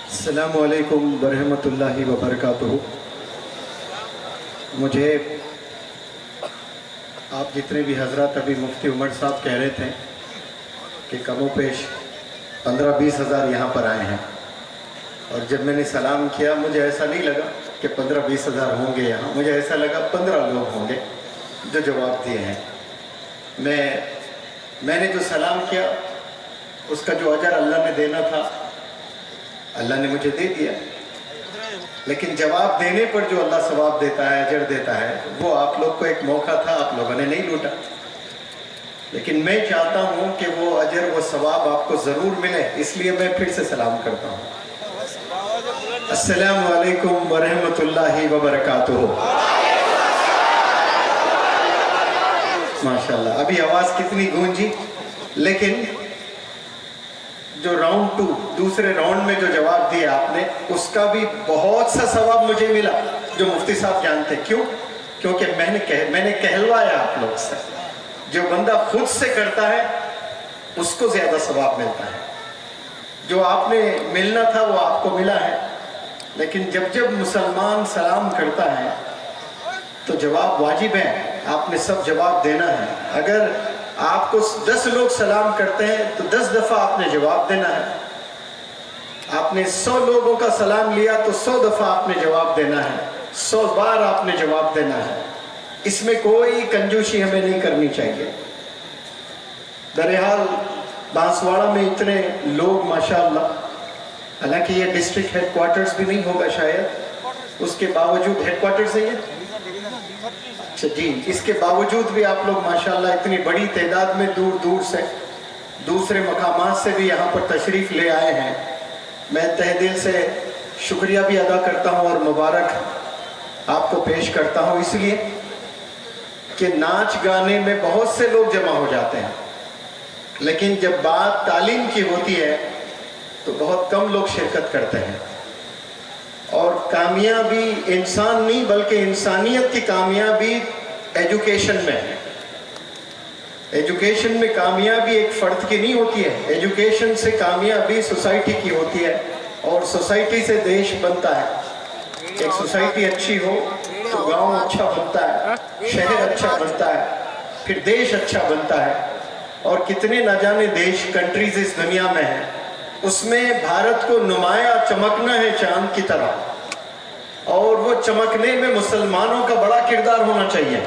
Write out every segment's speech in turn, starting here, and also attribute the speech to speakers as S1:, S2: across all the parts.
S1: السلام علیکم ورحمۃ اللہ وبرکاتہ۔ مجھے آپ جتنے بھی حضرات، ابھی مفتی عمر صاحب کہہ رہے تھے کہ کم و بیش 15-20 ہزار یہاں پر آئے ہیں، اور جب میں نے سلام کیا مجھے ایسا نہیں لگا کہ 15-20 ہزار ہوں گے یہاں، مجھے ایسا لگا 15 لوگ ہوں گے جو جواب دیے ہیں۔ میں نے جو سلام کیا اس کا جو اجر اللہ نے دینا تھا اللہ نے مجھے دے دیا، لیکن جواب دینے پر جو اللہ ثواب دیتا ہے، اجر دیتا ہے، وہ آپ لوگ کو ایک موقع تھا، آپ لوگوں نے نہیں لوٹا، لیکن میں چاہتا ہوں کہ وہ اجر وہ ثواب آپ کو ضرور ملے، اس لیے میں پھر سے سلام کرتا ہوں۔ السلام علیکم ورحمۃ اللہ وبرکاتہ۔ ماشاءاللہ، ابھی آواز کتنی گونجی، لیکن جو راؤنڈ 2 دوسرے راؤنڈ میں جو جواب دیا آپ نے، اس کا بھی بہت سا ثواب مجھے ملا، جو مفتی صاحب جانتے۔ کیوں؟ کیونکہ میں نے کہلوایا آپ لوگ سے، جو بندہ خود سے کرتا ہے اس کو زیادہ ثواب ملتا ہے، جو آپ نے ملنا تھا وہ آپ کو ملا ہے، لیکن جب مسلمان سلام کرتا ہے تو جواب واجب ہے، آپ نے سب جواب دینا ہے۔ اگر آپ کو 10 لوگ سلام کرتے ہیں تو 10 دفعہ آپ نے جواب دینا ہے۔ آپ نے 100 لوگوں کا سلام لیا تو 100 دفعہ آپ نے جواب دینا ہے، 100 بار آپ نے جواب دینا ہے۔ اس میں کوئی کنجوسی ہمیں نہیں کرنی چاہیے۔ درحال بانسواڑہ میں اتنے لوگ ماشاءاللہ، حالانکہ یہ ڈسٹرکٹ ہیڈ کوارٹرز بھی نہیں ہوگا شاید، اس کے باوجود ہیڈ کوارٹرز ہے یہ؟ اچھا جی، اس کے باوجود بھی آپ لوگ ماشاءاللہ اتنی بڑی تعداد میں دور دور سے، دوسرے مقامات سے بھی یہاں پر تشریف لے آئے ہیں۔ میں تہ دل سے شکریہ بھی ادا کرتا ہوں اور مبارک آپ کو پیش کرتا ہوں، اس لیے کہ ناچ گانے میں بہت سے لوگ جمع ہو جاتے ہیں، لیکن جب بات تعلیم کی ہوتی ہے تو بہت کم لوگ شرکت کرتے ہیں۔ اور کامیابی انسان نہیں بلکہ انسانیت کی کامیابی ایجوکیشن میں ہے۔ ایجوکیشن میں کامیابی ایک فرد کی نہیں ہوتی ہے، ایجوکیشن سے کامیابی سوسائٹی کی ہوتی ہے، اور سوسائٹی سے دیش بنتا ہے۔ ایک سوسائٹی اچھی ہو تو گاؤں اچھا بنتا ہے، شہر اچھا بنتا ہے، پھر دیش اچھا بنتا ہے، اور کتنے نہ جانے دیش، کنٹریز اس دنیا میں ہیں، اس میں بھارت کو نمایاں چمکنا ہے چاند کی طرح، اور وہ چمکنے میں مسلمانوں کا بڑا کردار ہونا چاہیے،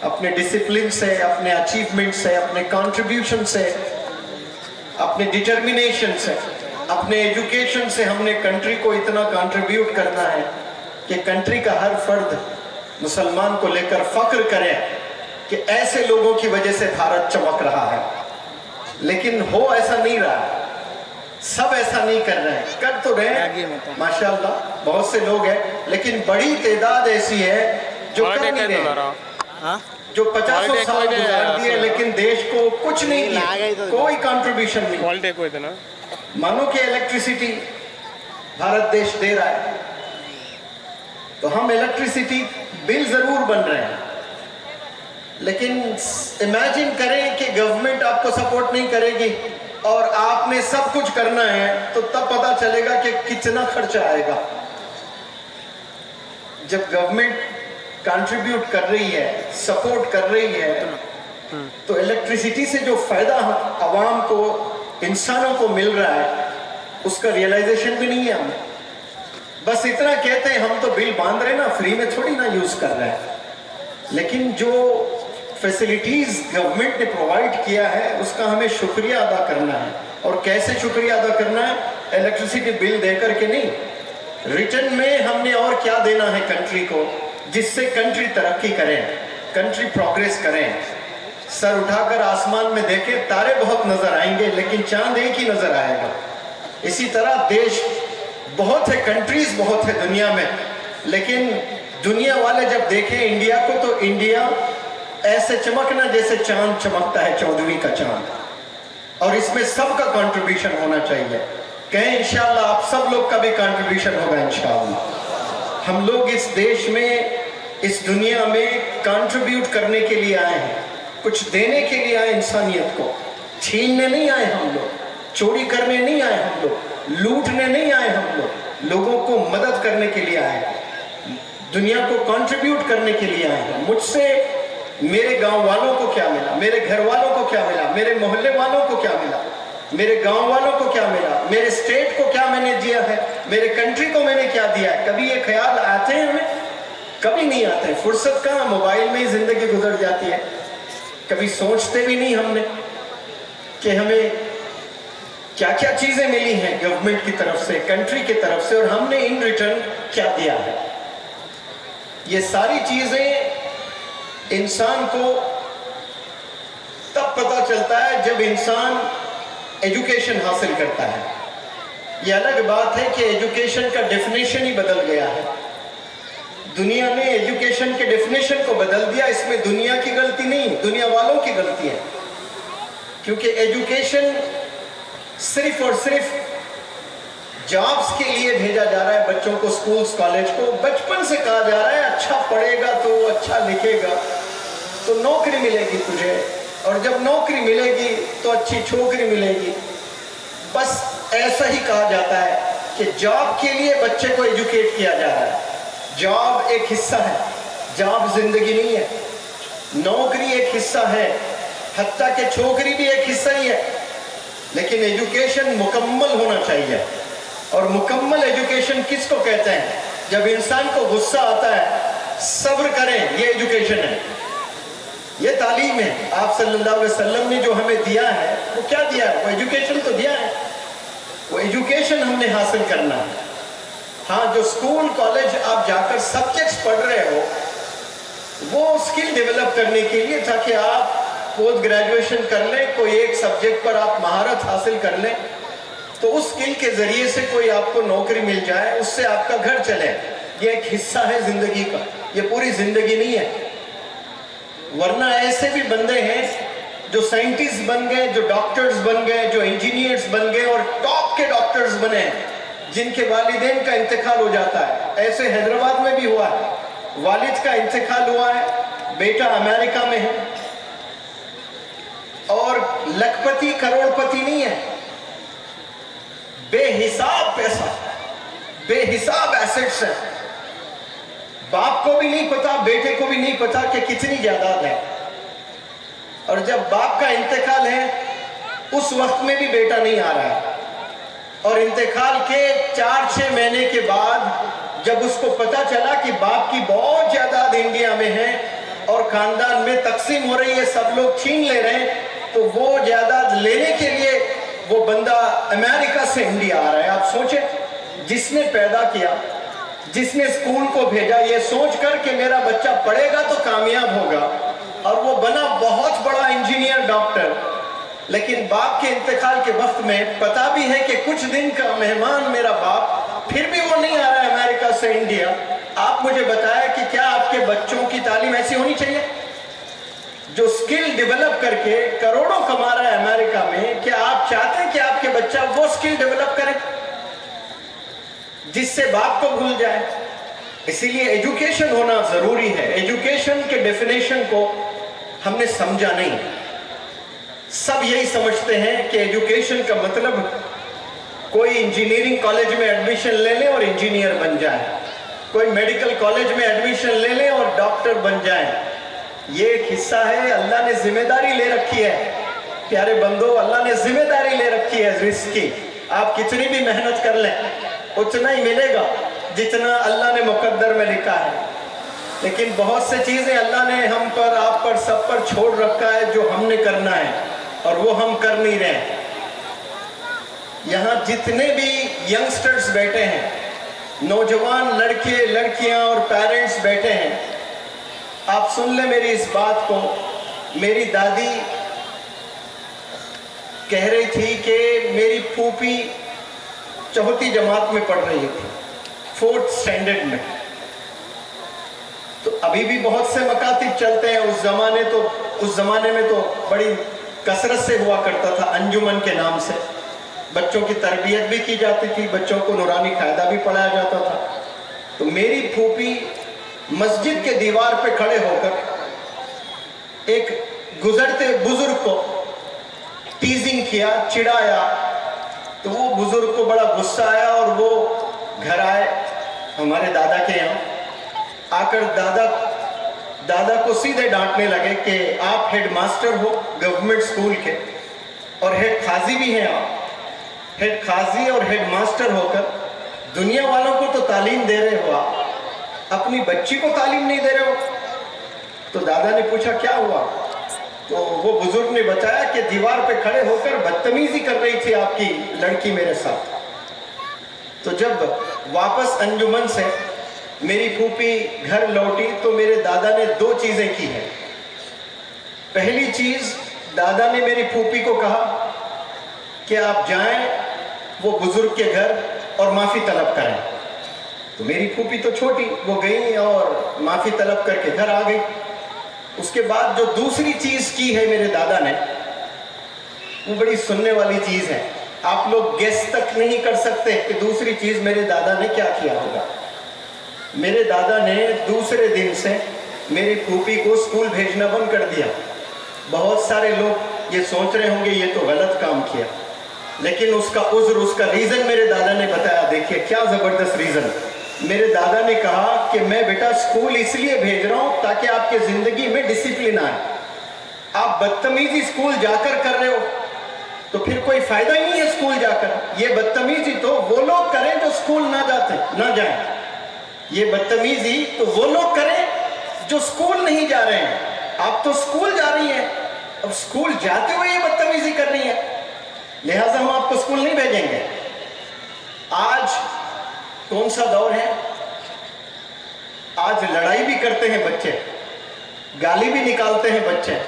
S1: اپنے ڈسپلن سے، اپنے اچیومنٹ سے، اپنے کنٹریبیوشن سے، اپنے ڈٹرمنیشن سے، اپنے ایجوکیشن سے۔ ہم نے کنٹری کو اتنا کنٹریبیوٹ کرنا ہے کہ کنٹری کا ہر فرد مسلمان کو لے کر فخر کرے کہ ایسے لوگوں کی وجہ سے بھارت چمک رہا ہے، لیکن ہو ایسا نہیں رہا، سب ایسا نہیں کر رہے ہیں، کر تو رہے ہیں ماشاءاللہ، بہت سے لوگ ہیں، لیکن بڑی تعداد ایسی ہے جو کر نہیں رہے، جو 50 سال گزار دیے لیکن دیش کو کچھ نہیں دیا، کوئی کنٹریبیوشن نہیں۔ مانو کہ الیکٹریسٹی بھارت دیش دے رہا ہے تو ہم الیکٹریسٹی بل ضرور بن رہے ہیں، لیکن امیجن کریں کہ گورنمنٹ آپ کو سپورٹ نہیں کرے گی اور آپ نے سب کچھ کرنا ہے، تو تب پتا چلے گا کہ کتنا خرچہ آئے گا۔ جب گورنمنٹ کنٹریبیوٹ کر رہی ہے، سپورٹ کر رہی ہے، تو الیکٹریسٹی سے جو فائدہ عوام کو، انسانوں کو مل رہا ہے، اس کا ریئلائزیشن بھی نہیں ہے ہمیں۔ بس اتنا کہتے ہیں ہم تو بل باندھ رہے ہیں نا، فری میں تھوڑی نہ یوز کر رہے ہیں، لیکن جو فیسلٹیز گورنمنٹ نے پرووائڈ کیا ہے اس کا ہمیں شکریہ ادا کرنا ہے۔ اور کیسے شکریہ ادا کرنا ہے؟ الیکٹریسٹی بل دے کر کے نہیں، ریٹرن میں ہم نے اور کیا دینا ہے کنٹری کو، جس سے کنٹری ترقی کریں، کنٹری پروگریس کریں۔ سر اٹھا کر آسمان میں دیکھیں، تارے بہت نظر آئیں گے لیکن چاند ایک ہی نظر آئے گا۔ اسی طرح دیش بہت ہے، کنٹریز بہت ہے دنیا میں، لیکن دنیا والے جب دیکھیں انڈیا کو تو انڈیا ایسے چمکنا جیسے چاند چمکتا ہے، 14ویں کا چاند، اور اس میں سب کا کنٹریبیوشن ہونا چاہیے۔ کہیں انشاءاللہ آپ سب لوگ کا بھی کنٹریبیوشن ہوگا انشاءاللہ۔ ہم لوگ اس دیش میں، اس دنیا میں کنٹریبیوٹ کرنے کے لیے آئے ہیں، کچھ دینے کے لیے آئے انسانیت کو۔ छीनने नहीं आए हम लोग, चोरी करने नहीं आए हम लोग, लूटने नहीं आए हम लोग, लोगों को मदद करने के लिए आए हैं, दुनिया को कंट्रीब्यूट करने के लिए आए हैं। मुझसे मेरे गांव वालों को क्या मिला, मेरे घर वालों को क्या मिला, मेरे मोहल्ले वालों को क्या मिला, मेरे गांव वालों को क्या मिला, मेरे स्टेट को क्या मैंने दिया है, मेरे कंट्री को मैंने क्या दिया है। कभी ये ख्याल आते हैं हमें? कभी नहीं आते। फुर्सत कहाँ, मोबाइल में ही जिंदगी गुजर जाती है। कभी सोचते भी नहीं हमने कि हमें क्या क्या चीजें मिली हैं गवर्नमेंट की तरफ से, कंट्री की तरफ से, और हमने इन रिटर्न क्या दिया है। ये सारी चीजें इंसान को तब पता चलता है जब इंसान एजुकेशन हासिल करता है। ये अलग बात है कि एजुकेशन का डेफिनेशन ही बदल गया है। दुनिया ने एजुकेशन के डेफिनेशन को बदल दिया। इसमें दुनिया की गलती नहीं, दुनिया वालों की गलती है, क्योंकि एजुकेशन सिर्फ और सिर्फ जॉब्स के लिए भेजा जा रहा है बच्चों को, स्कूल्स कॉलेज को। बचपन से कहा जा रहा है अच्छा पढ़ेगा तो अच्छा लिखेगा तो नौकरी मिलेगी तुझे, और जब नौकरी मिलेगी तो अच्छी छोकरी मिलेगी। बस ऐसा ही कहा जाता है कि जॉब के लिए बच्चे को एजुकेट किया जा रहा है। जॉब एक हिस्सा है, जॉब जिंदगी नहीं है। नौकरी एक हिस्सा है, हत्ता के छोकरी भी एक हिस्सा ही है, लेकिन एजुकेशन मुकम्मल होना चाहिए। और मुकम्मल एजुकेशन किसको कहते हैं? जब इंसान को गुस्सा आता है, सब्र करें, ये एजुकेशन है, ये तालीम है। आप सल्लल्लाहु अलैहि वसल्लम ने जो हमें दिया है वो क्या दिया है? वो एजुकेशन तो दिया है। वो एजुकेशन हमने हासिल करना है। हाँ, जो स्कूल कॉलेज आप जाकर सब्जेक्ट्स पढ़ रहे हो वो स्किल डेवलप करने के लिए, ताकि आप पोस्ट ग्रेजुएशन कर लें, कोई एक सब्जेक्ट पर आप महारत हासिल कर लें, तो उस स्किल के जरिए से कोई आपको नौकरी मिल जाए, उससे आपका घर चले। ये एक हिस्सा है जिंदगी का, ये पूरी जिंदगी नहीं है। वरना ऐसे भी बंदे हैं जो साइंटिस्ट बन गए, जो डॉक्टर्स बन गए, जो इंजीनियर्स बन गए और टॉप के डॉक्टर्स बने, जिनके वालिदैन का इंतकाल हो जाता है। ऐसे हैदराबाद में भी हुआ है, वालिद का इंतकाल हुआ है, बेटा अमेरिका में है, और लखपति करोड़पति नहीं है, बेहिसाब पैसा, बेहिसाब एसेट्स है। बाप को भी नहीं पता, बेटे को भी नहीं पता कि कितनी जायदाद है। और जब बाप का इंतकाल है उस वक्त में भी बेटा नहीं आ रहा है, और इंतकाल के 4-6 महीने के बाद जब उसको पता चला कि बाप की बहुत जायदाद इंडिया में है और खानदान में तकसीम हो रही है, सब लोग छीन ले रहे हैं, तो वो जायदाद लेने के लिए वो बंदा अमेरिका से इंडिया आ रहा है। आप सोचे, जिसने पैदा किया, जिसने स्कूल को भेजा, ये सोच कर कि मेरा बच्चा पढ़ेगा तो कामयाब होगा, और वो बना बहुत बड़ा इंजीनियर, डॉक्टर, लेकिन बाप के इंतकाल के वक्त में पता भी है कि कुछ दिन का मेहमान मेरा बाप, फिर भी वो नहीं आ रहा है अमेरिका से इंडिया। आप मुझे बताएं कि क्या आपके बच्चों की तालीम ऐसी होनी चाहिए? जो स्किल डेवलप करके करोड़ों कमा रहा है अमेरिका में, क्या आप चाहते हैं कि आपके बच्चा वो स्किल डेवलप करे जिससे बाप को भूल जाए? इसीलिए एजुकेशन होना जरूरी है। एजुकेशन के डेफिनेशन को हमने समझा नहीं। सब यही समझते हैं कि एजुकेशन का मतलब कोई इंजीनियरिंग कॉलेज में एडमिशन ले ले और इंजीनियर बन जाए, कोई मेडिकल कॉलेज में एडमिशन ले ले और डॉक्टर बन जाए। ये एक हिस्सा है, अल्लाह ने जिम्मेदारी ले रखी है। प्यारे बंदो, अल्लाह ने जिम्मेदारी ले रखी है रिस्क की। आप कितनी भी मेहनत कर लें उतना ही मिलेगा जितना अल्लाह ने मुकद्दर में लिखा है। लेकिन बहुत से चीजें अल्लाह ने हम पर, आप पर, सब पर छोड़ रखा है जो हमने करना है, और वो हम कर नहीं रहे। यहाँ जितने भी यंगस्टर्स बैठे हैं, नौजवान लड़के लड़कियां और पेरेंट्स बैठे हैं, आप सुन ले मेरी इस बात को। मेरी दादी कह रही थी कि मेरी फूफी चौथी जमात में पढ़ रही थी, 4th स्टैंडर्ड में। तो अभी भी बहुत से मकातिब चलते हैं। उस जमाने में तो बड़ी कसरत से हुआ करता था, अंजुमन के नाम से बच्चों की तरबियत भी की जाती थी, बच्चों को नूरानी कायदा भी पढ़ाया जाता था। तो मेरी फूफी मस्जिद के दीवार पे खड़े होकर एक गुजरते बुजुर्ग को टीजिंग किया, चिढ़ाया, तो वो बुजुर्ग को बड़ा गुस्सा आया और वो घर आए हमारे दादा के यहाँ। आकर दादा को सीधे डांटने लगे कि आप हेड मास्टर हो गवर्नमेंट स्कूल के और हेड खाजी भी हैं आप। हेड खाजी और हेड मास्टर होकर दुनिया वालों को तो तालीम दे रहे हो, आप अपनी बच्ची को तालीम नहीं दे रहे हो। तो दादा ने पूछा क्या हुआ? तो वो बुजुर्ग ने बताया कि दीवार पे खड़े होकर बदतमीजी कर रही थी आपकी लड़की मेरे साथ। तो जब वापस अंजुमन से मेरी फूफी घर लौटी तो मेरे दादा ने 2 चीजें की हैं। पहली चीज, दादा ने मेरी फूफी को कहा कि आप जाएं वो बुजुर्ग के घर और माफी तलब करें। तो मेरी फूफी तो छोटी, वो गई और माफी तलब करके घर आ गई। उसके बाद जो दूसरी चीज की है मेरे दादा ने, वो बड़ी सुनने वाली चीज है, आप लोग गेस तक नहीं कर सकते कि दूसरी चीज मेरे दादा ने क्या किया होगा। मेरे दादा ने दूसरे दिन से मेरी फूफी को स्कूल भेजना बंद कर दिया। बहुत सारे लोग ये सोच रहे होंगे ये तो गलत काम किया, लेकिन उसका उज्र, उसका रीजन मेरे दादा ने बताया। देखिए क्या जबरदस्त रीजन। मेरे दादा ने कहा कि मैं बेटा स्कूल इसलिए भेज रहा हूं ताकि आपके जिंदगी में डिसिप्लिन आए। आप बदतमीजी स्कूल जाकर कर रहे हो तो फिर कोई फायदा ही नहीं है स्कूल जाकर। ये बदतमीजी तो वो लोग करें जो स्कूल ना जाएं। ये बदतमीजी तो वो लोग करें जो स्कूल नहीं जा रहे हैं। आप तो स्कूल जा रही हैं, अब स्कूल जाते हुए ये बदतमीजी कर रही है, लिहाजा हम आपको स्कूल नहीं भेजेंगे। आज कौन सा दौर है? आज लड़ाई भी करते हैं बच्चे, गाली भी निकालते हैं बच्चे,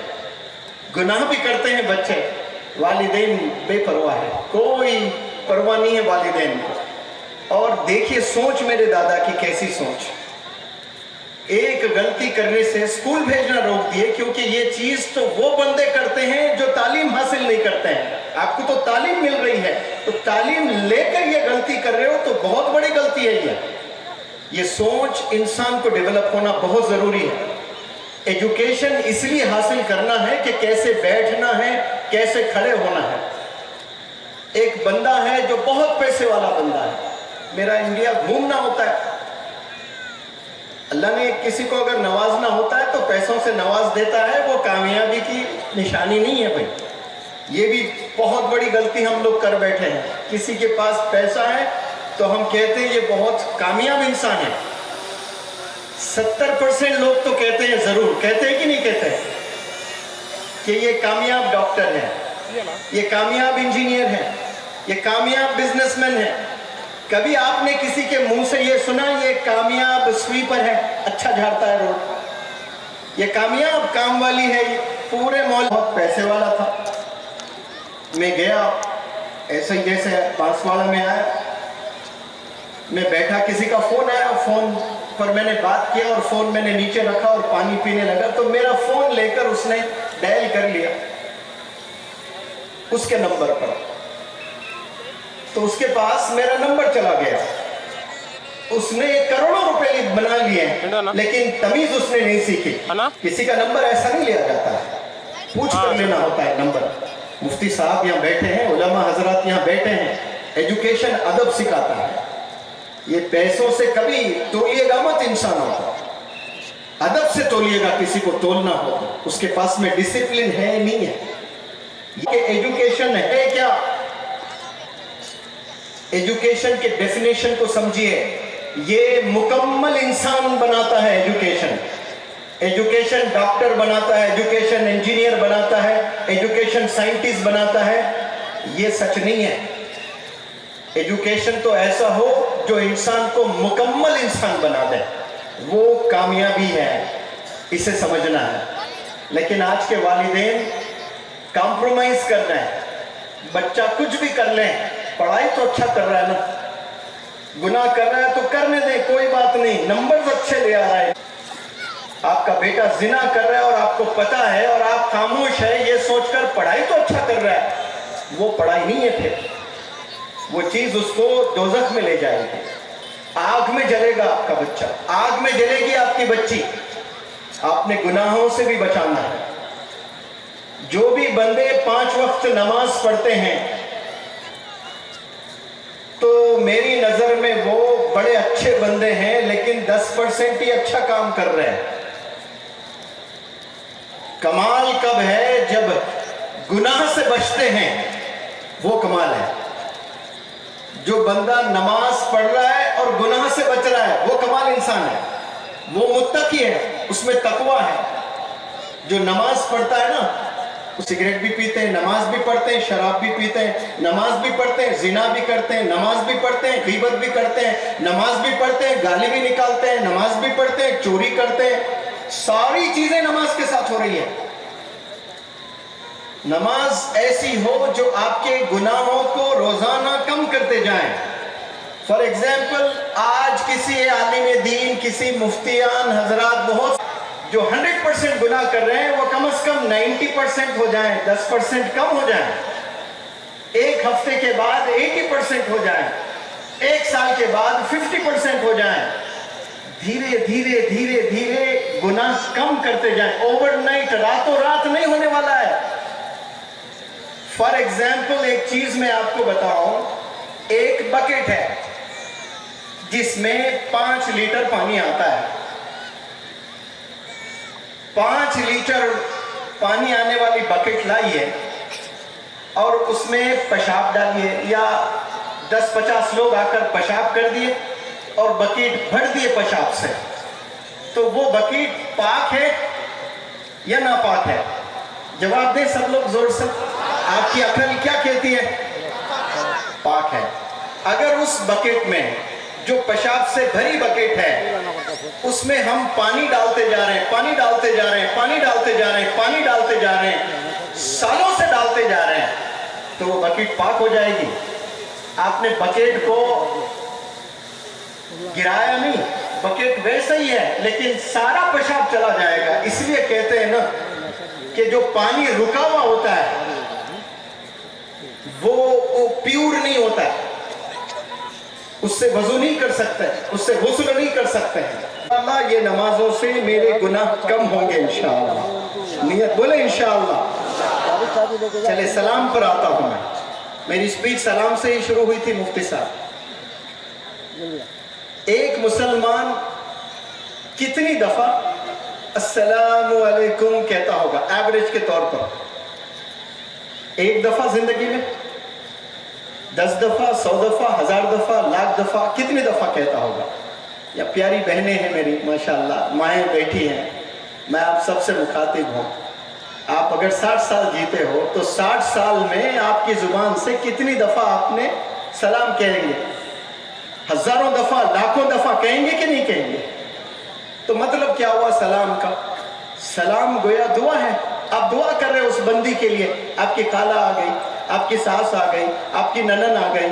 S1: गुनाह भी करते हैं बच्चे। वालिदैन बेपरवाह है, कोई परवाह नहीं है वालिदैन को। और देखिए सोच मेरे दादा की कैसी सोच। एक गलती करने से स्कूल भेजना रोक दिए, क्योंकि ये चीज तो वो बंदे करते हैं जो तालीम हासिल नहीं करते हैं। आपको तो तालीम मिल रही है, तो तालीम लेकर ये गलती कर रहे हो तो बहुत बड़ी गलती है ये सोच इंसान को डेवलप होना बहुत जरूरी है। एजुकेशन इसलिए हासिल करना है कि कैसे बैठना है, कैसे खड़े होना है। एक बंदा है जो बहुत पैसे वाला बंदा है, मेरा इंडिया घूमना होता है। अल्लाह ने किसी को अगर नवाजना होता है तो पैसों से नवाज देता है, वो कामयाबी की निशानी नहीं है भाई। ये भी बहुत बड़ी गलती हम लोग कर बैठे हैं। किसी के पास पैसा है तो हम कहते हैं ये बहुत कामयाब इंसान है। 70% लोग तो कहते हैं, जरूर कहते हैं कि नहीं कहते हैं, कि ये कामयाब डॉक्टर है, ये कामयाब इंजीनियर है, ये कामयाब बिजनेसमैन है। कभी आपने किसी के मुंह से ये सुना ये कामयाब स्वीपर है, अच्छा झाड़ता है रोड, ये कामयाब काम वाली है, ये पूरे मोहल्ले बहुत पैसे वाला था। मैं गया ऐसे ही जैसे बांसवाड़ा में आया, मैं बैठा, किसी का फोन आया, फोन पर मैंने बात किया और फोन मैंने नीचे रखा और पानी पीने लगा, तो मेरा फोन लेकर उसने डायल कर लिया उसके नंबर पर, तो उसके पास मेरा नंबर चला गया। उसने करोड़ों रुपए बना लिए, लेकिन तमीज उसने नहीं सीखी। किसी का नंबर ऐसा नहीं लिया जाता है, पूछ कर लेना होता है नंबर। मुफ्ती साहब यहाँ बैठे हैं, उलमा हजरात यहाँ बैठे हैं, एजुकेशन अदब सिखाता है। ये पैसों से कभी तोलिएगा मत इंसानों को, अदब से तोलिएगा। किसी को तोलना हो तो उसके पास में डिसिप्लिन है नहीं है। ये एजुकेशन है क्या? एजुकेशन के डेफिनेशन को समझिए, ये मुकम्मल इंसान बनाता है। एजुकेशन डॉक्टर बनाता है, एजुकेशन इंजीनियर बनाता है, एजुकेशन साइंटिस्ट बनाता है। ये सच नहीं है। एजुकेशन तो ऐसा हो जो इंसान को मुकम्मल इंसान बना दे, वो कामयाबी है, इसे समझना है। लेकिन आज के वालिदैन कॉम्प्रोमाइज कर रहे हैं। बच्चा कुछ भी कर ले, पढ़ाई तो अच्छा कर रहा है ना, गुनाह कर रहा है तो करने दे, कोई बात नहीं, नंबर अच्छे ले आ रहा है। आपका बेटा जिना कर रहा है और आपको पता है और आप खामोश है, ये सोचकर पढ़ाई तो अच्छा कर रहा है, वो पढ़ाई नहीं है। फिर वो चीज उसको दोजख में ले जाएगी, आग में जलेगा आपका बच्चा, आग में जलेगी आपकी बच्ची। आपने गुनाहों से भी बचाना है। جو بھی بندے 5 وقت نماز پڑھتے ہیں تو میری نظر میں وہ بڑے اچھے بندے ہیں، لیکن 10% ہی اچھا کام کر رہے ہیں۔ کمال کب ہے؟ جب گناہ سے بچتے ہیں، وہ کمال ہے۔ جو بندہ نماز پڑھ رہا ہے اور گناہ سے بچ رہا ہے، وہ کمال انسان ہے، وہ متقی ہے، اس میں تقویٰ ہے۔ جو نماز پڑھتا ہے نا، وہ سگریٹ بھی پیتے ہیں، نماز بھی پڑھتے ہیں، شراب بھی پیتے ہیں، نماز بھی پڑھتے ہیں، زنا بھی کرتے ہیں، نماز بھی پڑھتے ہیں، غیبت بھی کرتے ہیں، نماز بھی پڑھتے ہیں، گالی بھی نکالتے ہیں، نماز بھی پڑھتے ہیں، چوری کرتے ہیں، ساری چیزیں نماز کے ساتھ ہو رہی ہے۔ نماز ایسی ہو جو آپ کے گناہوں کو روزانہ کم کرتے جائیں۔ فار ایگزامپل، آج کسی عالم دین، کسی مفتیان حضرات بہت جو 100% گناہ کر رہے ہیں، وہ کم از کم 90% ہو جائیں، 10% کم ہو جائیں، ایک ہفتے کے بعد 80% ہو جائیں، ایک سال کے بعد 50% ہو جائیں، دھیرے دھیرے دھیرے دھیرے گناہ کم کرتے جائیں۔ اوور نائٹ، راتوں رات نہیں ہونے والا ہے۔ فار ایگزامپل، ایک چیز میں آپ کو بتاؤں، ایک بکٹ ہے جس میں 5 لیٹر پانی آتا ہے۔ 5 لیٹر پانی آنے والی بکٹ لائیے اور اس میں پیشاب ڈالیے، یا 10-50 لوگ آ کر پیشاب کر دیے اور بکٹ بھر دیے پیشاب سے، تو وہ بکٹ پاک ہے یا ناپاک ہے؟ جواب دیں سب لوگ زور سے۔ آپ کی عقل کیا کہتی ہے؟ پاک ہے۔ اگر اس بکٹ میں، جو پیشاب سے بھری بکٹ ہے، اس میں ہم پانی ڈالتے جا رہے ہیں، پانی ڈالتے جا رہے ہیں، پانی ڈالتے جا رہے ہیں، پانی ڈالتے جا رہے ہیں، سالوں سے ڈالتے جا رہے ہیں، تو وہ بکٹ پاک ہو جائے گی۔ آپ نے بکٹ کو گرایا نہیں، بکٹ ویسا ہی ہے، لیکن سارا پیشاب چلا جائے گا۔ اس لیے کہتے ہیں نا کہ جو پانی رکا ہوا ہوتا ہے وہ پیور نہیں ہوتا ہے، اس سے وضو نہیں کر سکتے، اس سے غسل نہیں کر سکتے۔ اللہ، یہ نمازوں سے میرے گناہ کم ہوں گے انشاءاللہ۔ نیت بولے انشاءاللہ۔ چلے سلام پر آتا ہوں میں۔ میری سپیچ سلام سے ہی شروع ہوئی تھی مفتی صاحب۔ ایک مسلمان کتنی دفعہ السلام علیکم کہتا ہوگا ایوریج کے طور پر؟ ایک دفعہ زندگی میں؟ 10 دفعہ، 100 دفعہ، 1000 دفعہ، لاکھ دفعہ؟ کتنی دفعہ کہتا ہوگا؟ یا پیاری بہنیں ہیں میری ماشاءاللہ، مائیں بیٹھی ہیں، میں آپ سب سے مخاطب ہوں۔ آپ اگر 60 سال جیتے ہو تو 60 سال میں آپ کی زبان سے کتنی دفعہ آپ نے سلام کہیں گے؟ ہزاروں دفعہ، لاکھوں دفعہ کہیں گے کہ نہیں کہیں گے؟ تو مطلب کیا ہوا سلام کا؟ سلام گویا دعا ہے۔ آپ دعا کر رہے ہو اس بندی کے لیے، آپ کی خالہ آ گئی، آپ کی ساس آ گئی، آپ کی ننن آ گئی،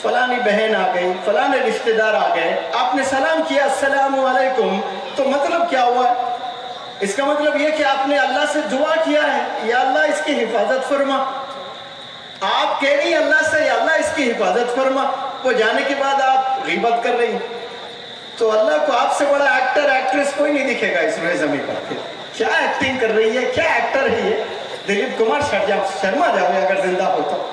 S1: فلانی بہن آ گئی، فلانے رشتہ دار آ گئے، آپ نے سلام کیا السلام علیکم، تو مطلب کیا ہوا؟ اس کا مطلب یہ کہ آپ نے اللہ سے دعا کیا ہے، یا اللہ اس کی حفاظت فرما۔ آپ کہہ رہی ہیں اللہ سے، یا اللہ اس کی حفاظت فرما، وہ جانے کے بعد آپ غیبت کر رہی ہیں۔ تو اللہ کو آپ سے بڑا ایکٹر ایکٹریس کوئی نہیں دکھے گا اس روئے زمین پر۔ کیا ایکٹنگ کر رہی ہے، کیا ایکٹر ہے یہ؟ دلیپ کمار شرما جاوے اگر زندہ ہو تو۔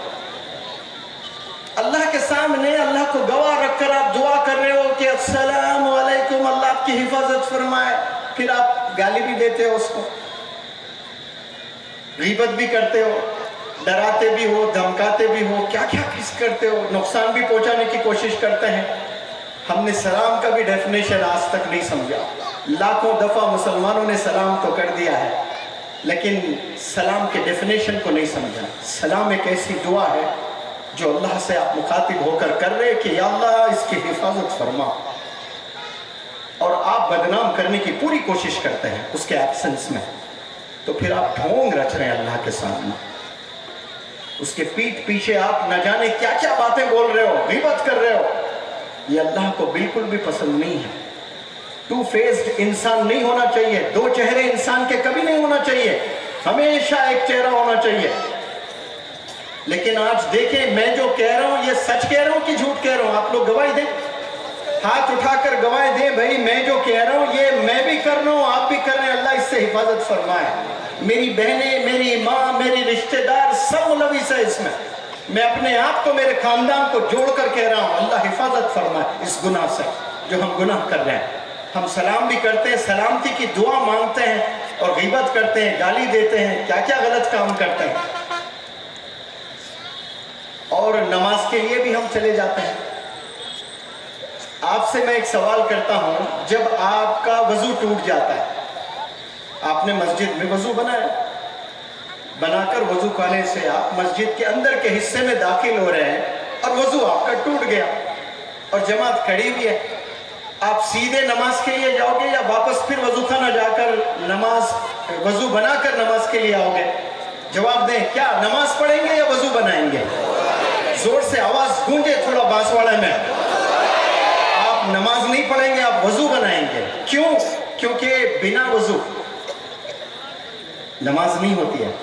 S1: اللہ کے سامنے اللہ کو گواہ رکھ کر آپ دعا کر رہے ہو کہ السلام علیکم، اللہ آپ کی حفاظت فرمائے، پھر آپ گالی بھی دیتے ہو اس کو، غیبت بھی کرتے ہو، ڈراتے بھی ہو، دھمکاتے بھی ہو، کیا کیا کس کرتے ہو، نقصان بھی پہنچانے کی کوشش کرتے ہیں۔ ہم نے سلام کا بھی ڈیفینیشن آج تک نہیں سمجھا۔ لاکھوں دفعہ مسلمانوں نے سلام تو کر دیا ہے، لیکن سلام کے ڈیفینیشن کو نہیں سمجھا۔ سلام ایک ایسی دعا ہے جو اللہ سے آپ مخاطب ہو کر کر رہے کہ یا اللہ اس کی حفاظت فرما، اور آپ بدنام کرنے کی پوری کوشش کرتے ہیں اس کے ایبسنس میں، تو پھر آپ ڈھونگ رچ رہے ہیں اللہ کے سامنے۔ اس کے پیٹھ پیچھے آپ نہ جانے کیا کیا باتیں بول رہے ہو، غیبت کر رہے ہو۔ یہ اللہ کو بالکل بھی پسند نہیں ہے۔ ٹو فیسڈ انسان نہیں ہونا چاہیے، دو چہرے انسان کے کبھی نہیں ہونا چاہیے، ہمیشہ ایک چہرہ ہونا چاہیے۔ لیکن آج دیکھیں، میں جو کہہ رہا ہوں یہ سچ کہہ رہا ہوں کہ جھوٹ کہہ رہا ہوں؟ آپ لوگ گواہی دیں، ہاتھ اٹھا کر گواہی دیں بھائی میں جو کہہ رہا ہوں یہ میں بھی کر رہا ہوں، آپ بھی کر رہے ہیں، اللہ اس سے حفاظت فرمائے۔ میری بہنیں، میری ماں، मेरी रिश्तेदार सब मुलविस है इसमें। मैं अपने आप को, मेरे खानदान को जोड़ कर कह रहा हूँ, अल्लाह हिफाजत फरमाए इस गुनाह से जो हम गुनाह कर रहे हैं। हम सलाम भी करते हैं, सलामती की दुआ मांगते हैं और गीबत करते हैं, गाली देते हैं, क्या क्या गलत काम करते हैं। और नमाज के लिए भी हम चले जाते हैं। आपसे मैं एक सवाल करता हूं, जब आपका वजू टूट जाता है, आपने मस्जिद में वजू बनाया, बनाकर वजू खाने से आप मस्जिद के अंदर के हिस्से में दाखिल हो रहे हैं और वजू आपका टूट गया और जमात खड़ी हुई है, आप सीधे नमाज के लिए जाओगे या वापस फिर वजू खाना जाकर नमाज वजू बनाकर नमाज के लिए आओगे? जवाब दें, क्या नमाज पढ़ेंगे या वजू बनाएंगे? जोर से आवाज गूंजे थोड़ा बांसवाड़ा में। आप नमाज नहीं पढ़ेंगे, आप वजू बनाएंगे। क्यों? क्योंकि बिना वजू नमाज नहीं होती है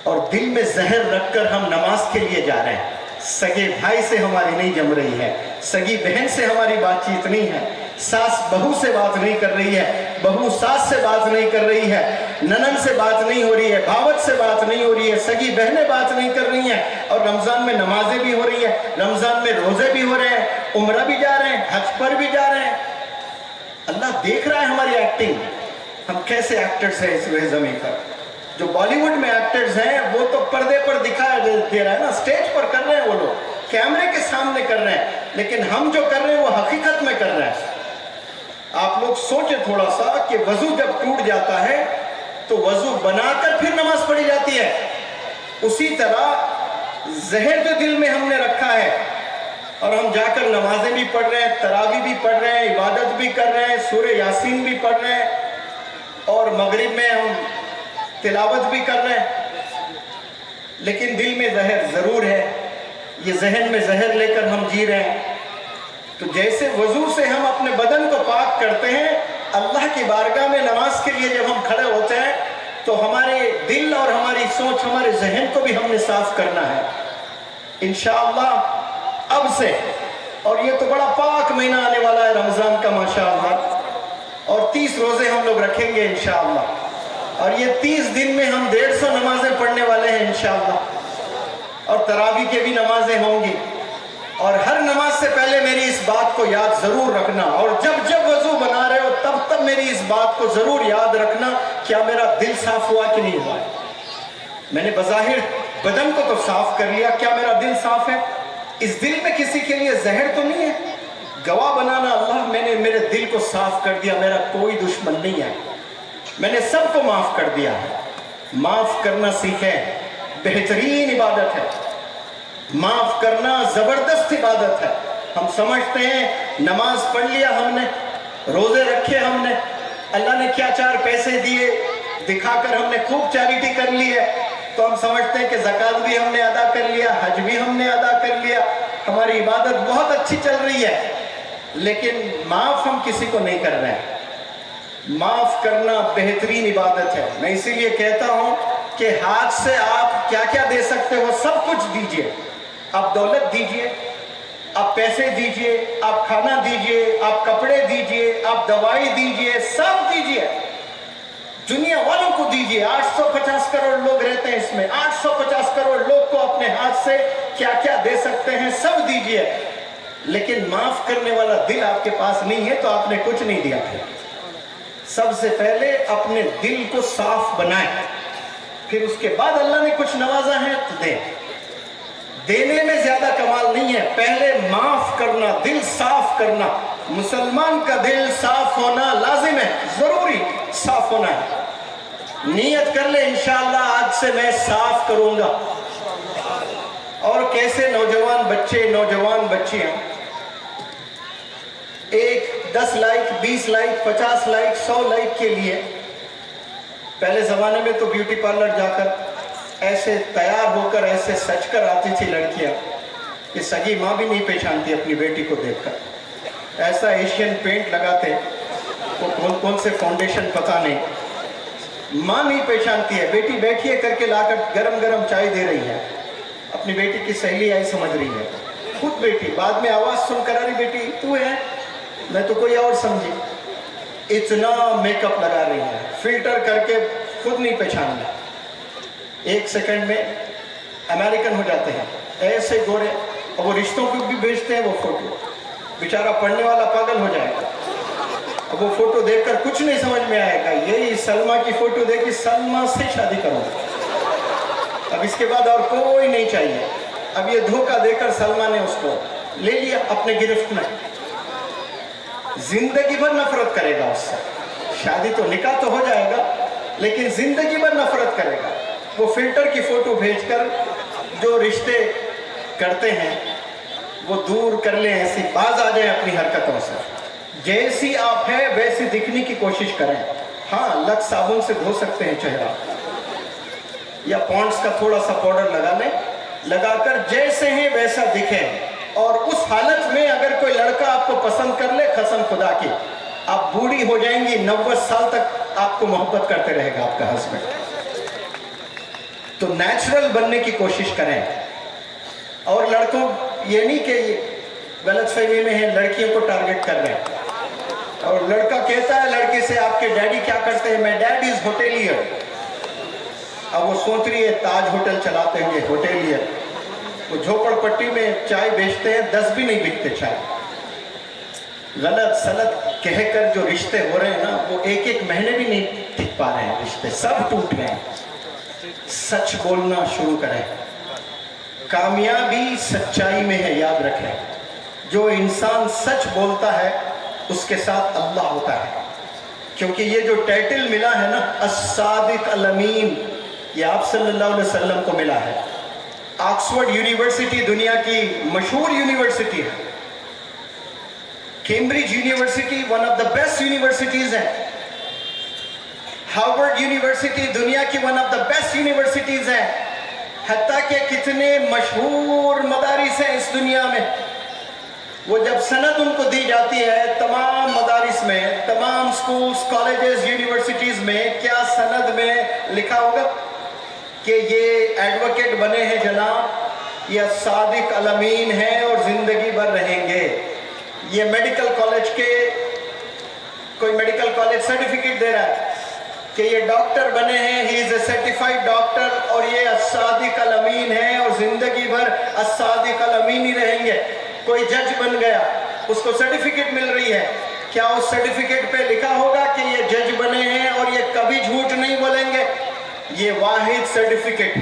S1: और दिल में जहर रखकर हम नमाज के लिए जा रहे हैं। सगे भाई से हमारी नहीं जम रही है, सगी बहन से हमारी बातचीत नहीं है, सास बहू से बात नहीं कर रही है, बहू सास से बात नहीं कर रही है, ननन से बात नहीं हो रही है, भावत से बात नहीं हो रही है, सगी बहनें बात नहीं कर रही हैं। और रमजान में नमाजें भी हो रही है, रमजान में रोजे भी हो रहे हैं, उम्रा भी जा रहे हैं, हज पर भी जा रहे हैं। अल्लाह देख रहा है हमारी एक्टिंग, हम कैसे एक्टर्स हैं इस जमीन पर। जो बॉलीवुड में एक्टर्स हैं वो तो पर्दे पर दिखाया दे रहा है ना, स्टेज पर कर रहे हैं, वो लोग कैमरे के सामने कर रहे हैं, लेकिन हम जो कर रहे हैं वो हकीकत में कर रहे हैं। आप लोग सोचे थोड़ा सा कि वजू जब टूट जाता है तो वजू बनाकर फिर नमाज पढ़ी जाती है। उसी तरह जहर जो दिल में हमने रखा है और हम जाकर नमाजें भी पढ़ रहे हैं, तरावी भी पढ़ रहे हैं, इबादत भी कर रहे हैं, सूरह यासीन भी पढ़ रहे हैं और मगरिब में हम तिलावत भी कर रहे हैं, लेकिन दिल में जहर जरूर है। ये जहन में जहर लेकर हम जी रहे हैं। तो जैसे वजू से हम अपने बदन को पाक करते हैं, अल्लाह की बारगाह में नमाज के लिए जब हम खड़े होते हैं तो हमारे दिल और हमारी सोच, हमारे जहन को भी हमने साफ करना है इंशाअल्लाह अब से। और ये तो बड़ा पाक महीना आने वाला है रमजान का माशाअल्लाह, और 30 रोजे हम लोग रखेंगे इंशाअल्लाह, और ये 30 दिन में हम 150 नमाजें पढ़ने वाले हैं इंशाअल्लाह, और तरावी के भी नमाजें होंगी। और हर नमाज से पहले मेरी इस बात को याद जरूर रखना, और जब जब वजू बना रहे हो तब तब मेरी इस बात को जरूर याद रखना, क्या मेरा दिल साफ हुआ कि नहीं हुआ। मैंने बज़ाहिर बदन को तो साफ कर लिया, क्या मेरा दिल साफ है? इस दिल में किसी के लिए जहर तो नहीं है? गवाह बनाना, अल्लाह मैंने मेरे दिल को साफ कर दिया, मेरा कोई दुश्मन नहीं है, मैंने सबको माफ कर दिया है। माफ करना सीखें, बेहतरीन इबादत है। माफ करना जबरदस्त इबादत है। हम समझते हैं नमाज पढ़ लिया हमने, रोजे रखे हमने, अल्लाह ने क्या 4 पैसे दिए दिखाकर हमने खूब चैरिटी कर ली है, तो हम समझते हैं कि ज़कात भी हमने अदा कर लिया, हज भी हमने अदा कर लिया, हमारी इबादत बहुत अच्छी चल रही है। लेकिन माफ हम किसी को नहीं कर रहे हैं। माफ करना बेहतरीन इबादत है। मैं इसीलिए कहता हूं कि हाथ से आप क्या क्या दे सकते हो सब कुछ दीजिए। आप दौलत दीजिए, आप पैसे दीजिए, आप खाना दीजिए, आप कपड़े दीजिए, आप दवाई दीजिए, सब दीजिए, दुनिया वालों को दीजिए। 850 करोड़ लोग रहते हैं इसमें, 850 करोड़ लोग को अपने हाथ से क्या क्या दे सकते हैं सब दीजिए। लेकिन माफ करने वाला दिल आपके पास नहीं है तो आपने कुछ नहीं दिया। सबसे पहले अपने दिल को साफ बनाएं, फिर उसके बाद अल्लाह ने कुछ नवाजा है तो दे। देने में ज्यादा कमाल नहीं है, पहले माफ करना, दिल साफ करना। मुसलमान का दिल साफ होना लाजिम है, जरूरी साफ होना है। नियत कर ले इंशाअल्लाह आज से मैं साफ करूंगा। और कैसे नौजवान बच्चे, नौजवान बच्चियां एक 10 लाइक, 20 लाइक, 50 लाइक, 100 लाइक के लिए, पहले जमाने में तो ब्यूटी पार्लर जाकर ऐसे तैयार होकर ऐसे सच कर आती थी लड़कियां कि सगी माँ भी नहीं पहचानती अपनी बेटी को देखकर। ऐसा एशियन पेंट लगाते, वो कौन कौन से फाउंडेशन पता नहीं, माँ नहीं पहचानती है। बेटी बैठी है करके लाकर गरम गरम चाय दे रही है, अपनी बेटी की सहेली आई समझ रही है, खुद बेटी बाद में आवाज सुनकर अरे बेटी तू है, मैं तो कोई और समझी। इतना मेकअप लगा रही है, फिल्टर करके खुद नहीं पहचानना। 1 सेकंड में अमेरिकन हो जाते हैं, ऐसे गोरे, और वो रिश्तों को भी भेजते हैं वो फोटो। बेचारा पढ़ने वाला पागल हो जाएगा। अब वो फोटो देखकर कुछ नहीं समझ में आएगा, यही सलमा की फोटो देखी, सलमा से शादी करूंगा, अब इसके बाद और कोई नहीं चाहिए। अब ये धोखा देकर सलमा ने उसको ले लिया अपने गिरफ्त में, जिंदगी भर नफरत करेगा उससे। शादी तो निकाह तो हो जाएगा, लेकिन जिंदगी भर नफरत करेगा। वो फिल्टर की फोटो भेजकर जो रिश्ते करते हैं वो दूर कर ले, ऐसी बाज आ जाए अपनी हरकतों से। जैसी आप हैं वैसी दिखने की कोशिश करें। हाँ, लक्स साबुन से धो सकते हैं चेहरा, या पॉन्ड्स का थोड़ा सा पाउडर लगा लें, लगाकर जैसे हैं वैसा दिखें। और उस हालत में अगर कोई लड़का आपको पसंद कर ले, कसम खुदा की, आप बूढ़ी हो जाएंगी, 90 साल तक आपको मोहब्बत करते रहेगा आपका हस्बैंड। तो नेचुरल बनने की कोशिश करें। और लड़कों, ये नहीं कि गलतफहमी में है, लड़कियों को टारगेट कर रहे हैं। और लड़का कहता है लड़की से, आपके डैडी क्या करते हैं? मैं डैड इज होटेलियर। अब वो सोच रही है ताज होटल चलाते होंगे, होटेलियर। वो झोपड़पट्टी में चाय बेचते हैं, 10 भी नहीं बिकते चाय। गलत सलत कहकर जो रिश्ते हो रहे हैं ना, वो 1-1 महीने भी नहीं टिक पा रहे हैं, रिश्ते सब टूट गए हैं। सच बोलना शुरू करें। कामयाबी सच्चाई में है, याद रखें। जो इंसान सच बोलता है उसके साथ अल्लाह होता है। क्योंकि ये जो टाइटल मिला है ना, अस्सादिक अल अमीन, ये आप सल्लल्लाहु अलैहि वसल्लम को मिला है। ऑक्सफोर्ड यूनिवर्सिटी दुनिया की मशहूर यूनिवर्सिटी है। Cambridge university one of the best universities है। हार्वर्ड यूनिवर्सिटी दुनिया की one of the best universities है। हत्ता के कितने मशहूर मदारिस हैं इस दुनिया में, वो जब सनद उनको दी जाती है तमाम मदारिस में, तमाम स्कूल्स, कॉलेजेस, यूनिवर्सिटीज में, क्या सनद में लिखा होगा कि ये एडवोकेट बने हैं जनाब, ये सादिक अल अमीन है और जिंदगी भर रहेंगे। ये मेडिकल कॉलेज के, कोई मेडिकल कॉलेज सर्टिफिकेट दे रहा है कि ये डॉक्टर बने हैं, he is a certified doctor, और ये अस्सादिक अल अमीन है और जिंदगी भर अस्सादिक अल अमीन ही रहेंगे। कोई जज बन गया, उसको सर्टिफिकेट मिल रही है, क्या उस सर्टिफिकेट पे लिखा होगा कि ये जज बने हैं और ये कभी झूठ नहीं बोलेंगे? ये वाहिद सर्टिफिकेट,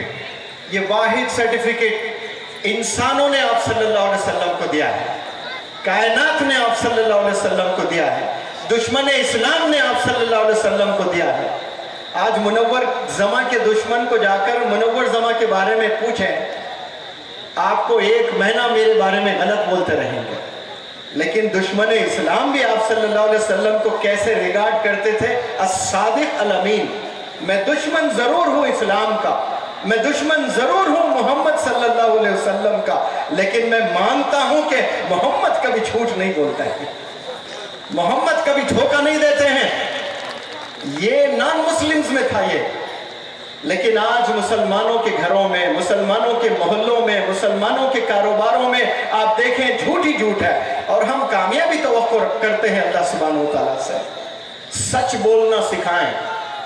S1: ये वाहिद सर्टिफिकेट इंसानों ने आप सल्लल्लाहु अलैहि वसल्लम को दिया है, कायनात ने आप सल्लल्लाहु अलैहि वसल्लम को दिया है, दुश्मन इस्लाम ने आप सल्लल्लाहु अलैहि वसल्लम को दिया है। आज मुनव्वर जमा के दुश्मन को जाकर मुनव्वर जमा के बारे में पूछें, आपको 1 महीना मेरे बारे में गलत बोलते रहेंगे। लेकिन दुश्मन इस्लाम भी आप सल्लल्लाहु अलैहि वसल्लम को कैसे रिगार्ड करते थे? अस्सादिक अल अमीन। मैं दुश्मन जरूर हूं इस्लाम का, मैं दुश्मन जरूर हूं मोहम्मद सल्लल्लाहु अलैहि वसल्लम का, लेकिन मैं मानता हूं कि मोहम्मद कभी झूठ नहीं बोलता है, मोहम्मद कभी धोखा नहीं देते हैं। ये नॉन मुस्लिम्स में था ये, लेकिन आज मुसलमानों के घरों में, मुसलमानों के मोहल्लों में, मुसलमानों के कारोबारों में आप देखें झूठ ही झूठ है। और हम कामयाबी तवक्को करते हैं अल्लाह सुब्हानहू तआला से। सच बोलना सिखाएं।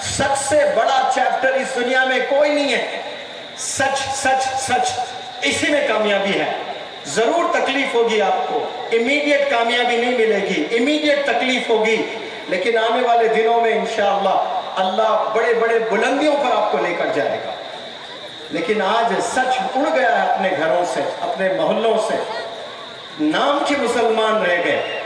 S1: सच से बड़ा चैप्टर इस दुनिया में कोई नहीं है। सच सच सच, इसी में कामयाबी है। जरूर तकलीफ होगी आपको, इमीडिएट कामयाबी नहीं मिलेगी, इमीडिएट तकलीफ होगी, लेकिन आने वाले दिनों में इंशाअल्लाह अल्लाह बड़े बड़े बुलंदियों पर आपको लेकर जाएगा। लेकिन आज सच उड़ गया है अपने घरों से, अपने मोहल्लों से, नाम के मुसलमान रह गए।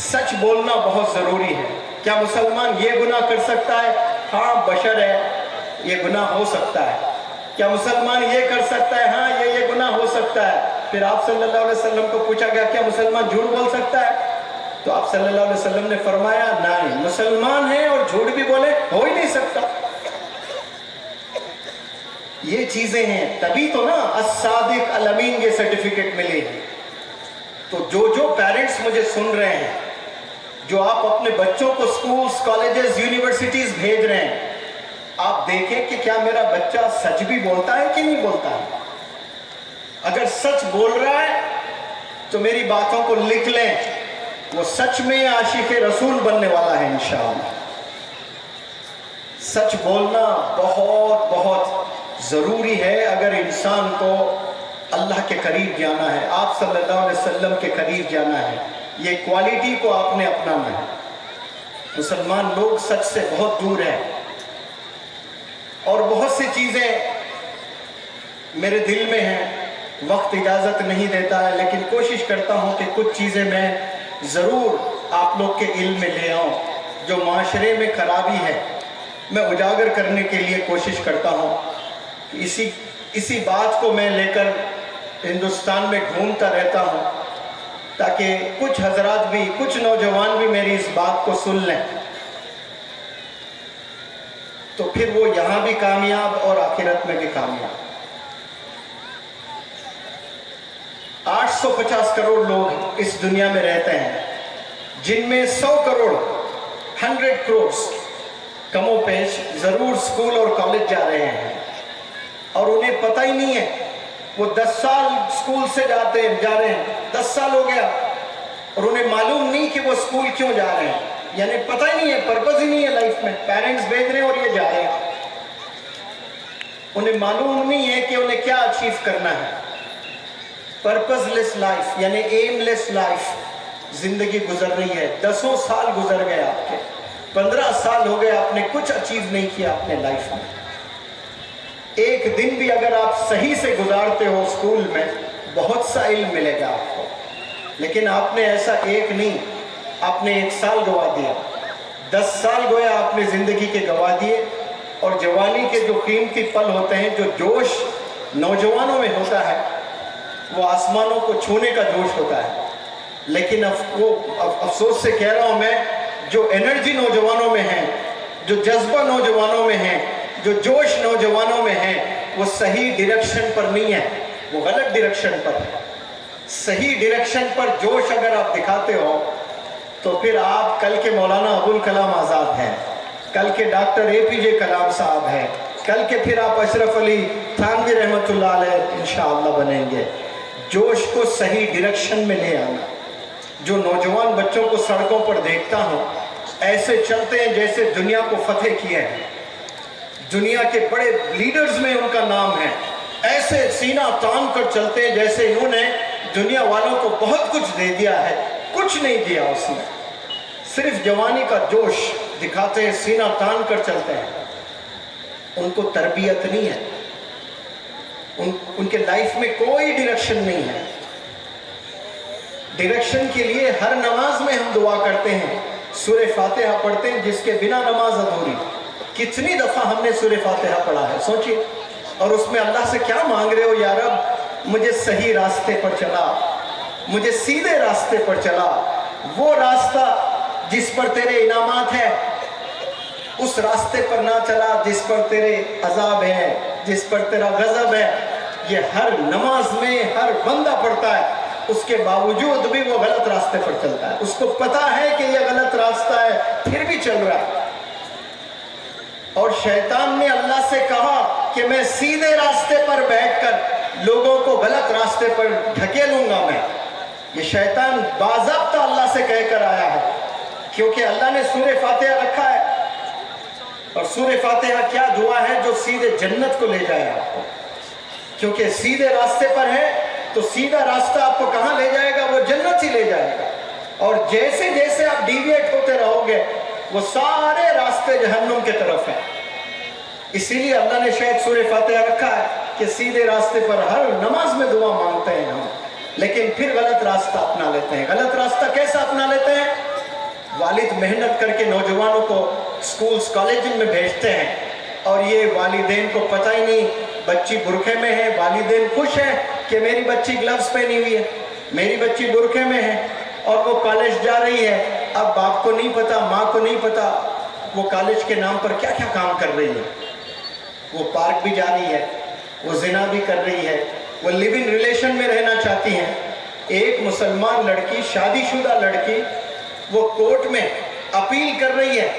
S1: सच बोलना बहुत जरूरी है। क्या मुसलमान ये गुनाह कर सकता है? हाँ, बशर है, ये गुनाह हो सकता है। क्या मुसलमान ये कर सकता है? हाँ, ये गुनाह हो सकता है। फिर आप सल्लल्लाहु अलैहि वसल्लम को पूछा गया, क्या मुसलमान झूठ बोल सकता है? तो आप सल्लल्लाहु अलैहि वसल्लम ने फरमाया, नहीं, मुसलमान है और झूठ भी बोले, हो ही नहीं सकता। ये चीजें हैं, तभी तो ना अस्सादिक अल अमीन ये सर्टिफिकेट मिले। तो जो पेरेंट्स मुझे सुन रहे हैं, जो आप अपने बच्चों को स्कूल्स, कॉलेजेस, यूनिवर्सिटीज भेज रहे हैं, आप देखें कि क्या मेरा बच्चा सच भी बोलता है कि नहीं बोलता है। अगर सच बोल रहा है तो मेरी बातों को लिख लें, वो सच में आशिक रसूल बनने वाला है इंशाअल्लाह। सच बोलना बहुत बहुत ज़रूरी है अगर इंसान को अल्लाह के करीब जाना है, आप सल्लल्लाहु अलैहि वसल्लम के करीब जाना है, ये क्वालिटी को आपने अपनाना है। मुसलमान लोग सच से बहुत दूर हैं और बहुत सी चीज़ें मेरे दिल में हैं, वक्त इजाज़त नहीं देता है, लेकिन कोशिश करता हूँ कि कुछ चीज़ें मैं ज़रूर आप लोग के इल्म में ले आऊँ। जो माशरे में खराबी है मैं उजागर करने के लिए कोशिश करता हूँ। इसी बात को मैं लेकर हिंदुस्तान में घूमता रहता हूँ ताकि कुछ हजरात भी, कुछ नौजवान भी मेरी इस बात को सुन लें, तो फिर वो यहाँ भी कामयाब और आखिरत में भी कामयाब। 850 करोड़ लोग इस दुनिया में रहते हैं, जिनमें 100 करोड़ 100 करोड़ कमो पेश ज़रूर स्कूल और कॉलेज जा रहे हैं और उन्हें पता ही नहीं है। वो 10 साल स्कूल से जा रहे हैं, 10 साल हो गया और उन्हें मालूम नहीं कि वो स्कूल क्यों जा रहे हैं, यानी पता ही नहीं है, पर्पस ही नहीं है लाइफ में। पेरेंट्स भेज रहे हैं और ये जा रहे हैं, उन्हें मालूम नहीं है कि उन्हें क्या अचीव करना है। पर्पसलेस लाइफ यानी एमलेस लाइफ जिंदगी गुजर रही है। 10 साल गुजर गए आपके, 15 साल हो गए, आपने कुछ अचीव नहीं किया अपने लाइफ में। एक दिन भी अगर आप सही से गुजारते हो स्कूल में, बहुत सा इल्म मिलेगा आपको, लेकिन आपने ऐसा एक नहीं, आपने 1 साल गवा दिया, 10 साल गोया आपने जिंदगी के गवा दिए। और जवानी के जो कीमती पल होते हैं, जो जोश नौजवानों में होता है, वो आसमानों को छूने का जोश होता है। लेकिन अफसोस से कह रहा हूं मैं, जो एनर्जी नौजवानों में है, जो जज्बा नौजवानों में है, जो जोश नौजवानों में है, वो सही डायरेक्शन पर नहीं है, वो गलत डायरेक्शन पर है। सही डायरेक्शन पर जोश अगर आप दिखाते हो तो फिर आप कल के मौलाना अबुल कलाम आज़ाद हैं, कल के डॉक्टर APJ कलाम साहब हैं, कल के फिर आप अशरफ अली थानवी रहमतुल्लाह अलैह इंशाअल्लाह बनेंगे। जोश को सही डायरेक्शन में ले आना। जो नौजवान बच्चों को सड़कों पर देखता हूँ, ऐसे चलते हैं जैसे दुनिया को फतेह किए हैं, दुनिया के बड़े लीडर्स में उनका नाम है, ऐसे सीना तान कर चलते हैं जैसे इन्होंने दुनिया वालों को बहुत कुछ दे दिया है। कुछ नहीं दिया उसने, सिर्फ जवानी का जोश दिखाते हैं, सीना तान कर चलते हैं। उनको तरबियत नहीं है, उनके लाइफ में कोई डायरेक्शन नहीं है। डायरेक्शन के लिए हर नमाज में हम दुआ करते हैं, सूरह फातिहा पढ़ते हैं, जिसके बिना नमाज अधूरी। कितनी दफा हमने सूरह फातिहा पढ़ा है, सोचिए। और उसमें अल्लाह से क्या मांग रहे हो, या रब मुझे सही रास्ते पर चला, मुझे सीधे रास्ते पर चला, वो रास्ता जिस पर तेरे इनामात है, उस रास्ते पर ना चला जिस पर तेरे अजाब है, जिस पर तेरा गजब है। ये हर नमाज में हर बंदा पढ़ता है, उसके बावजूद भी वो गलत रास्ते पर चलता है। उसको पता है कि ये गलत रास्ता है, फिर भी चल रहा है। और शैतान ने अल्लाह से कहा कि मैं सीधे रास्ते पर बैठकर लोगों को गलत रास्ते पर ढकेलूंगा मैं। ये शैतान बाज़ाब्ता अल्लाह से कहकर आया है, क्योंकि अल्लाह ने सूरह फातिहा रखा है, और सूरह फातिहा क्या दुआ है जो सीधे जन्नत को ले जाए आपको। क्योंकि सीधे रास्ते पर है तो सीधा रास्ता आपको कहाँ ले जाएगा, वो जन्नत ही ले जाएगा। और जैसे जैसे आप डिविएट होते रहोगे, वो सारे रास्ते जहन्नुम की तरफ है। इसीलिए अल्लाह ने शायद सूरह फातिहा रखा है कि सीधे रास्ते पर हर नमाज में दुआ मांगते हैं हम, लेकिन फिर गलत रास्ता अपना लेते हैं। गलत रास्ता कैसा अपना लेते हैं? वालिद मेहनत करके नौजवानों को स्कूल्स कॉलेज में भेजते हैं, और ये वालिदैन को पता ही नहीं, बच्ची बुरखे में है, वालिदैन खुश है कि मेरी बच्ची ग्लव्स पहनी हुई है, मेरी बच्ची बुरखे में है और वो कॉलेज जा रही है। अब बाप को नहीं पता, माँ को नहीं पता, वो कॉलेज के नाम पर क्या क्या काम कर रही है। वो पार्क भी जा रही है, वो जिना भी कर रही है, वो लिव इन रिलेशन में रहना चाहती हैं। एक मुसलमान लड़की, शादीशुदा लड़की, वो कोर्ट में अपील कर रही है,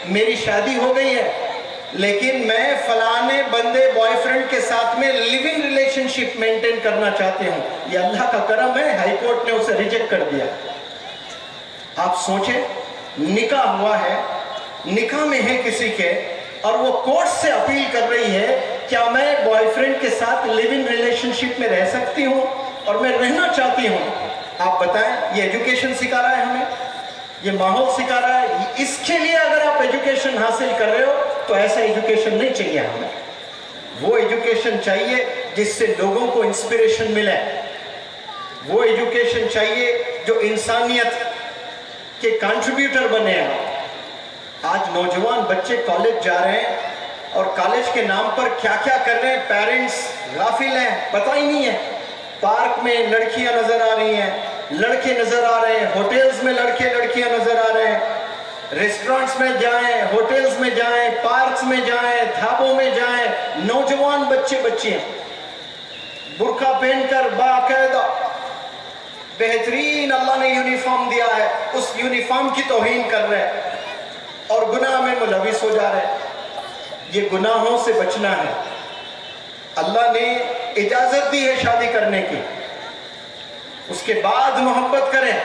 S1: मेरी शादी हो गई है लेकिन मैं फलाने बंदे बॉयफ्रेंड के साथ में लिव इन रिलेशनशिप मेंटेन करना चाहती हूँ। ये अल्लाह का करम है, हाई कोर्ट ने उसे रिजेक्ट कर दिया। आप सोचें, निकाह हुआ है, निकाह में है किसी के, और वो कोर्ट से अपील कर रही है क्या मैं बॉयफ्रेंड के साथ लिव इन रिलेशनशिप में रह सकती हूँ और मैं रहना चाहती हूँ? आप बताएं, ये एजुकेशन सिखा रहा है हमें, ये माहौल सिखा रहा है। इसके लिए अगर आप एजुकेशन हासिल कर रहे हो तो ऐसा एजुकेशन नहीं चाहिए हमें। वो एजुकेशन चाहिए जिससे लोगों को इंस्पिरेशन मिले, वो एजुकेशन चाहिए जो इंसानियत के कंट्रीब्यूटर बने। आज नौजवान बच्चे कॉलेज जा रहे हैं और कॉलेज के नाम पर क्या क्या कर रहे हैं, पेरेंट्स गाफिल हैं, पता ही नहीं है। पार्क में लड़कियां नजर आ रही हैं, लड़के नजर आ रहे हैं, होटल्स में लड़के लड़कियां नजर आ रहे हैं। रेस्टोरेंट्स में जाएं, होटल्स में जाएं, पार्क्स में जाएं, ढाबों में जाएं, नौजवान बच्चे बच्चियां बुर्का पहनकर बाकायदा बेहतरीन अल्लाह ने यूनिफॉर्म दिया है, उस यूनिफॉर्म की तौहीन कर रहे हैं और गुनाह में मुलविस हो जा रहे हैं। ये गुनाहों से बचना है। अल्लाह ने इजाजत दी है शादी करने की, उसके बाद मोहब्बत करें,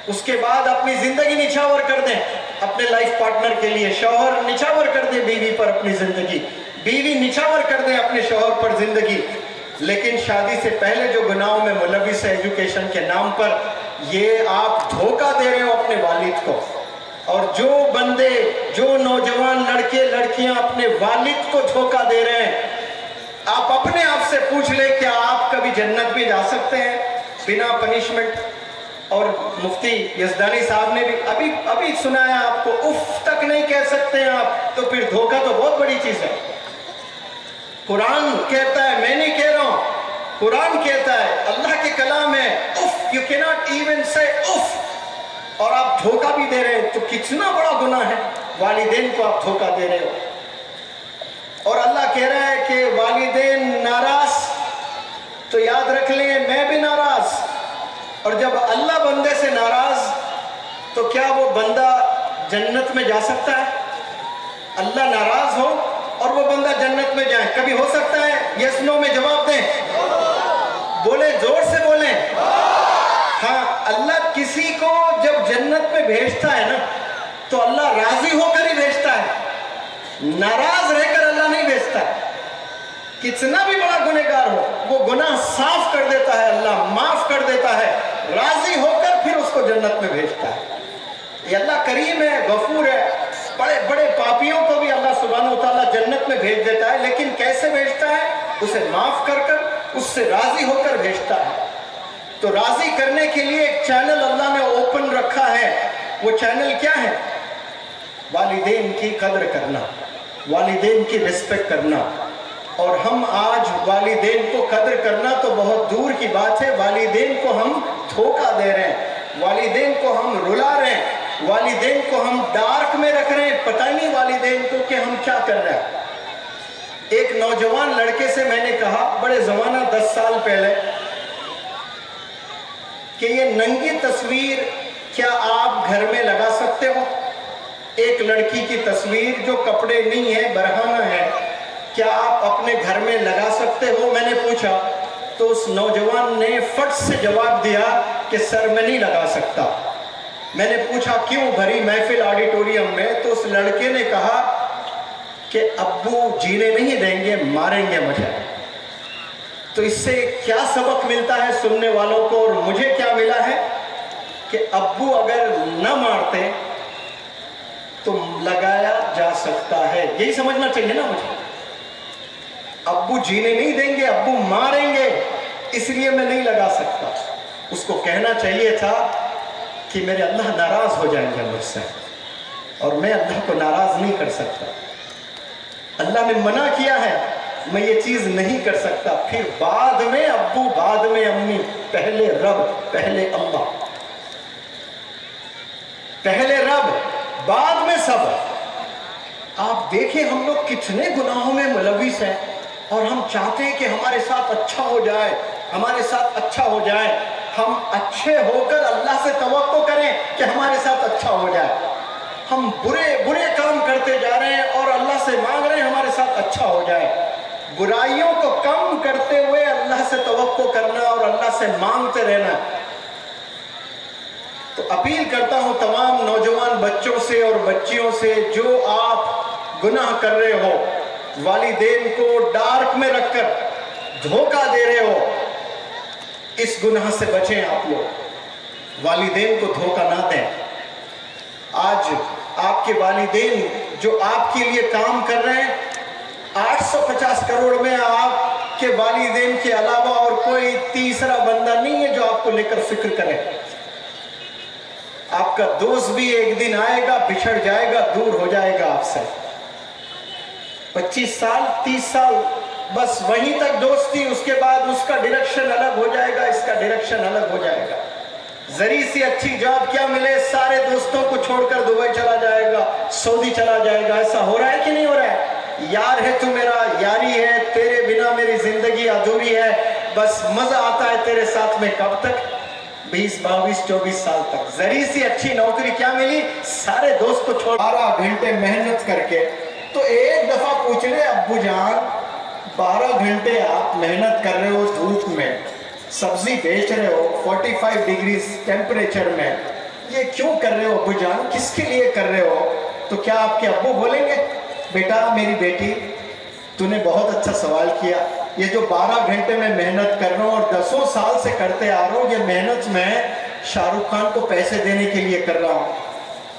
S1: उसके बाद अपनी जिंदगी निछावर कर दें अपने लाइफ पार्टनर के लिए। शौहर निछावर कर दे बीवी पर अपनी जिंदगी, बीवी निछावर कर दे अपने शौहर पर जिंदगी। लेकिन शादी से पहले जो गुनाहों में मुलविस है एजुकेशन के नाम पर, ये आप धोखा दे रहे हो अपने वालिद को। और जो बंदे, जो नौजवान लड़के लड़कियां अपने वालिद को धोखा दे रहे हैं, आप अपने आप से पूछ ले क्या आप कभी जन्नत भी जा सकते हैं बिना पनिशमेंट? और मुफ्ती यज़दानी साहब ने भी अभी सुनाया आपको, उफ तक नहीं कह सकते हैं आप, तो फिर धोखा तो बहुत बड़ी चीज है। कुरान कहता है, मैं नहीं कह रहा हूं, कुरान कहता है, अल्लाह के कलाम है, उफ यू कैन नॉट इवन से उफ, और आप धोखा भी दे रहे हैं। तो कितना बड़ा गुनाह है, वालिदैन को आप धोखा दे रहे हो। और अल्लाह कह रहा है कि वालिदैन नाराज, तो याद रख लें मैं भी नाराज। और जब अल्लाह बंदे से नाराज, तो क्या वो बंदा जन्नत में जा सकता है? अल्लाह नाराज हो और वो बंदा जन्नत में जाए, कभी हो सकता है? यस नो में जवाब दें, बोले, जोर से बोलें। हाँ, अल्लाह किसी को जब जन्नत में भेजता है ना, तो अल्लाह राजी होकर ही भेजता है, नाराज रहकर अल्लाह नहीं भेजता। कितना भी बड़ा गुनहगार हो, वो गुनाह साफ कर देता है अल्लाह, माफ कर देता है, राजी होकर फिर उसको जन्नत में भेजता है। ये अल्लाह करीम है, गफूर है। बड़े बड़े पापियों को भी अल्लाह सुब्हानहू व तआला जन्नत में भेज देता है, लेकिन कैसे भेजता है? उसे माफ कर कर, उससे राजी होकर भेजता है। तो राजी करने के लिए एक चैनल अल्लाह ने ओपन रखा है। वो चैनल क्या है? वालिदैन की कदर करना, वालिदैन की रिस्पेक्ट करना। और हम आज वालिदैन को कदर करना तो बहुत दूर की बात है, वालिदैन को हम धोखा दे रहे हैं, वालिदैन को हम रुला रहे हैं, वालिदैन को हम डार्क में रख रहे हैं, पता ही नहीं वालिदैन को कि हम क्या कर रहे हैं। एक नौजवान लड़के से मैंने कहा बड़े जमाना 10 साल पहले कि ये नंगी तस्वीर क्या आप घर में लगा सकते हो? एक लड़की की तस्वीर जो कपड़े नहीं है, बरहाना है, क्या आप अपने घर में लगा सकते हो? मैंने पूछा तो उस नौजवान ने फट से जवाब दिया कि सर मैं नहीं लगा सकता। मैंने पूछा क्यों? भरी महफिल ऑडिटोरियम में। तो उस लड़के ने कहा कि अब्बू जीने नहीं देंगे, मारेंगे मुझे। तो इससे क्या सबक मिलता है सुनने वालों को और मुझे क्या मिला है कि अब्बू अगर न मारते तो लगाया जा सकता है, यही समझना चाहिए ना मुझे। अब्बू जीने नहीं देंगे, अब्बू मारेंगे, इसलिए मैं नहीं लगा सकता। उसको कहना चाहिए था कि मेरे अल्लाह नाराज हो जाएंगे मुझसे और मैं अल्लाह को नाराज नहीं कर सकता। अल्लाह ने मना किया है, मैं ये चीज नहीं कर सकता। फिर बाद में अब्बू, बाद में अम्मी, पहले रब, पहले अल्लाह, पहले रब, बाद में सब। आप देखें हम लोग कितने गुनाहों में मुलविस हैं और हम चाहते हैं कि हमारे साथ अच्छा हो जाए, हमारे साथ अच्छा हो जाए। हम अच्छे होकर अल्लाह से तवक्को करें कि हमारे साथ अच्छा हो जाए। हम बुरे बुरे काम करते जा रहे हैं और अल्लाह से मांग रहे हैं हमारे साथ अच्छा हो जाए। बुराइयों को कम करते हुए अल्लाह से तवक्को करना और अल्लाह से मांगते रहना। तो अपील करता हूं तमाम नौजवान बच्चों से और बच्चियों से, जो आप गुनाह कर रहे हो, वालिदैन को डार्क में रखकर धोखा दे रहे हो, इस गुनाह से बचें आप लोग। वालिदैन को धोखा ना दें। आज आपके वालिदैन जो आपके लिए काम कर रहे हैं, 850 करोड़ में आपके वालिदैन के अलावा और कोई तीसरा बंदा नहीं है जो आपको लेकर फिक्र करे। आपका दोस्त भी एक दिन आएगा, बिछड़ जाएगा, दूर हो जाएगा आपसे। 25 साल 30 साल बस वहीं तक दोस्ती, उसके बाद उसका डायरेक्शन अलग हो जाएगा, इसका डायरेक्शन अलग हो जाएगा। जरी सी अच्छी जॉब क्या मिले, सारे दोस्तों को छोड़कर दुबई चला जाएगा, सऊदी चला जाएगा। ऐसा हो रहा है कि नहीं हो रहा है? यार है तू मेरा, यारी है, तेरे बिना मेरी जिंदगी अधूरी है, बस मजा आता है तेरे साथ में। कब तक? 20 22 24 साल तक। जरी सी अच्छी नौकरी क्या मिली, सारे दोस्त को छोड़ 12 घंटे मेहनत करके। तो एक दफा पूछ ले अब्बू जान, 12 घंटे आप मेहनत कर रहे हो, धूप में सब्जी बेच रहे हो, 45 डिग्री टेम्परेचर में, ये क्यों कर रहे हो अब्बू जान, किसके लिए कर रहे हो? तो क्या आपके अब्बू बोलेंगे बेटा मेरी बेटी तूने बहुत अच्छा सवाल किया, ये जो 12 घंटे में मेहनत कर रहा हूँ और 10 साल से करते आ रहा हूँ, ये मेहनत मैं शाहरुख खान को पैसे देने के लिए कर रहा हूँ,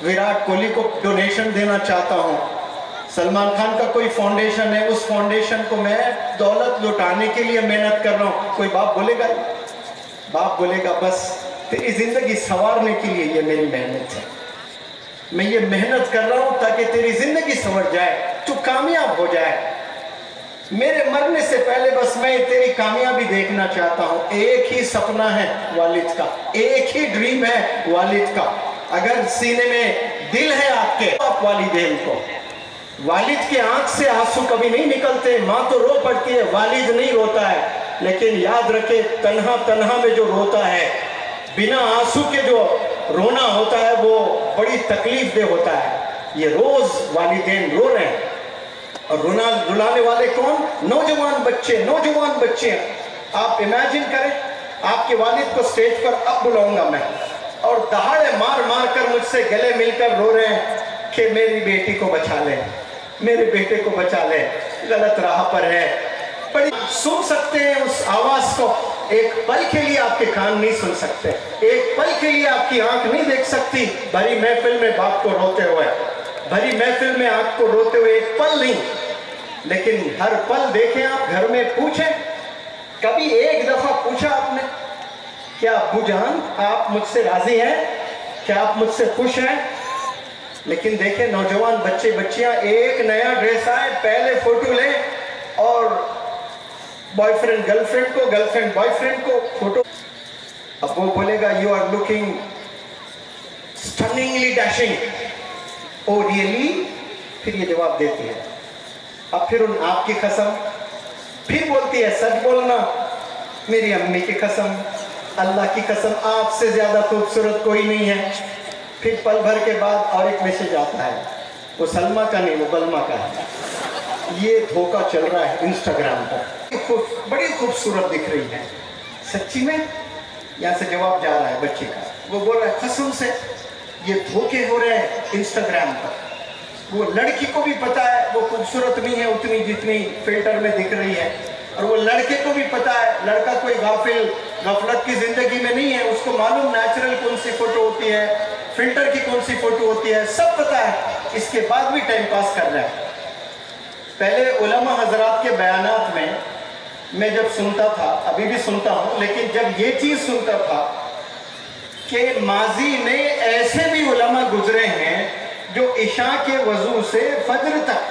S1: विराट कोहली को डोनेशन देना चाहता हूँ, सलमान खान का कोई फाउंडेशन है, उस फाउंडेशन को मैं दौलत लुटाने के लिए मेहनत कर रहा हूँ। कोई बाप बोलेगा? बाप बोलेगा बस तेरी जिंदगी संवारने के लिए ये मेरी मेहनत है, मैं ये मेहनत कर रहा हूँ ताकि तेरी जिंदगी संवर जाए, तू कामयाब हो जाए। मेरे मरने से पहले बस मैं तेरी कामयाबी देखना चाहता हूँ। एक ही सपना है वालिद का, एक ही ड्रीम है वालिद का। अगर सीने में दिल है आपके, आप वालिदैन को, वालिद के आंख से आंसू कभी नहीं निकलते, माँ तो रो पड़ती है, वालिद नहीं रोता है। लेकिन याद रखे, तन्हा तन्हा में जो रोता है, बिना आंसू के जो रोना होता है, वो बड़ी तकलीफ दे होता है। ये रोज वालिदैन रो रहे हैं, और रुलाने वाले कौन? नौजवान बच्चे। आप इमेजिन करें, आपके वालिद को स्टेज पर अब बुलाऊंगा मैं, और दहाड़े मार मार कर मुझसे गले मिलकर रो रहे हैं कि मेरी बेटी को बचा ले, मेरे बेटे को बचा ले, गलत राह पर है। बड़ी सुन सकते हैं उस आवाज को, एक पल के लिए आपके कान नहीं सुन सकते, एक पल के लिए आपकी आंख नहीं देख सकती भरी महफिल में बाप को रोते हुए, भरी महफिल में आंख को रोते हुए, एक पल नहीं। लेकिन हर पल देखें आप, घर में पूछें, कभी एक दफा पूछा आपने क्या अब्बू जान आप मुझसे राजी हैं, क्या आप मुझसे खुश हैं? लेकिन देखें नौजवान बच्चियां, एक नया ड्रेस आए, पहले फोटो लें और बॉयफ्रेंड गर्लफ्रेंड को, गर्लफ्रेंड बॉयफ्रेंड को फोटो। अब वो बोलेगा you are looking stunningly dashing. Oh really? फिर ये जवाब देती है। अब फिर उन आपकी कसम, फिर बोलती है सच बोलना, मेरी अम्मी की कसम, अल्लाह की कसम, आपसे ज्यादा खूबसूरत कोई नहीं है। फिर पल भर के बाद और एक मैसेज आता है, वो सलमा का नहीं, वो बलमा का है। ये धोखा चल रहा है इंस्टाग्राम पर। बड़ी खूबसूरत दिख रही है, सच्ची में? यहाँ से जवाब जा रहा है बच्चे का, वो बोल रहा है कसम से ये धोखे हो रहे हैं इंस्टाग्राम पर। वो लड़की को भी पता है वो खूबसूरत नहीं है उतनी जितनी फिल्टर में दिख रही है, और वो लड़के को भी पता है लड़का कोई गफलत की जिंदगी में नहीं है, उसको मालूम नेचुरल कौन सी फोटो होती है, फिल्टर की कौन सी फोटो होती है, सब पता है। इसके बाद भी टाइम पास कर रहा है। पहले उलमा हजरात के बयानात में मैं जब सुनता था, अभी भी सुनता हूँ, लेकिन जब ये चीज सुनता था कि माजी में ऐसे भी उलमा गुजरे हैं जो इशा के वजू से फज्र तक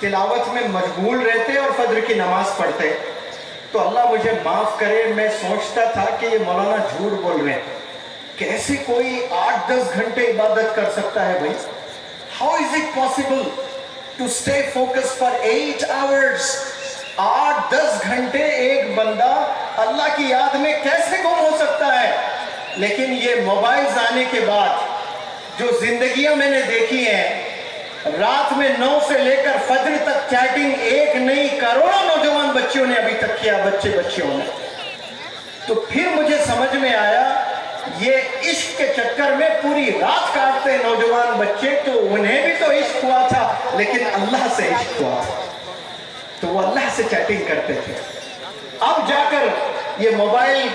S1: तिलावत में मशगूल रहते और फज्र की नमाज पढ़ते, तो अल्लाह मुझे माफ करे, मैं सोचता था कि ये मौलाना झूठ बोल रहे हैं। कैसे कोई 8-10 घंटे इबादत कर सकता है भाई? How is it possible to stay focus for 8 hours? 8-10 घंटे एक बंदा अल्लाह की याद में कैसे गुम हो सकता है? लेकिन ये मोबाइल्स आने के बाद जो जिंदगियां मैंने देखी हैं, रात में 9 से लेकर फज्र तक चैटिंग, एक नहीं करोड़ों नौजवान बच्चियों ने अभी तक किया, बच्चियों ने। तो फिर मुझे समझ में आया ये इश्क के चक्कर में पूरी रात काटते हैं नौजवान बच्चे, तो उन्हें भी तो इश्क हुआ था लेकिन अल्लाह से इश्क हुआ था, तो वो अल्लाह से चैटिंग करते थे। अब जाकर ये मोबाइल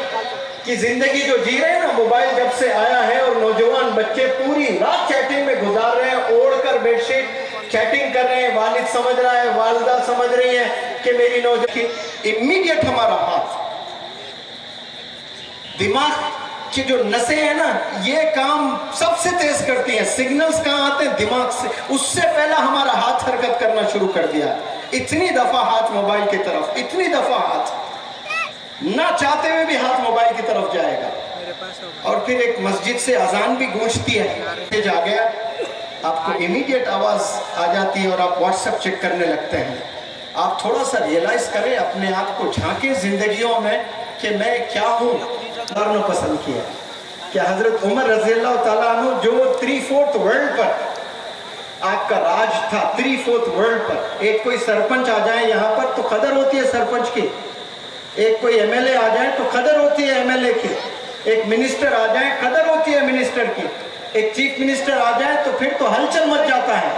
S1: की जिंदगी जो जी रहे हैं ना, मोबाइल जब से आया है और नौजवान बच्चे पूरी रात चैटिंग में गुजार रहे हैं, ओढ़कर बेडशीट चैटिंग कर रहे हैं, वालिद समझ रहा है, वालिदा समझ रही है कि मेरी नौजवान। इमीडिएट हमारा हाथ, दिमाग की जो नसें हैं ना, ये काम सबसे तेज करती हैं, सिग्नल्स कहाँ आते हैं? दिमाग से। उससे पहला हमारा हाथ हरकत करना शुरू कर दिया। इतनी दफा हाथ मोबाइल की तरफ, इतनी दफा हाथ, ना चाहते हुए भी हाथ मोबाइल की तरफ जाएगा। और फिर एक मस्जिद से अजान भी गूंजती है, तेज आ गया, आपको इमीडिएट आवाज आ जाती है और आप व्हाट्सएप चेक करने लगते हैं। आप थोड़ा सा रियलाइज करें, अपने आप को झांकें जिंदगियों में कि मैं क्या हूँ। ने पसंद किया कि हजरत उमर रजी अल्लाह ताला अन्हु, जो 3/4 वर्ल्ड पर आपका राज था, 3/4 वर्ल्ड पर, एक कोई सरपंच आ जाए यहाँ पर तो कदर होती है सरपंच की, एक कोई एमएलए आ जाए तो कदर होती है एमएलए की, एक मिनिस्टर आ जाए कदर होती है मिनिस्टर की, एक चीफ मिनिस्टर आ जाए तो फिर तो हलचल मच जाता है,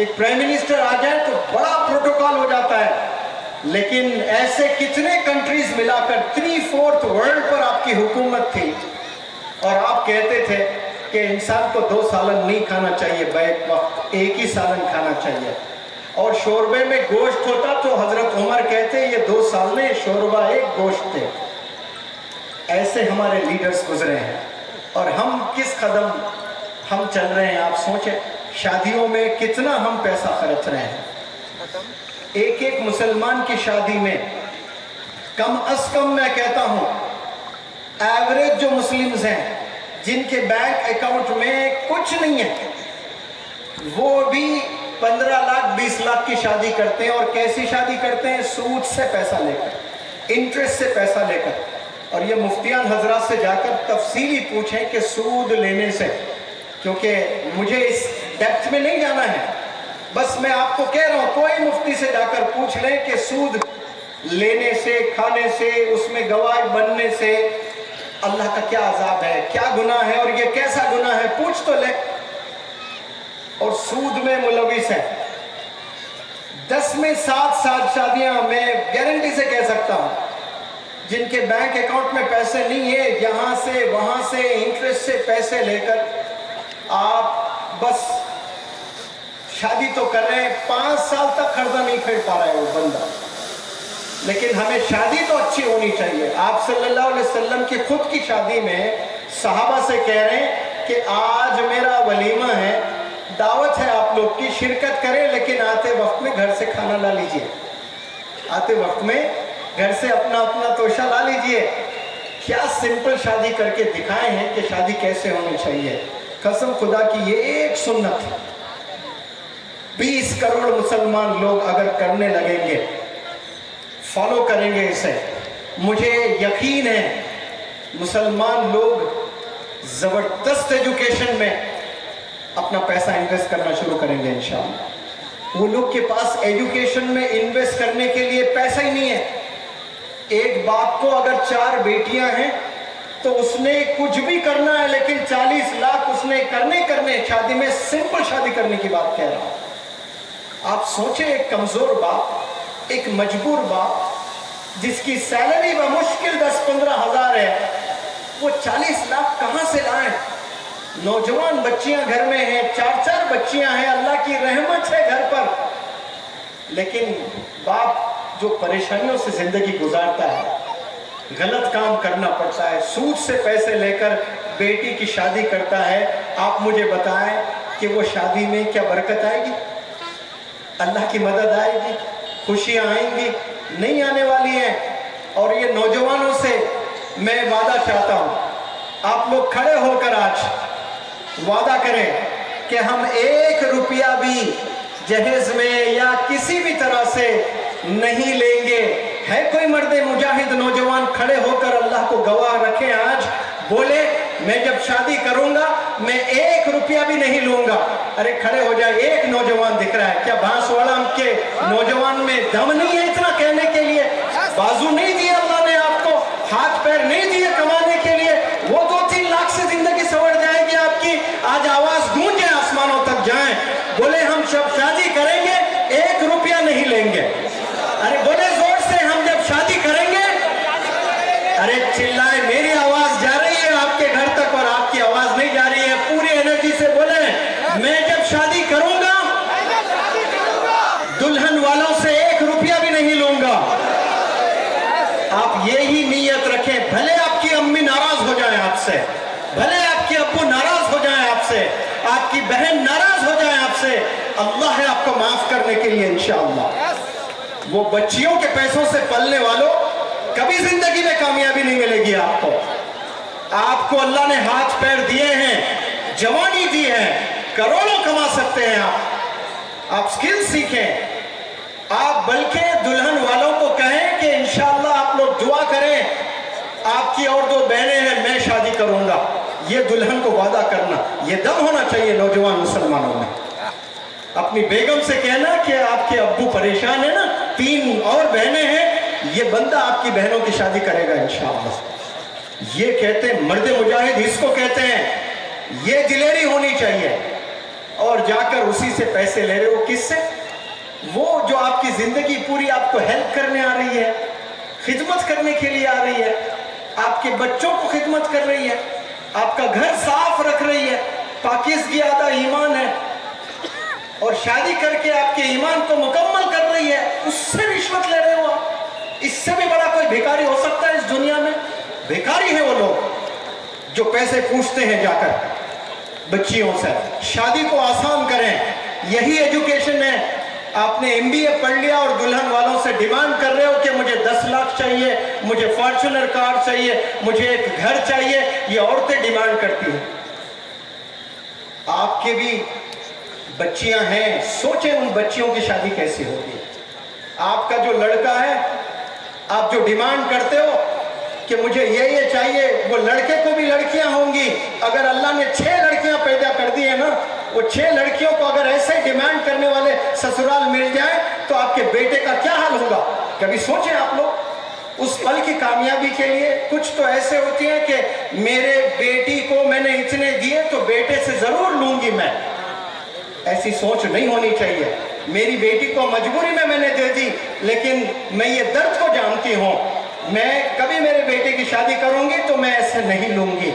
S1: एक प्राइम मिनिस्टर आ जाए तो बड़ा प्रोटोकॉल हो जाता है। लेकिन ऐसे कितने कंट्रीज मिलाकर 3/4 वर्ल्ड पर आपकी हुकूमत थी और आप कहते थे कि इंसान को 2 सालन नहीं खाना चाहिए, बैक वक्त एक ही सालन खाना चाहिए, और शोरबे में गोश्त होता तो हजरत उमर कहते ये 2 सालने शोरबा एक गोश्त थे। ऐसे हमारे लीडर्स गुजरे हैं और हम किस कदम हम चल रहे हैं। आप सोचें, शादियों में कितना हम पैसा खर्च रहे हैं। एक एक मुसलमान की शादी में कम अज कम मैं कहता हूं, एवरेज जो मुस्लिम्स हैं जिनके बैंक अकाउंट में कुछ नहीं है, वो भी 15 लाख 20 लाख की शादी करते हैं। और कैसी शादी करते हैं? सूद से पैसा लेकर, इंटरेस्ट से पैसा लेकर। और ये मुफ्तियान हजरात से जाकर तफसीली पूछें कि सूद लेने से, क्योंकि मुझे इस डेप्थ में नहीं जाना है, बस मैं आपको कह रहा हूं, कोई मुफ्ती से जाकर पूछ लें कि सूद लेने से, खाने से, उसमें गवाह बनने से अल्लाह का क्या अजाब है, क्या गुनाह है और ये कैसा गुनाह है, पूछ तो ले। और सूद में मुलविस है 10 में 7 शादियां, मैं गारंटी से कह सकता हूं, जिनके बैंक अकाउंट में पैसे नहीं है, यहां से वहां से इंटरेस्ट से पैसे लेकर आप बस शादी तो कर रहे हैं, 5 साल तक कर्जा नहीं फेर पा रहा है वो बंदा। लेकिन हमें शादी तो अच्छी होनी चाहिए। आप सल्लल्लाहु अलैहि वसल्लम की खुद की शादी में सहाबा से कह रहे हैं कि आज मेरा वलीमा है, दावत है, आप लोग की शिरकत करें, लेकिन आते वक्त में घर से खाना ला लीजिए, आते वक्त में घर से अपना अपना तोशा ला लीजिए। क्या सिंपल शादी करके दिखाए हैं कि शादी कैसे होनी चाहिए। कसम खुदा की ये एक सुन्नत है, 20 करोड़ मुसलमान लोग अगर करने लगेंगे, फॉलो करेंगे इसे, मुझे यकीन है मुसलमान लोग जबरदस्त एजुकेशन में अपना पैसा इन्वेस्ट करना शुरू करेंगे इंशाअल्लाह। वो लोग के पास एजुकेशन में इन्वेस्ट करने के लिए पैसा ही नहीं है। एक बाप को अगर 4 बेटियां हैं तो उसने कुछ भी करना है, लेकिन 40 लाख उसने करने शादी में, सिंपल शादी करने की बात कह रहा हूं। आप सोचें, एक कमजोर बाप, एक मजबूर बाप जिसकी सैलरी बमुश्किल 10-15 हजार है, वो 40 लाख कहां से लाए। नौजवान बच्चियां घर में हैं, 4-4 बच्चियां हैं, अल्लाह की रहमत है घर पर, लेकिन बाप जो परेशानियों से जिंदगी गुजारता है, गलत काम करना पड़ता है, सूद से पैसे लेकर बेटी की शादी करता है। आप मुझे बताएं कि वो शादी में क्या बरकत आएगी, अल्लाह की मदद आएगी, खुशियां आएंगी? नहीं आने वाली हैं। और ये नौजवानों से मैं वादा चाहता हूं, आप लोग खड़े होकर आज वादा करें कि हम 1 रुपया भी जहेज में या किसी भी तरह से नहीं लेंगे। है कोई मर्द मुजाहिद नौजवान खड़े होकर अल्लाह को गवाह रखें, आज बोले मैं जब शादी करूंगा मैं 1 रुपया भी नहीं लूंगा। अरे खड़े हो जाए, एक नौजवान दिख रहा है। क्या बांसवाड़ा के नौजवान में दम नहीं है इतना कहने के लिए? बाजू नहीं दिए अल्लाह ने आपको, हाथ पैर नहीं दिए कमाने के लिए? वो 2-3 लाख से हम जब शादी करेंगे 1 रुपया नहीं लेंगे। अरे बोले जोर से, हम जब शादी करेंगे। अरे चिल्लाए, मेरी आवाज जा रही है आपके घर तक और आपकी आवाज नहीं जा रही है। पूरी एनर्जी से बोले, मैं जब शादी करूंगा दुल्हन वालों से 1 रुपया भी नहीं लूंगा। आप यही नीयत रखें, भले आपकी अम्मी नाराज हो जाए आपसे, भले आपके अब्बू नाराज हो जाए आपसे, आपकी बहन नाराज हो जाए आपसे, अल्लाह है आपको माफ करने के लिए इंशाअल्लाह। वो बच्चियों के पैसों से पलने वालों, कभी जिंदगी में कामयाबी नहीं मिलेगी आपको। आपको अल्लाह ने हाथ पैर दिए हैं, जवानी दी है, करोड़ों कमा सकते हैं आप स्किल सीखें। आप बल्कि दुल्हन वालों को कहें कि इंशाअल्लाह आप लोग दुआ करें, आपकी और 2 बहनें हैं, मैं शादी करूंगा। ये दुल्हन को वादा करना, ये दम होना चाहिए नौजवान मुसलमानों में। अपनी बेगम से कहना कि आपके अब्बू परेशान है ना, 3 और बहनें हैं, ये बंदा आपकी बहनों की शादी करेगा इंशाअल्लाह। ये कहते हैं मर्द मुजाहिद, इसको कहते हैं। ये दिलेरी होनी चाहिए। और जाकर उसी से पैसे ले रहे हो, किससे? वो जो आपकी जिंदगी पूरी आपको हेल्प करने आ रही है, खिदमत करने के लिए आ रही है, आपके बच्चों को खिदमत कर रही है, आपका घर साफ रख रही है, पाकिज़गी आधा ईमान है, और शादी करके आपके ईमान को मुकम्मल कर रही है, उससे रिश्वत ले रहे हो आप। इससे भी बड़ा कोई भिखारी हो सकता है इस दुनिया में? भिखारी है वो लोग जो पैसे पूछते हैं जाकर बच्चियों से। शादी को आसान करें, यही एजुकेशन है। आपने MBA पढ़ लिया और दुल्हन वालों से डिमांड कर रहे हो कि मुझे 10 लाख चाहिए, मुझे फॉर्च्यूनर कार चाहिए, मुझे एक घर चाहिए। ये औरतें डिमांड करती हैं। आपके भी बच्चियां हैं, सोचें उन बच्चियों की शादी कैसी होगी। आपका जो लड़का है, आप जो डिमांड करते हो कि मुझे ये चाहिए, वो लड़के को भी लड़कियां होंगी। अगर अल्लाह ने 6 लड़कियां पैदा कर दी है ना, वो 6 लड़कियों को अगर ऐसे डिमांड करने वाले ससुराल मिल जाए तो आपके बेटे का क्या हाल होगा? कभी सोचें आप लोग। उस पल की कामयाबी के लिए कुछ तो ऐसे होती है कि मेरे बेटी को मैंने इतने दिए तो बेटे से जरूर लूंगी मैं। ऐसी सोच नहीं होनी चाहिए। मेरी बेटी को मजबूरी में मैंने दे दी, लेकिन मैं ये दर्द को जानती हूँ, मैं कभी मेरे बेटे की शादी करूंगी तो मैं ऐसे नहीं लूंगी।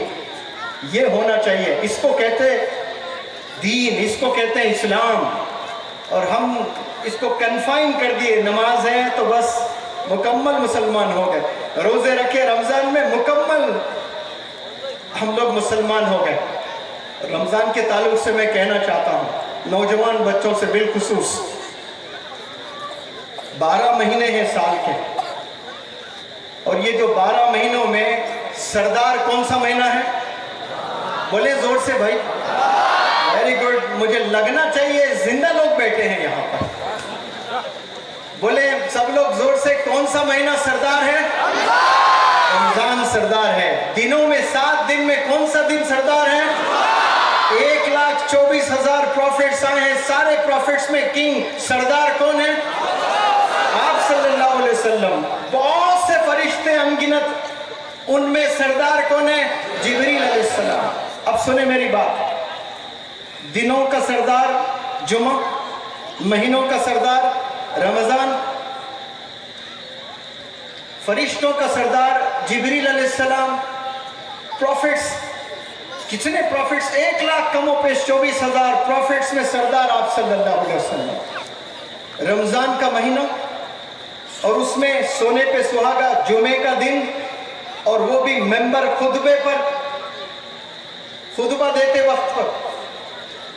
S1: ये होना चाहिए। इसको कहते दीन, इसको कहते हैं इस्लाम। और हम इसको कन्फाइन कर दिए, नमाज है तो बस मुकम्मल मुसलमान हो गए, रोजे रखे रमजान में मुकम्मल हम लोग मुसलमान हो गए। रमजान के ताल्लुक से मैं कहना चाहता हूँ नौजवान बच्चों से बिलखुसूस, 12 महीने हैं साल के, और ये जो 12 महीनों में सरदार कौन सा महीना है? बोले जोर से भाई। Very good. मुझे लगना चाहिए जिंदा लोग बैठे हैं यहाँ पर। बोले सब लोग जोर से, कौन सा महीना सरदार है? रमजान सरदार है। दिनों में 7 दिन में कौन सा दिन सरदार है? 1,24,000 प्रॉफिट्स आए हैं। सारे प्रॉफिट्स में किंग सरदार कौन है? आप सल्लल्लाहु अलैहि वसल्लम। बहुत से फरिश्ते अनगिनत, उनमें सरदार कौन है? जिब्रील अलैहिस्सलाम। अब सुने मेरी बात। दिनों का सरदार जुमा, महीनों का सरदार रमजान, फरिश्तों का सरदार जिब्रील अलैहिस्सलाम। प्रॉफिट्स कितने प्रॉफिट्स? 1 लाख कमो पेश 24,000 प्रॉफिट्स में सरदार आप सल्लल्लाहु अलैहि वसल्लम। रमजान का महीना और उसमें सोने पे सुहागा, जुमे का दिन, और वो भी मेंबर खुतबे पर, खुतबा देते वक्त पर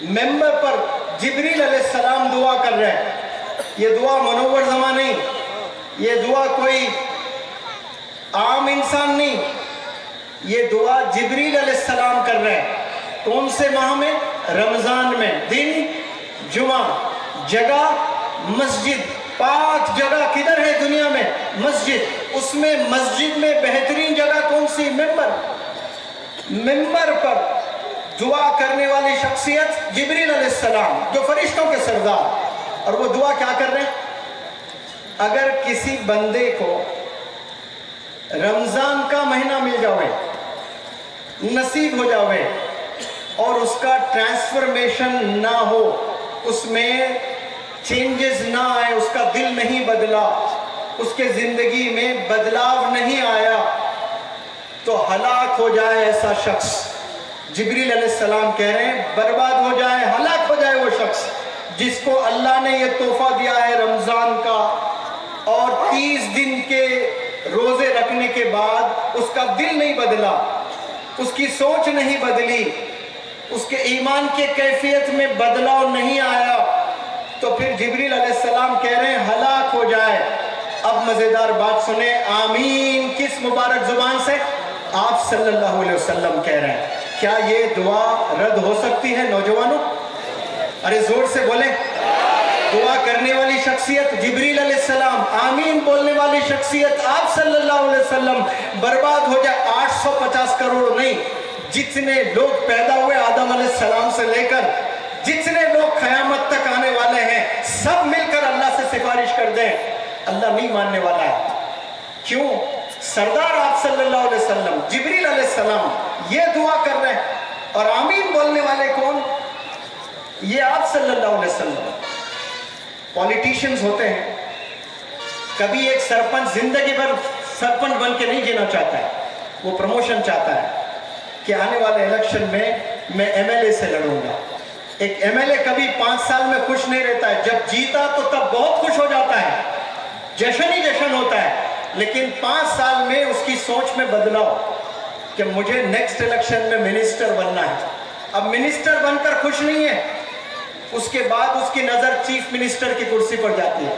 S1: मेंबर पर जिब्रील अलैहिस्सलाम दुआ कर रहे हैं। ये दुआ मुनव्वर ज़मा नहीं, ये दुआ कोई आम इंसान नहीं, ये दुआ जिब्रील अलैहिस्सलाम कर रहे हैं। कौन से माह में? रमजान में। दिन जुमा, जगह मस्जिद। 5 जगह किधर है दुनिया में? मस्जिद। उसमें मस्जिद में बेहतरीन जगह कौन सी? मेंबर। मेंबर पर दुआ करने वाली शख्सियत जिब्रील अलैहिस्सलाम, जो फरिश्तों के सरदार। और वो दुआ क्या कर रहे हैं? अगर किसी बंदे को रमजान का महीना मिल जावे, नसीब हो जावे, और उसका ट्रांसफॉर्मेशन ना हो, اس میں چینجز نہ آئے, اس کا دل نہیں بدلا, اس کے زندگی میں بدلاؤ نہیں آیا, تو ہلاک ہو جائے ایسا شخص. جبریل علیہ السلام کہہ رہے ہیں برباد ہو جائے, ہلاک ہو جائے وہ شخص جس کو اللہ نے یہ تحفہ دیا ہے رمضان کا, اور 30 دن کے روزے رکھنے کے بعد اس کا دل نہیں بدلا, اس کی سوچ نہیں بدلی, اس کے ایمان کے کیفیت میں بدلاؤ نہیں آیا, تو پھر جبریل علیہ السلام کہہ رہے ہیں ہلاک ہو جائے. اب مزیدار بات سنیں, آمین کس مبارک زبان سے؟ آپ صلی اللہ علیہ وسلم کہہ رہے ہیں. کیا یہ دعا رد ہو سکتی ہے نوجوانوں؟ ارے زور سے بولیں. دعا کرنے والی شخصیت جبریل علیہ السلام, آمین بولنے والی شخصیت آپ صلی اللہ علیہ وسلم. برباد ہو جائے 850 کروڑ نہیں, جتنے لوگ پیدا ہوئے آدم علیہ السلام سے لے کر جتنے لوگ قیامت تک آنے والے ہیں, سب مل کر اللہ سے سفارش کر دیں, اللہ نہیں ماننے والا ہے. کیوں؟ سردار آپ صلی اللہ علیہ وسلم جبریل علیہ السلام یہ دعا کر رہے ہیں, اور آمین بولنے والے کون؟ یہ آپ صلی اللہ علیہ وسلم. پولیٹیشنز ہوتے ہیں, کبھی ایک سرپنچ زندگی بھر سرپنچ بن کے نہیں جینا چاہتا ہے, وہ پروموشن چاہتا ہے کہ آنے والے الیکشن میں ایم ایل اے سے لڑوں گا. ایک ایم ایل اے کبھی 5 سال میں خوش نہیں رہتا ہے, جب جیتا تو تب بہت خوش ہو جاتا ہے, جشن ہی جشن ہوتا ہے, لیکن 5 سال میں اس کی سوچ میں بدلاؤ کہ مجھے نیکسٹ الیکشن میں منسٹر بننا ہے. اب منسٹر بن کر خوش نہیں ہے, اس کے بعد اس کی نظر چیف منسٹر کی کرسی پر جاتی ہے.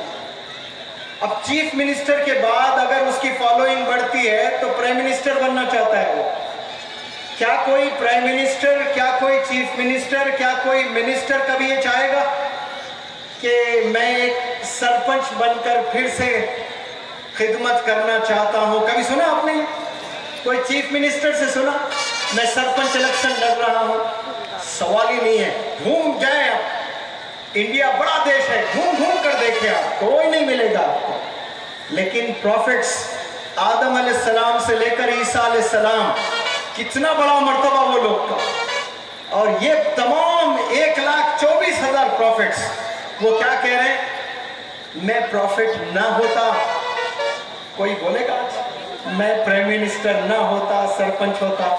S1: اب چیف منسٹر کے بعد اگر اس کی فالوئنگ بڑھتی ہے تو پرائم منسٹر بننا چاہتا ہے وہ. کیا کوئی پرائم منسٹر, کیا کوئی چیف منسٹر, کیا کوئی منسٹر کبھی یہ چاہے گا کہ میں ایک سرپنچ بن کر پھر سے خدمت کرنا چاہتا ہوں؟ کبھی سنا آپ نے کوئی چیف منسٹر سے سنا میں سرپنچ الیکشن لڑ رہا ہوں؟ سوال ہی نہیں ہے. گھوم جائیں آپ, انڈیا بڑا دیش ہے, گھوم گھوم کر دیکھیں آپ, کوئی نہیں ملے گا آپ کو. لیکن پروفٹس آدم علیہ السلام سے لے کر عیسیٰ علیہ السلام, کتنا بڑا مرتبہ وہ لوگ کا, اور یہ تمام 1,24,000 پروفٹس وہ کیا کہہ رہے ہیں؟ میں پروفٹ نہ ہوتا, کوئی بولے گا میں پرائم منسٹر نہ ہوتا سرپنچ ہوتا,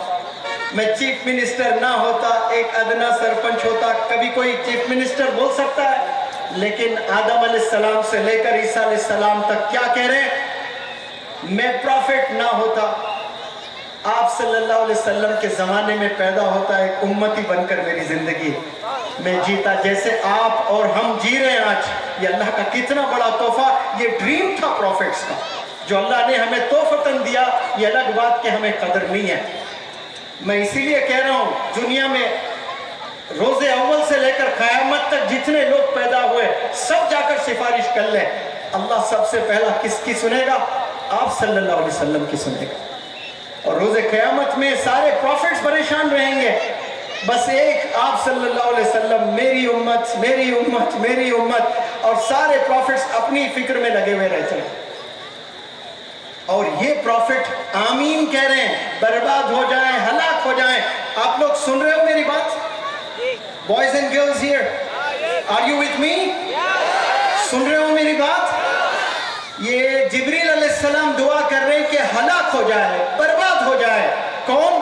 S1: میں چیف منسٹر نہ ہوتا ایک ادنا سرپنچ ہوتا؟ کبھی کوئی چیف منسٹر بول سکتا ہے؟ لیکن آدم علیہ السلام سے لے کر عیسیٰ علیہ السلام تک کیا کہہ رہے ہیں؟ میں پروفٹ نہ ہوتا, آپ صلی اللہ علیہ وسلم کے زمانے میں پیدا ہوتا, ایک امتی بن کر میری زندگی میں جیتا جیسے آپ اور ہم جی رہے ہیں آج. یہ اللہ کا کتنا بڑا تحفہ, یہ ڈریم تھا پروفٹس کا جو اللہ نے ہمیں تحفتاً دیا. یہ الگ بات کہ ہمیں قدر نہیں ہے. میں اسی لیے کہہ رہا ہوں دنیا میں روز اول سے لے کر قیامت تک جتنے لوگ پیدا ہوئے سب جا کر سفارش کر لیں, اللہ سب سے پہلا کس کی سنے گا؟ آپ صلی اللہ علیہ وسلم کی سنے گا. اور روز قیامت میں سارے پروفٹس پریشان رہیں گے, بس ایک آپ صلی اللہ علیہ وسلم, میری امت میری امت میری امت, اور سارے پروفٹس اپنی فکر میں لگے ہوئے رہتے ہیں. اور یہ پروفٹ آمین کہہ رہے ہیں برباد ہو جائیں, ہلاک ہو جائیں. آپ لوگ سن رہے ہو میری بات؟ Boys and girls here, are you with me? سن رہے ہو میری بات؟ یہ جبریل علیہ السلام دعا کر رہے ہیں کہ ہلاک ہو جائے, برباد ہو جائے. کون؟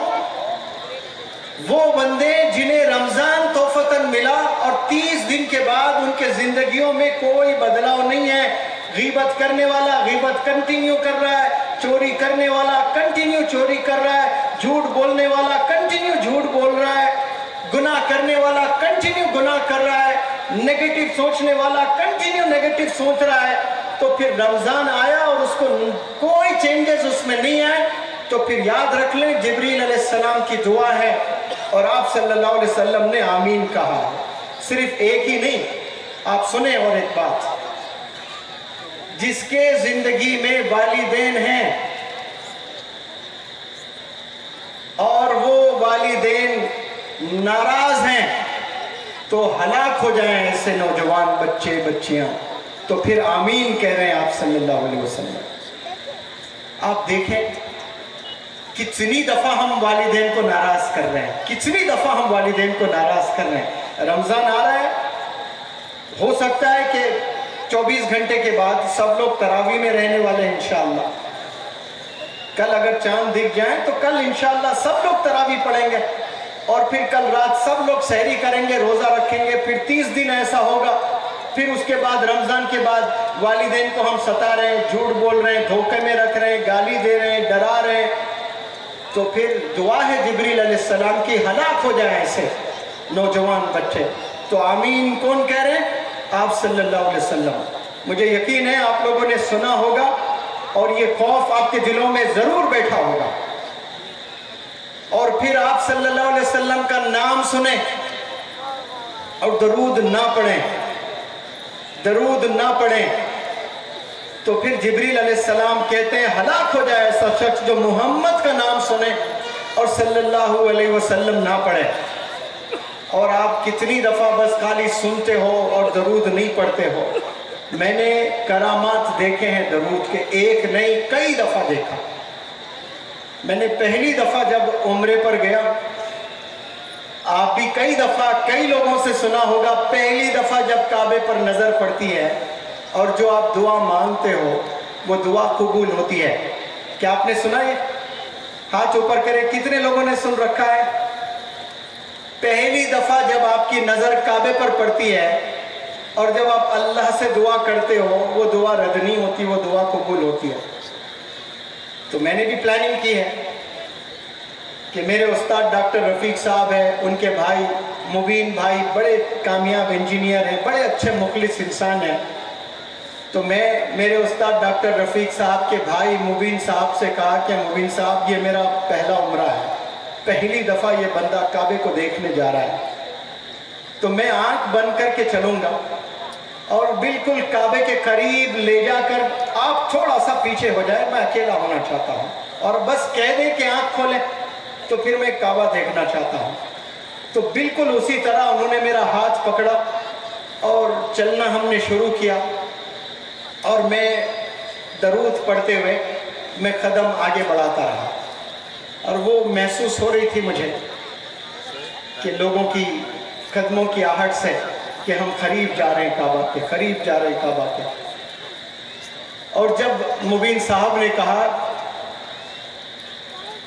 S1: وہ بندے جنہیں رمضان تحفتاً ملا اور 30 دن کے بعد ان کے زندگیوں میں کوئی بدلاؤ نہیں ہے. غیبت کرنے والا غیبت کنٹینیو کر رہا ہے, چوری کرنے والا کنٹینیو چوری کر رہا ہے, جھوٹ بولنے والا کنٹینیو جھوٹ بول رہا ہے, گناہ کرنے والا کنٹینیو گناہ کر رہا ہے, نیگیٹو سوچنے والا کنٹینیو نیگیٹو سوچ رہا ہے. تو پھر رمضان آیا اور اس کو کوئی چینجز اس میں نہیں آئے, تو پھر یاد رکھ لیں جبریل علیہ السلام کی دعا ہے اور آپ صلی اللہ علیہ وسلم نے آمین کہا. صرف ایک ہی نہیں, آپ سنیں اور ایک بات, جس کے زندگی میں والدین ہیں اور وہ والدین ناراض ہیں تو ہلاک ہو جائیں ایسے نوجوان بچے بچیاں, تو پھر آمین کہہ رہے ہیں آپ صلی اللہ علیہ وسلم. آپ دیکھیں کتنی دفعہ ہم والدین کو ناراض کر رہے ہیں, کتنی دفعہ ہم والدین کو ناراض کر رہے ہیں. رمضان آ رہا ہے, हो सकता है कि 24 घंटे के बाद सब लोग तरावी में रहने वाले हैं इंशाअल्लाह। कल अगर चांद दिख जाए तो कल इंशाअल्लाह सब लोग तरावी पढ़ेंगे और फिर कल रात सब लोग सहरी करेंगे, रोजा रखेंगे। फिर 30 दिन ऐसा होगा। फिर उसके बाद रमजान के बाद वालिदैन को हम सता रहे हैं, झूठ बोल रहे हैं, धोखे में रख रहे हैं, गाली दे रहे हैं, डरा रहे हैं, तो फिर दुआ है जिब्रील अलैहिस्सलाम की हलाक हो जाए ऐसे नौजवान बच्चे। तो आमीन कौन कह रहे हैं? आप सल्लल्लाहु अलैहि वसल्लम। मुझे यकीन है आप लोगों ने सुना होगा और ये खौफ आपके दिलों में जरूर बैठा होगा। और फिर आप सल्लल्लाहु अलैहि वसल्लम का नाम सुने और दरूद ना पढ़ें, दरूद ना पढ़ें, तो फिर जिब्रील अलैहिस्सलाम कहते हैं हलाक हो जाए ऐसा शख्स जो मोहम्मद का नाम सुने और सल्लल्लाहु अलैहि वसल्लम ना पढ़े। और आप कितनी दफा बस खाली सुनते हो और दरूद नहीं पढ़ते हो। मैंने करामात देखे हैं दरूद के, एक नहीं कई दफा देखा। मैंने पहली दफा जब उम्रे पर गया, आप भी कई दफा कई लोगों से सुना होगा, पहली दफा जब काबे पर नजर पड़ती है और जो आप दुआ मांगते हो वो दुआ कबूल होती है। क्या आपने सुना ये? हाथ ऊपर करें, कितने लोगों ने सुन रखा है? पहली दफा जब आपकी नजर काबे पर पड़ती है और जब आप अल्लाह से दुआ करते हो वो दुआ रद्द नहीं होती, वो दुआ कबूल होती है। तो मैंने भी प्लानिंग की है कि मेरे उस्ताद डॉक्टर रफीक साहब हैं, उनके भाई मुबीन भाई बड़े कामयाब इंजीनियर हैं, बड़े अच्छे मुखलिस इंसान हैं। तो मैं मेरे उस्ताद डॉक्टर रफीक साहब के भाई मुबीन साहब से कहा कि मुबीन साहब ये मेरा पहला उम्रा है, पहली दफ़ा ये बंदा काबे को देखने जा रहा है, तो मैं आंख बंद करके चलूँगा और बिल्कुल काबे के करीब ले जाकर आप थोड़ा सा पीछे हो जाए, मैं अकेला होना चाहता हूँ, और बस कह दें कि आंख खोलें तो फिर मैं काबा देखना चाहता हूँ। तो बिल्कुल उसी तरह उन्होंने मेरा हाथ पकड़ा और चलना हमने शुरू किया और मैं दरूद पढ़ते हुए मैं कदम आगे बढ़ाता रहा। और वो महसूस हो रही थी मुझे कि लोगों की कदमों की आहट से कि हम करीब जा रहे हैं काबा के, करीब जा रहे हैं काबा के। और जब मुबीन साहब ने कहा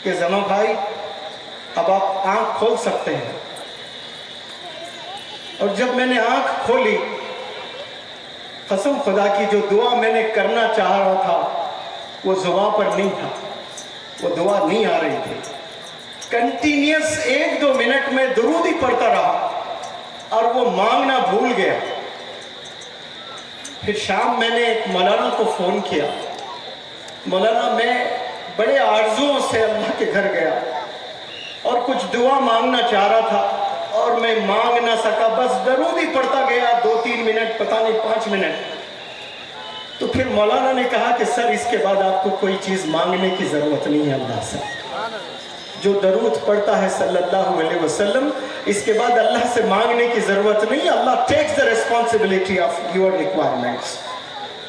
S1: कि जमा भाई अब आप आंख खोल सकते हैं, और जब मैंने आंख खोली, कसम खुदा की जो दुआ मैंने करना चाह रहा था वो जुबान पर नहीं था, वो दुआ नहीं आ रही थी। कंटिन्यूस 1-2 मिनट में दुरूद ही पढ़ता रहा और वो मांगना भूल गया। फिर शाम मैंने एक मौलाना को फ़ोन किया, मौलाना मैं बड़े आरजुओं से अल्लाह के घर गया और कुछ दुआ मांगना चाह रहा था और मैं मांग ना सका, बस दरूद ही पढ़ता गया 2-3 मिनट, पता नहीं 5 मिनट। तो फिर मौलाना ने कहा कि सर इसके बाद आपको कोई चीज़ मांगने की ज़रूरत नहीं है अल्लाह से, जो दरूद पढ़ता है सल्लल्लाहु अलैहि वसल्लम, इसके बाद अल्लाह से मांगने की ज़रूरत नहीं। Allah takes the responsibility of your requirements,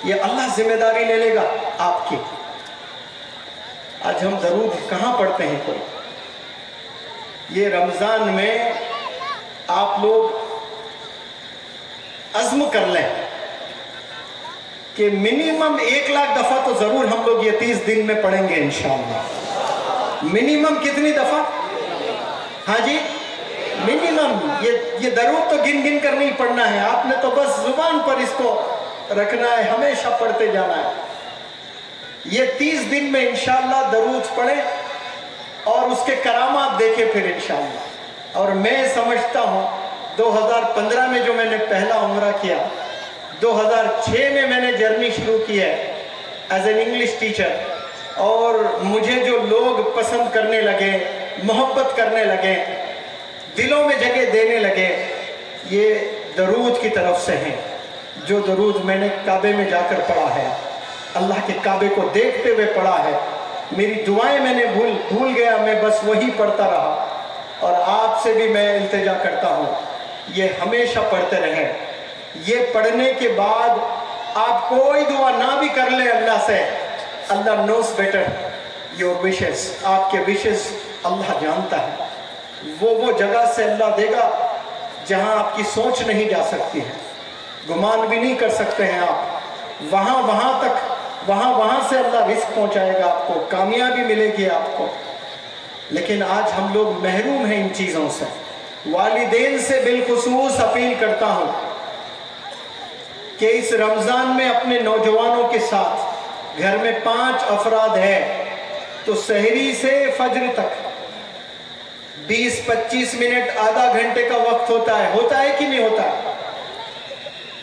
S1: ये अल्लाह जिम्मेदारी ले लेगा आपकी। आज हम दरूद कहाँ पढ़ते हैं कोई? ये रमज़ान में आप लोग अज़्म कर लें कि मिनिमम 1 लाख दफ़ा तो ज़रूर हम लोग ये 30 दिन में पढ़ेंगे इंशाअल्लाह। मिनिमम कितनी दफ़ा? हाँ जी, मिनिमम ये दरूद तो गिन गिन कर नहीं पढ़ना है आपने, तो बस जुबान पर इसको रखना है, हमेशा पढ़ते जाना है। ये 30 दिन में इंशाअल्लाह दरूद पढ़े और उसके करामात देखे फिर इंशाअल्लाह। और मैं समझता हूँ 2015 में जो मैंने पहला उम्रा किया, 2006 में मैंने जर्नी शुरू की है एज एन इंग्लिश टीचर, और मुझे जो लोग पसंद करने लगे, मोहब्बत करने लगे, दिलों में जगह देने लगे, ये दरूद की तरफ से हैं। जो दरूद मैंने काबे में जाकर पढ़ा है, अल्लाह के काबे को देखते हुए पढ़ा है, मेरी दुआएं मैंने भूल गया, मैं बस वही पढ़ता रहा। और आपसे भी मैं इल्तिजा करता हूँ ये हमेशा पढ़ते रहें। ये पढ़ने के बाद आप कोई दुआ ना भी कर ले अल्लाह से, अल्लाह नोस बेटर योर विशेस, आपके विशेस अल्लाह जानता है। वो जगह से अल्लाह देगा जहाँ आपकी सोच नहीं जा सकती है, गुमान भी नहीं कर सकते हैं आप। वहाँ तक, वहाँ से अल्लाह रिस्क पहुँचाएगा आपको, कामयाबी मिलेगी आपको। लेकिन आज हम लोग महरूम हैं इन चीज़ों से। वालिदैन से बिलखुसूस अपील करता हूँ कि इस रमज़ान में अपने नौजवानों के साथ, घर में 5 अफराद है तो सहरी से फजर तक 20-25 मिनट, आधा घंटे का वक्त होता है कि नहीं होता है?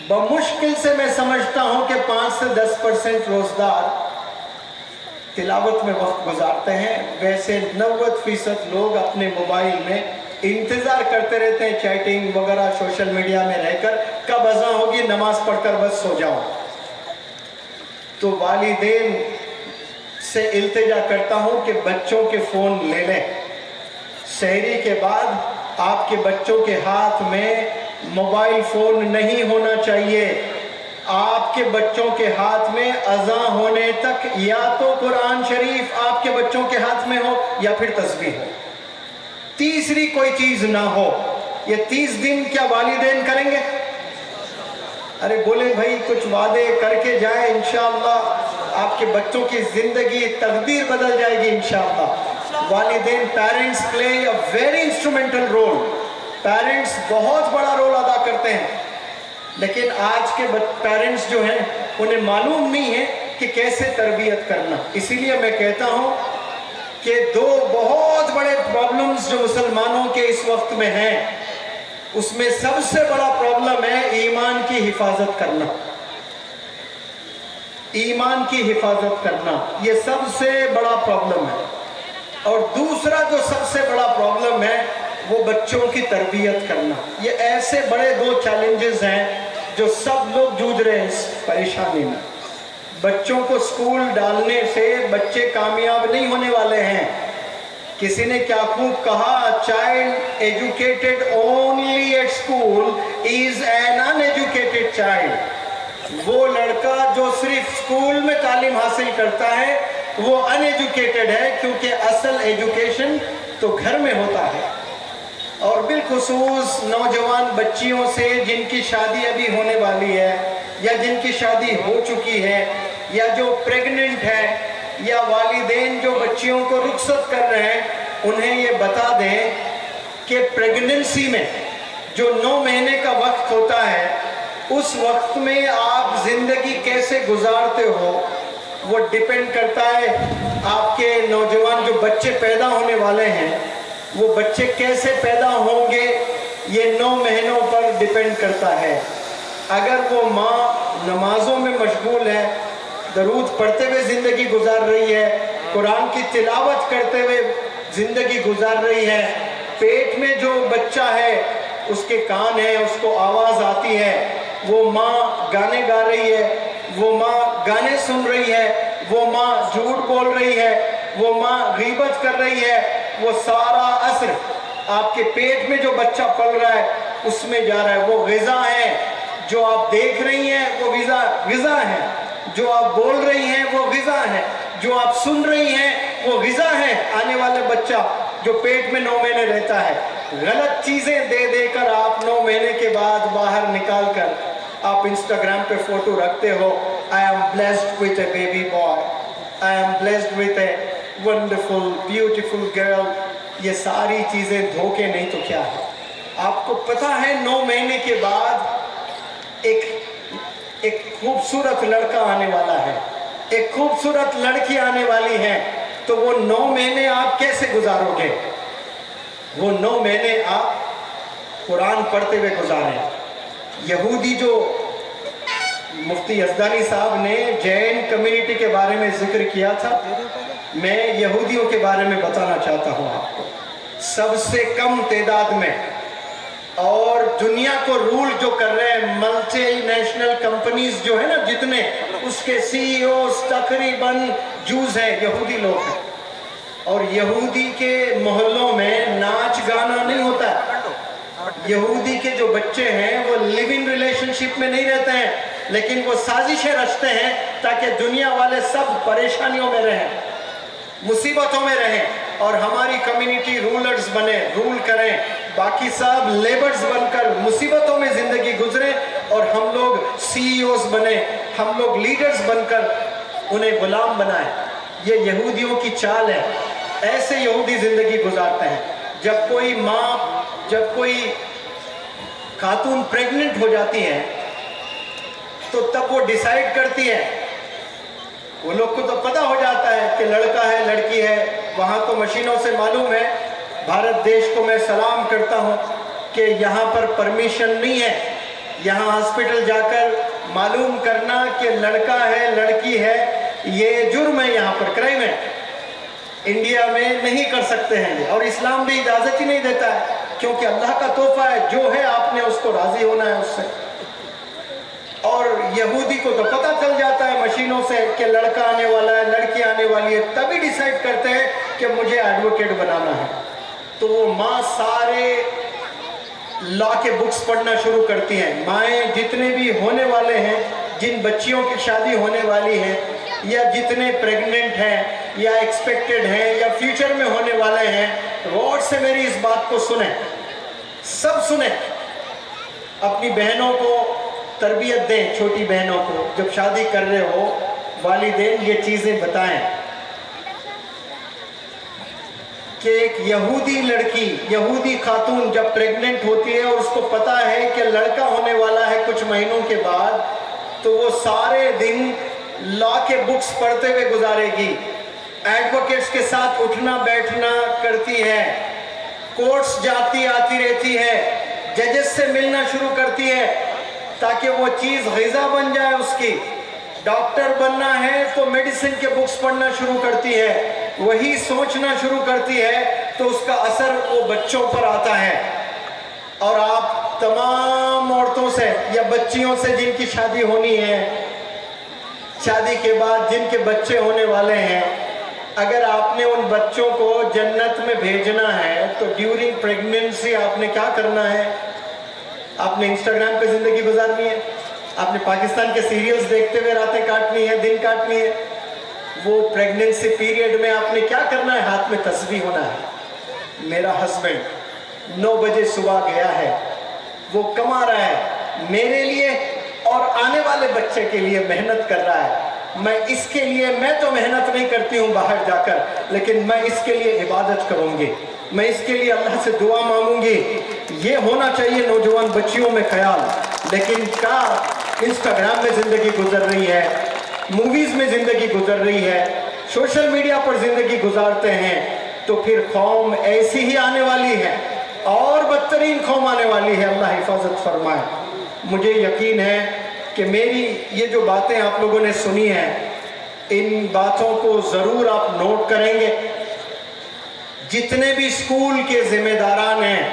S1: बमुश्किल से मैं समझता हूं कि 5 से 10% रोजगार तिलावत में वक्त गुजारते हैं। वैसे 90% लोग अपने मोबाइल में इंतजार करते रहते हैं, चैटिंग वगैरह सोशल मीडिया में रहकर, कब अज़ान होगी, नमाज पढ़कर बस सो जाओ। तो वालिदैन से इल्तिजा करता हूं कि बच्चों के फोन ले लें। सहरी के बाद आपके बच्चों के हाथ में मोबाइल फोन नहीं होना चाहिए। आपके बच्चों के हाथ में अज़ान होने तक या तो कुरान शरीफ आपके बच्चों के हाथ में हो या फिर तस्बीह हो, तीसरी कोई चीज ना हो। ये 30 दिन क्या वालिदैन करेंगे? अरे बोले भाई कुछ वादे करके जाए, इंशाअल्लाह आपके बच्चों की जिंदगी, तकदीर बदल जाएगी इंशाअल्लाह। वालिदैन, parents play a very instrumental role. Parents बहुत बड़ा रोल अदा करते हैं, लेकिन आज के पेरेंट्स जो हैं उन्हें मालूम नहीं है कि कैसे तरबियत करना। इसीलिए मैं कहता हूं कि 2 बहुत बड़े प्रॉब्लम्स जो मुसलमानों के इस वक्त में हैं, उसमें सबसे बड़ा प्रॉब्लम है ईमान की हिफाजत करना। ईमान की हिफाजत करना ये सबसे बड़ा प्रॉब्लम है। और दूसरा जो सबसे बड़ा प्रॉब्लम है वो बच्चों की तरबियत करना। ये ऐसे बड़े 2 चैलेंजेस हैं जो सब लोग जूझ रहे हैं इस परेशानी में। बच्चों को स्कूल डालने से बच्चे कामयाब नहीं होने वाले हैं। किसी ने क्या खूब कहा, child educated only at school is an uneducated child. वो लड़का जो सिर्फ स्कूल में तालीम हासिल करता है वो अनएजुकेटेड है, क्योंकि असल एजुकेशन तो घर में होता है। और बिलखुसूस नौजवान बच्चियों से जिनकी शादी अभी होने वाली है या जिनकी शादी हो चुकी है या जो प्रेग्नेंट है, या वालिदैन जो बच्चियों को रुखसत कर रहे हैं, उन्हें ये बता दें कि प्रेगनेंसी में जो 9 महीने का वक्त होता है, उस वक्त में आप जिंदगी कैसे गुजारते हो वो डिपेंड करता है आपके नौजवान जो बच्चे पैदा होने वाले हैं वो बच्चे कैसे पैदा होंगे, ये 9 महीनों पर डिपेंड करता है। अगर वो माँ नमाजों में मशगूल है, दरूद पढ़ते हुए ज़िंदगी गुजार रही है, कुरान की तिलावत करते हुए ज़िंदगी गुजार रही है, पेट में जो बच्चा है उसके कान है, उसको आवाज़ आती है, वो माँ गाने गा रही है, वो माँ गाने सुन रही है, वो माँ झूठ बोल रही है, वो माँ गीबत कर रही है, वो सारा असर आपके पेट में जो बच्चा पल रहा है उसमें जा रहा है। वो ग़िज़ा है जो आप देख रही हैं, वो ग़िज़ा है। जो आप बोल रही हैं वो ग़िज़ा है, जो आप सुन रही हैं वो ग़िज़ा है। आने वाले बच्चा जो पेट में 9 महीने रहता है, गलत चीज़ें दे देकर आप 9 महीने के बाद बाहर निकाल कर आप इंस्टाग्राम पे फोटो रखते हो, I am blessed with A baby boy, I am blessed with a wonderful beautiful girl. ये सारी चीज़ें धोखे नहीं तो क्या है? आपको पता है 9 महीने के बाद एक खूबसूरत लड़का आने वाला है, एक खूबसूरत लड़की आने वाली है, तो वो 9 महीने आप कैसे गुजारोगे? वो 9 महीने आप कुरान पढ़ते हुए गुजारें। यहूदी जो मुफ्ती यज़दानी साहब ने जैन कम्युनिटी के बारे में जिक्र किया था, मैं यहूदियों के बारे में बताना चाहता हूँ आपको। सबसे कम तादाद में और दुनिया को रूल जो कर रहे हैं मल्टीनेशनल कंपनीज जो है ना, जितने उसके सीईओ तकरीबन जूस हैं, यहूदी लोग हैं। और यहूदी के मोहल्लों में नाच गाना नहीं होता है। यहूदी के जो बच्चे हैं वो लिव इन रिलेशनशिप में नहीं रहते हैं, लेकिन वो साजिशें रचते हैं ताकि दुनिया वाले सब परेशानियों में रहें, मुसीबतों में रहें, और हमारी कम्युनिटी रूलर्स बने, रूल करें, बाकी सब लेबर्स बनकर मुसीबतों में जिंदगी गुजरे اور ہم لوگ CEOs بنے, ہم لوگ لیڈرز بن کر انہیں غلام بنائیں. یہ یہودیوں کی چال ہے. ایسے یہودی زندگی گزارتے ہیں. جب کوئی ماں, جب کوئی خاتون پریگننٹ ہو جاتی ہے تو تب وہ ڈیسائیڈ کرتی ہے, وہ لوگ کو تو پتہ ہو جاتا ہے کہ لڑکا ہے لڑکی ہے, وہاں تو مشینوں سے معلوم ہے. بھارت دیش کو میں سلام کرتا ہوں کہ یہاں پر پرمیشن نہیں ہے. یہاں ہاسپٹل جا کر معلوم کرنا کہ لڑکا ہے لڑکی ہے یہ جرم ہے, یہاں پر کرائم ہے. انڈیا میں نہیں کر سکتے ہیں یہ, اور اسلام بھی اجازت ہی نہیں دیتا ہے, کیونکہ اللہ کا تحفہ ہے, جو ہے آپ نے اس کو راضی ہونا ہے اس سے. اور یہودی کو تو پتہ چل جاتا ہے مشینوں سے کہ لڑکا آنے والا ہے لڑکی آنے والی ہے, تبھی ڈیسائیڈ کرتے ہیں کہ مجھے ایڈوکیٹ بنانا ہے. تو وہ ماں سارے لا کے بکس پڑھنا شروع کرتی ہیں. مائیں جتنے بھی ہونے والے ہیں, جن بچیوں کی شادی ہونے والی ہیں, یا جتنے پریگننٹ ہیں یا ایکسپیکٹڈ ہیں یا فیوچر میں ہونے والے ہیں, غور سے میری اس بات کو سنیں, سب سنیں. اپنی بہنوں کو تربیت دیں, چھوٹی بہنوں کو جب شادی کر رہے ہو والدین یہ چیزیں بتائیں کہ ایک یہودی لڑکی, یہودی خاتون جب پریگننٹ ہوتی ہے اور اس کو پتا ہے کہ لڑکا ہونے والا ہے کچھ مہینوں کے بعد, تو وہ سارے دن لا کے بکس پڑھتے ہوئے گزارے گی. ایڈوکیٹس کے ساتھ اٹھنا بیٹھنا کرتی ہے, کورٹس جاتی آتی رہتی ہے, ججز سے ملنا شروع کرتی ہے تاکہ وہ چیز غذا بن جائے اس کی. ڈاکٹر بننا ہے تو میڈیسن کے بکس پڑھنا شروع کرتی ہے, وہی سوچنا شروع کرتی ہے, تو اس کا اثر وہ بچوں پر آتا ہے. اور آپ تمام عورتوں سے یا بچیوں سے جن کی شادی ہونی ہے, شادی کے بعد جن کے بچے ہونے والے ہیں, اگر آپ نے ان بچوں کو جنت میں بھیجنا ہے تو ڈیورنگ پریگننسی آپ نے کیا کرنا ہے؟ آپ نے انسٹاگرام پہ زندگی گزارنی ہے, آپ نے پاکستان کے سیریلز دیکھتے ہوئے راتیں کاٹنی ہے, دن کاٹنی ہے. وہ پریگننسی پیریڈ میں آپ نے کیا کرنا ہے؟ ہاتھ میں تسبیح ہونا ہے. میرا ہسبینڈ 9 بجے صبح گیا ہے, وہ کما رہا ہے میرے لیے اور آنے والے بچے کے لیے محنت کر رہا ہے. میں اس کے لیے, میں تو محنت نہیں کرتی ہوں باہر جا کر, لیکن میں اس کے لیے عبادت کروں گی, میں اس کے لیے اللہ سے دعا مانگوں گی. یہ ہونا چاہیے نوجوان بچیوں میں خیال. لیکن کیا انسٹاگرام میں زندگی گزر رہی ہے, موویز میں زندگی گزر رہی ہے, سوشل میڈیا پر زندگی گزارتے ہیں, تو پھر قوم ایسی ہی آنے والی ہے, اور بدترین قوم آنے والی ہے. اللہ حفاظت فرمائے. مجھے یقین ہے کہ میری یہ جو باتیں آپ لوگوں نے سنی ہیں, ان باتوں کو ضرور آپ نوٹ کریں گے. جتنے بھی اسکول کے ذمہ داران ہیں,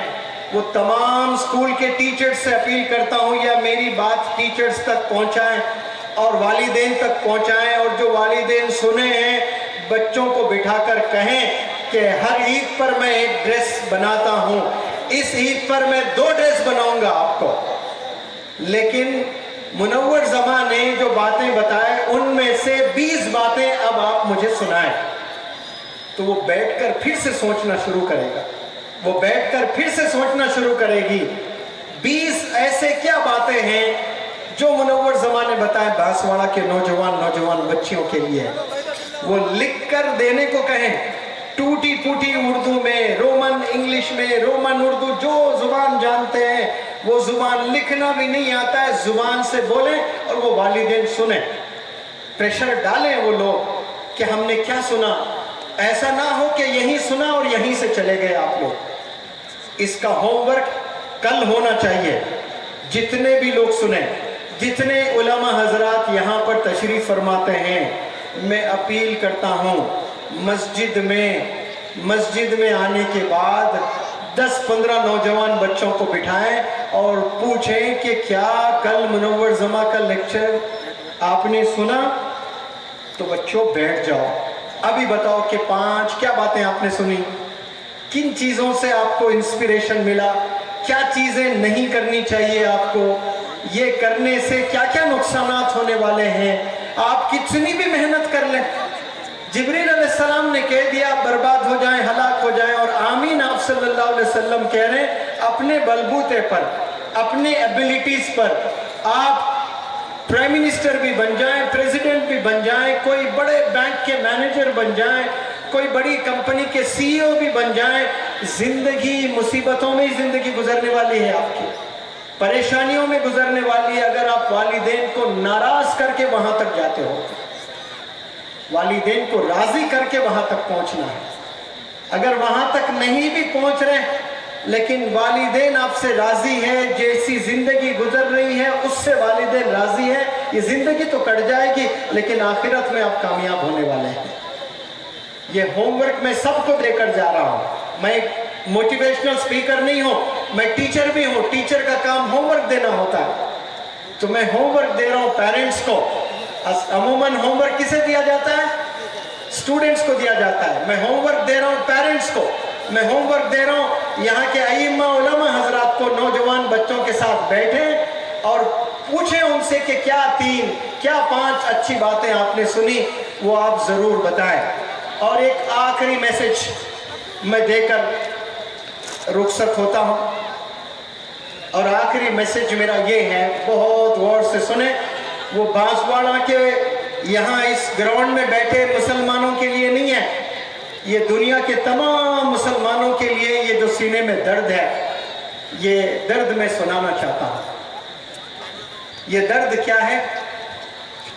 S1: وہ تمام اسکول کے ٹیچرز سے اپیل کرتا ہوں, یا میری بات ٹیچرز تک پہنچائیں اور والدین تک پہنچائیں. اور جو والدین سنے ہیں, بچوں کو بٹھا کر کہیں کہ ہر عید پر میں ایک ڈریس بناتا ہوں, اس عید پر میں 2 ڈریس بناؤں گا آپ کو, لیکن منور زمان نے جو باتیں بتائے ان میں سے 20 باتیں اب آپ مجھے سنائیں. تو وہ بیٹھ کر پھر سے سوچنا شروع کرے گا, وہ بیٹھ کر پھر سے سوچنا شروع کرے گی. 20 ایسے کیا باتیں ہیں جو منور زمان نے بتائے بانسواڑہ کے نوجوان بچیوں کے لیے. وہ لکھ کر دینے کو کہیں, ٹوٹی پھوٹی اردو میں, رومن انگلش میں, رومن اردو, جو زبان جانتے ہیں وہ زبان. لکھنا بھی نہیں آتا ہے, زبان سے بولیں اور وہ والدین سنیں. پریشر ڈالیں وہ لوگ کہ ہم نے کیا سنا. ایسا نہ ہو کہ یہیں سنا اور یہیں سے چلے گئے آپ لوگ. اس کا ہوم ورک کل ہونا چاہیے. جتنے بھی لوگ سنیں, جتنے علماء حضرات یہاں پر تشریف فرماتے ہیں, میں اپیل کرتا ہوں مسجد میں آنے کے بعد 10-15 نوجوان بچوں کو بٹھائیں اور پوچھیں کہ کیا کل منور زماں کا لیکچر آپ نے سنا؟ تو بچوں بیٹھ جاؤ, ابھی بتاؤ کہ 5 کیا باتیں آپ نے سنی, کن چیزوں سے آپ کو انسپیریشن ملا, کیا چیزیں نہیں کرنی چاہیے آپ کو, یہ کرنے سے کیا کیا نقصانات ہونے والے ہیں. آپ کتنی بھی محنت کر لیں, جبریل علیہ السلام نے کہہ دیا برباد ہو جائیں, ہلاک ہو جائیں, اور آمین آپ صلی اللہ علیہ وسلم کہہ رہے ہیں اپنے بلبوتے پر, اپنے ایبیلیٹیز پر, आप प्राइम मिनिस्टर भी बन जाएं, प्रेसिडेंट भी बन जाएं, कोई बड़े बैंक के मैनेजर बन जाएं, कोई बड़ी कंपनी के सीईओ भी बन जाएं, जिंदगी मुसीबतों में ही जिंदगी गुजरने वाली है, आपकी परेशानियों में गुजरने वाली है। अगर आप वालिदैन को नाराज करके वहां तक जाते हो, वालिदैन को राजी करके वहां तक पहुंचना है। अगर वहां तक नहीं भी पहुंच रहे लेकिन वालिदैन आपसे राजी है, जैसी जिंदगी गुजर रही है उससे वालिदैन राजी है, ये जिंदगी तो कट जाएगी लेकिन आखिरत में आप कामयाब होने वाले हैं। ये होमवर्क मैं सबको देकर जा रहा हूं। मैं मोटिवेशनल स्पीकर नहीं हूं, मैं टीचर भी हूं। टीचर का काम होमवर्क देना होता है, तो मैं होमवर्क दे रहा हूं पेरेंट्स को। अमूमन होमवर्क किसे दिया जाता है? स्टूडेंट्स को दिया जाता है। मैं होमवर्क दे रहा हूं पेरेंट्स को, मैं होमवर्क दे रहा हूं यहाँ के अइम्मा उलमा हजरात को। नौजवान बच्चों के साथ बैठे और पूछें उनसे कि क्या 3 क्या 5 अच्छी बातें आपने सुनी, वो आप जरूर बताएं। और एक आखिरी मैसेज मैं देकर रुखसत होता हूं, और आखिरी मैसेज मेरा ये है, बहुत गौर से सुने। वो बांसवाड़ा के यहाँ इस ग्राउंड में बैठे मुसलमानों के लिए नहीं है, ये दुनिया के तमाम मुसलमानों के लिए ये जो सीने में दर्द है, ये दर्द मैं सुनाना चाहता हूं। ये दर्द क्या है?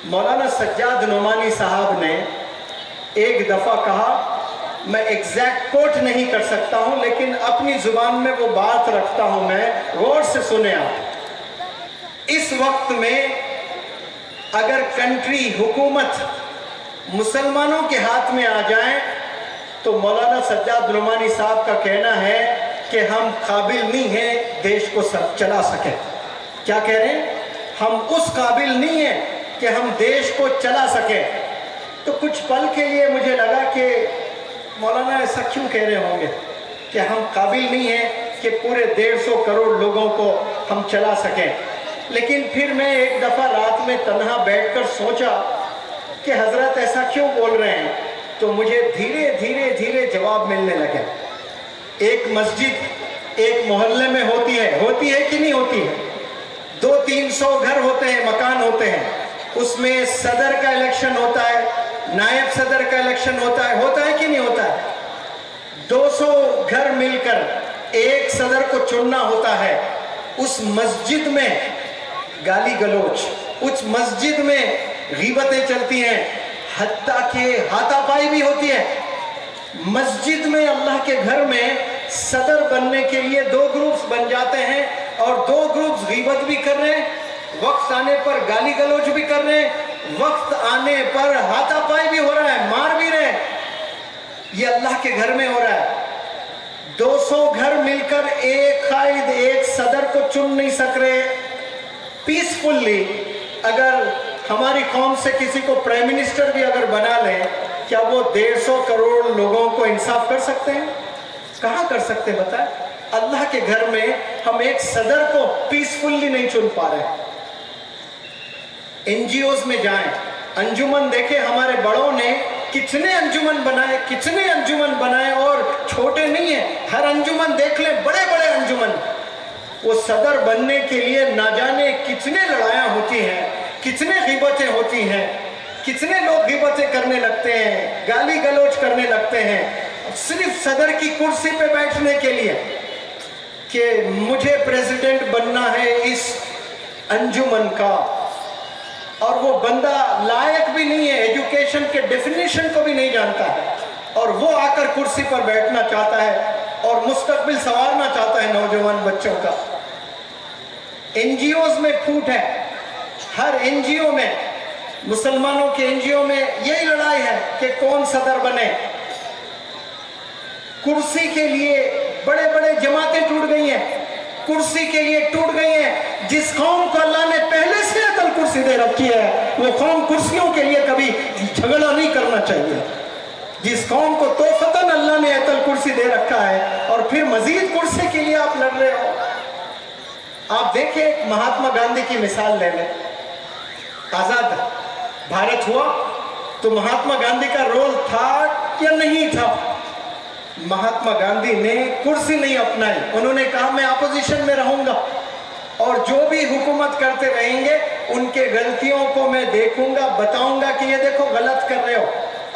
S1: मौलाना सज्जाद नोमानी साहब ने एक दफा कहा, मैं एग्जैक्ट कोट नहीं कर सकता हूं लेकिन अपनी जुबान में वो बात रखता हूं मैं, गौर से सुने आप। इस वक्त में अगर कंट्री, हुकूमत मुसलमानों के हाथ में आ जाए तो मौलाना सज्जाद नोमानी साहब का कहना है कि हम काबिल नहीं हैं देश को चला सके। क्या कह रहे हैं? हम उस काबिल नहीं हैं कि हम देश को चला सके। तो कुछ पल के लिए मुझे लगा कि मौलाना ऐसा क्यों कह रहे होंगे कि हम काबिल नहीं हैं कि पूरे 150 करोड़ लोगों को हम चला सकें। लेकिन फिर मैं एक दफ़ा रात में तन्हा बैठकर सोचा कि हजरत ऐसा क्यों बोल रहे हैं, तो मुझे धीरे धीरे धीरे जवाब मिलने लगे। एक मस्जिद एक मोहल्ले में होती है कि नहीं होती है? 200-300 घर होते हैं, मकान होते हैं, उसमें सदर का इलेक्शन होता है, नायब सदर का इलेक्शन होता है कि नहीं होता है? 200 घर मिलकर एक सदर को चुनना होता है। उस मस्जिद में गाली गलोच, उस मस्जिद में गीबतें चलती हैं, हत्ता के हाथापाई भी होती है। मस्जिद में, अल्लाह के घर में सदर बनने के लिए 2 ग्रुप्स बन जाते हैं और 2 ग्रुप्स गीबत भी कर रहे हैं, वक्त आने पर गाली गलोच भी कर रहे हैं, वक्त आने पर हाथापाई भी हो रहा है, मार भी रहे हैं। ये अल्लाह के घर में हो रहा है। 200 घर मिलकर एक कायद, एक सदर को चुन नहीं सक रहे पीसफुली। अगर हमारी कौम से किसी को प्राइम मिनिस्टर भी अगर बना लें, क्या वो 150 करोड़ लोगों को इंसाफ कर सकते हैं? कहाँ कर सकते हैं बताएं? अल्लाह के घर में हम एक सदर को पीसफुली नहीं चुन पा रहे। एनजीओज में जाएं, अंजुमन देखें, हमारे बड़ों ने कितने अंजुमन बनाए और छोटे नहीं है। हर अंजुमन देख ले, बड़े बड़े अंजुमन। वो सदर बनने के लिए ना जाने कितने लड़ाइयाँ होती हैं, कितने गीबतें होती हैं, कितने लोग गीबतें करने लगते हैं, गाली गलोच करने लगते हैं, सिर्फ सदर की कुर्सी पे बैठने के लिए कि मुझे प्रेसिडेंट बनना है इस अंजुमन का। और वो बंदा लायक भी नहीं है, एजुकेशन के डेफिनेशन को भी नहीं जानता है, और वो आकर कुर्सी पर बैठना चाहता है और मुस्तकबिल संवारना चाहता है नौजवान बच्चों का। एनजीओज में फूट है, हर एनजीओ में, मुसलमानों के एनजीओ में यही लड़ाई है कि कौन सदर बने। कुर्सी के लिए बड़े बड़े जमातें टूट गई हैं, कुर्सी के लिए टूट गई हैं। जिस कौम को अल्लाह ने पहले से अतल कुर्सी दे रखी है, वो कौम कुर्सियों के लिए कभी झगड़ा नहीं करना चाहिए। जिस कौम को तोहफतन अल्लाह ने अतल कुर्सी दे रखा है और फिर मजीद कुर्सी के लिए आप लड़ रहे हो। आप देखिए, महात्मा गांधी की मिसाल ले लें। आजाद भारत हुआ तो महात्मा गांधी का रोल था या नहीं था? महात्मा गांधी ने कुर्सी नहीं अपनाई, उन्होंने कहा मैं अपोजिशन में रहूंगा, और जो भी हुकूमत करते रहेंगे उनके गलतियों को मैं देखूंगा, बताऊंगा कि ये देखो गलत कर रहे हो,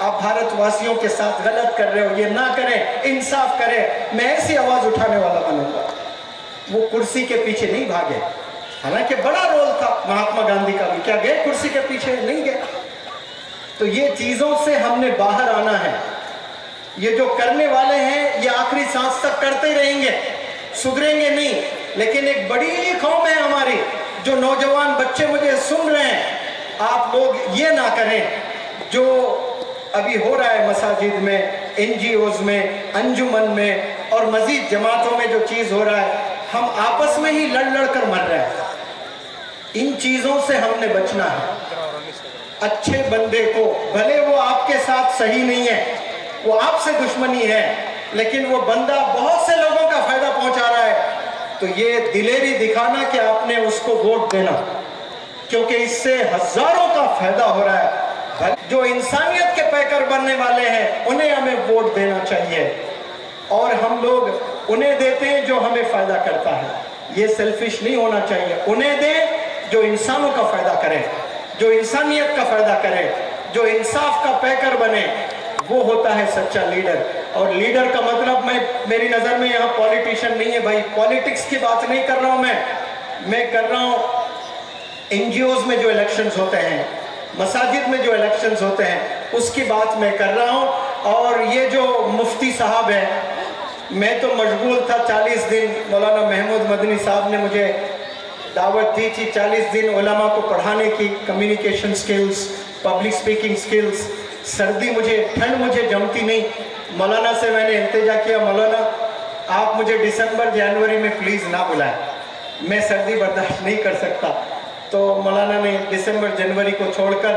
S1: आप भारतवासियों के साथ गलत कर रहे हो, ये ना करें, इंसाफ करें। मैं ऐसी आवाज उठाने वाला बनूंगा। वो कुर्सी के पीछे नहीं भागे, हालांकि बड़ा रोल था महात्मा गांधी का भी, क्या गए कुर्सी के पीछे? नहीं गए। तो ये चीजों से हमने बाहर आना है। ये जो करने वाले हैं ये आखिरी सांस तक करते रहेंगे, सुधरेंगे नहीं। लेकिन एक बड़ी कौम है हमारी, जो नौजवान बच्चे मुझे सुन रहे हैं, आप लोग ये ना करें जो अभी हो रहा है मसाजिद में, एनजीओज में, अंजुमन में और मजीद जमातों में जो चीज हो रहा है, हम आपस में ही लड़ लड़ कर मर रहे हैं। इन चीजों से हमने बचना है। अच्छे बंदे को, भले वो आपके साथ सही नहीं है, वो आपसे दुश्मनी है, लेकिन वो बंदा बहुत से लोगों का फायदा पहुंचा रहा है, तो ये दिलेरी दिखाना कि आपने उसको वोट देना, क्योंकि इससे हजारों का फायदा हो रहा है। जो इंसानियत के पैकर बनने वाले हैं उन्हें हमें वोट देना चाहिए, और हम लोग उन्हें देते हैं जो हमें फायदा करता है। ये सेल्फिश नहीं होना चाहिए। उन्हें दें जो इंसानों का फायदा करे, जो इंसानियत का फायदा करे, जो इंसाफ का पैकर बने, वो होता है सच्चा लीडर। और लीडर का मतलब, मेरी नजर में यहाँ पॉलिटिशियन नहीं है भाई, पॉलिटिक्स की बात नहीं कर रहा हूं मैं कर रहा हूं एनजीओज में जो इलेक्शंस होते हैं, मसाजिद में जो इलेक्शंस होते हैं, उसकी बात मैं कर रहा हूं। और ये जो मुफ्ती साहब है, मैं तो मशगूल था 40 दिन, मौलाना महमूद मदनी साहब ने मुझे दावत दी थी 40 दिन उलमा को पढ़ाने की, communication skills, public speaking skills. सर्दी मुझे, ठंड मुझे जमती नहीं। मौलाना से मैंने इल्तिजा किया, मौलाना आप मुझे दिसंबर जनवरी में प्लीज़ ना बुलाएं, मैं सर्दी बर्दाश्त नहीं कर सकता। तो मौलाना ने दिसंबर जनवरी को छोड़कर